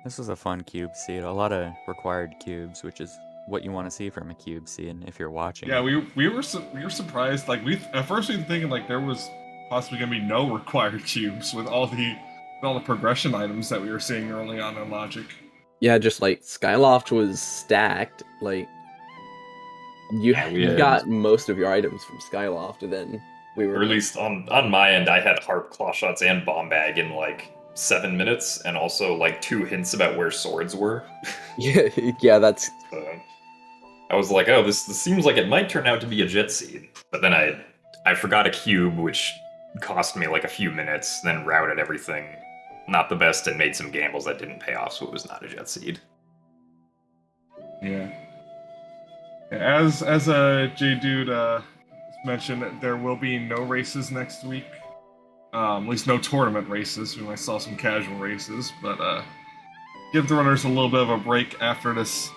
This was a fun cube seed. A lot of required cubes, which is what you want to see from a cube seed if you're watching. Yeah, we were surprised. Like at first we were thinking like there was possibly gonna be no required cubes with all the progression items that we were seeing early on in Logic. Yeah, just like Skyloft was stacked. Like you got most of your items from Skyloft, and then we were. Or at least on my end, I had harp, claw shots, and bomb bag in like 7 minutes, and also like 2 hints about where swords were. yeah, that's. I was like, oh, this seems like it might turn out to be a jet seed, but then I forgot a cube, which cost me like a few minutes, then routed everything. Not the best, and made some gambles that didn't pay off, so it was not a jet seed. Yeah. As J Dude mentioned, there will be no races next week. At least no tournament races. We might saw some casual races, but give the runners a little bit of a break after this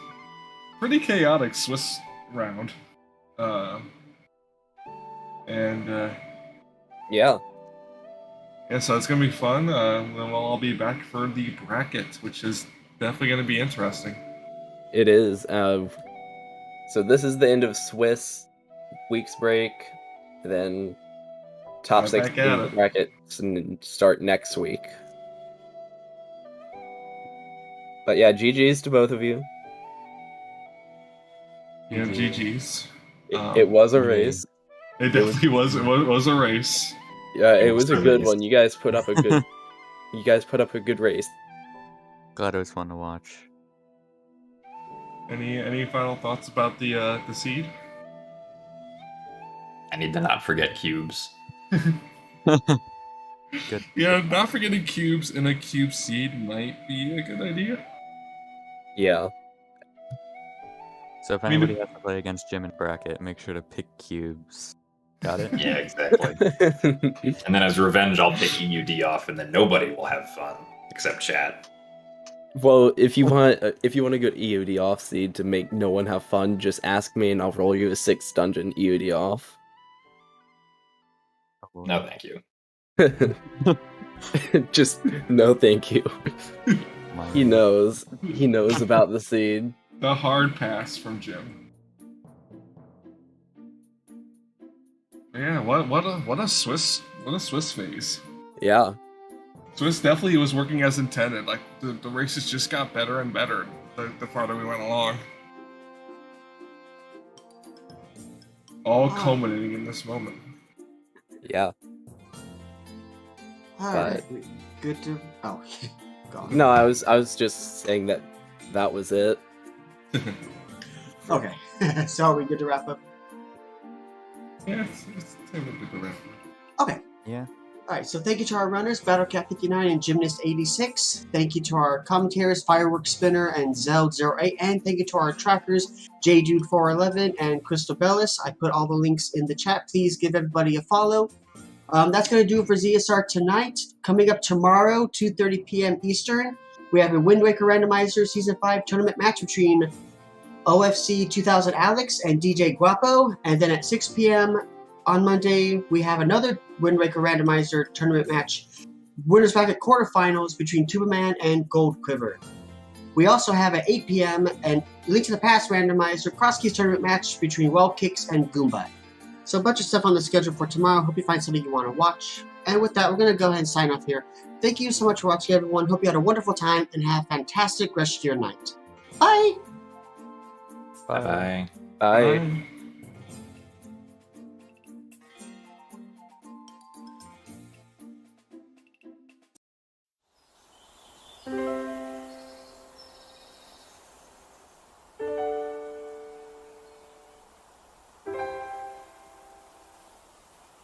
pretty chaotic Swiss round. Yeah. Yeah, so it's gonna be fun. Then we'll all be back for the bracket, which is definitely gonna be interesting. It is. So this is the end of Swiss week's break. Then top 16 brackets and start next week. But yeah, GG's to both of you. Yeah, GG's. It was a race. It definitely was. It was a race. Yeah, it was a good one. You guys put up a good. You guys put up a good race. Glad it was fun to watch. Any final thoughts about the seed? I need to not forget cubes. Good. Yeah, not forgetting cubes in a cube seed might be a good idea. Yeah. So if anybody has to play against Jim in bracket, make sure to pick cubes. Got it? Yeah, exactly. And then as revenge, I'll pick EUD off, and then nobody will have fun except chat. Well, if you want a good EUD off seed to make no one have fun, just ask me and I'll roll you a 6th dungeon EUD off. No, thank you. Just no, thank you. He knows. He knows about the seed. The hard pass from Jim. Yeah, what a Swiss phase. Yeah. Swiss definitely was working as intended. Like the races just got better and better the farther we went along. All culminating in this moment. Yeah. Alright. Good to gone. No, I was just saying that was it. Okay. So are we good to wrap up? Yeah, it's time to wrap up. Okay. Yeah. Alright, so thank you to our runners, BattleCat59 and gymnast86. Thank you to our commentators, Fireworks Spinner and Zelda08. And thank you to our trackers, JDude411 and Crystal Bellis. I put all the links in the chat. Please give everybody a follow. That's going to do it for ZSR tonight. Coming up tomorrow, 2:30 p.m. Eastern, we have a Wind Waker Randomizer Season 5 tournament match between OFC 2000 Alex and DJ Guapo. And then at 6 p.m. on Monday, we have another Wind Waker Randomizer tournament match, winners bracket quarterfinals between Tuberman and Gold Quiver. We also have at 8 p.m. and Link to the Past Randomizer Cross Keys tournament match between Well Kicks and Goomba. So a bunch of stuff on the schedule for tomorrow. Hope you find something you want to watch. And with that, we're going to go ahead and sign off here. Thank you so much for watching, everyone. Hope you had a wonderful time and have a fantastic rest of your night. Bye! Bye. Bye. Bye. Bye.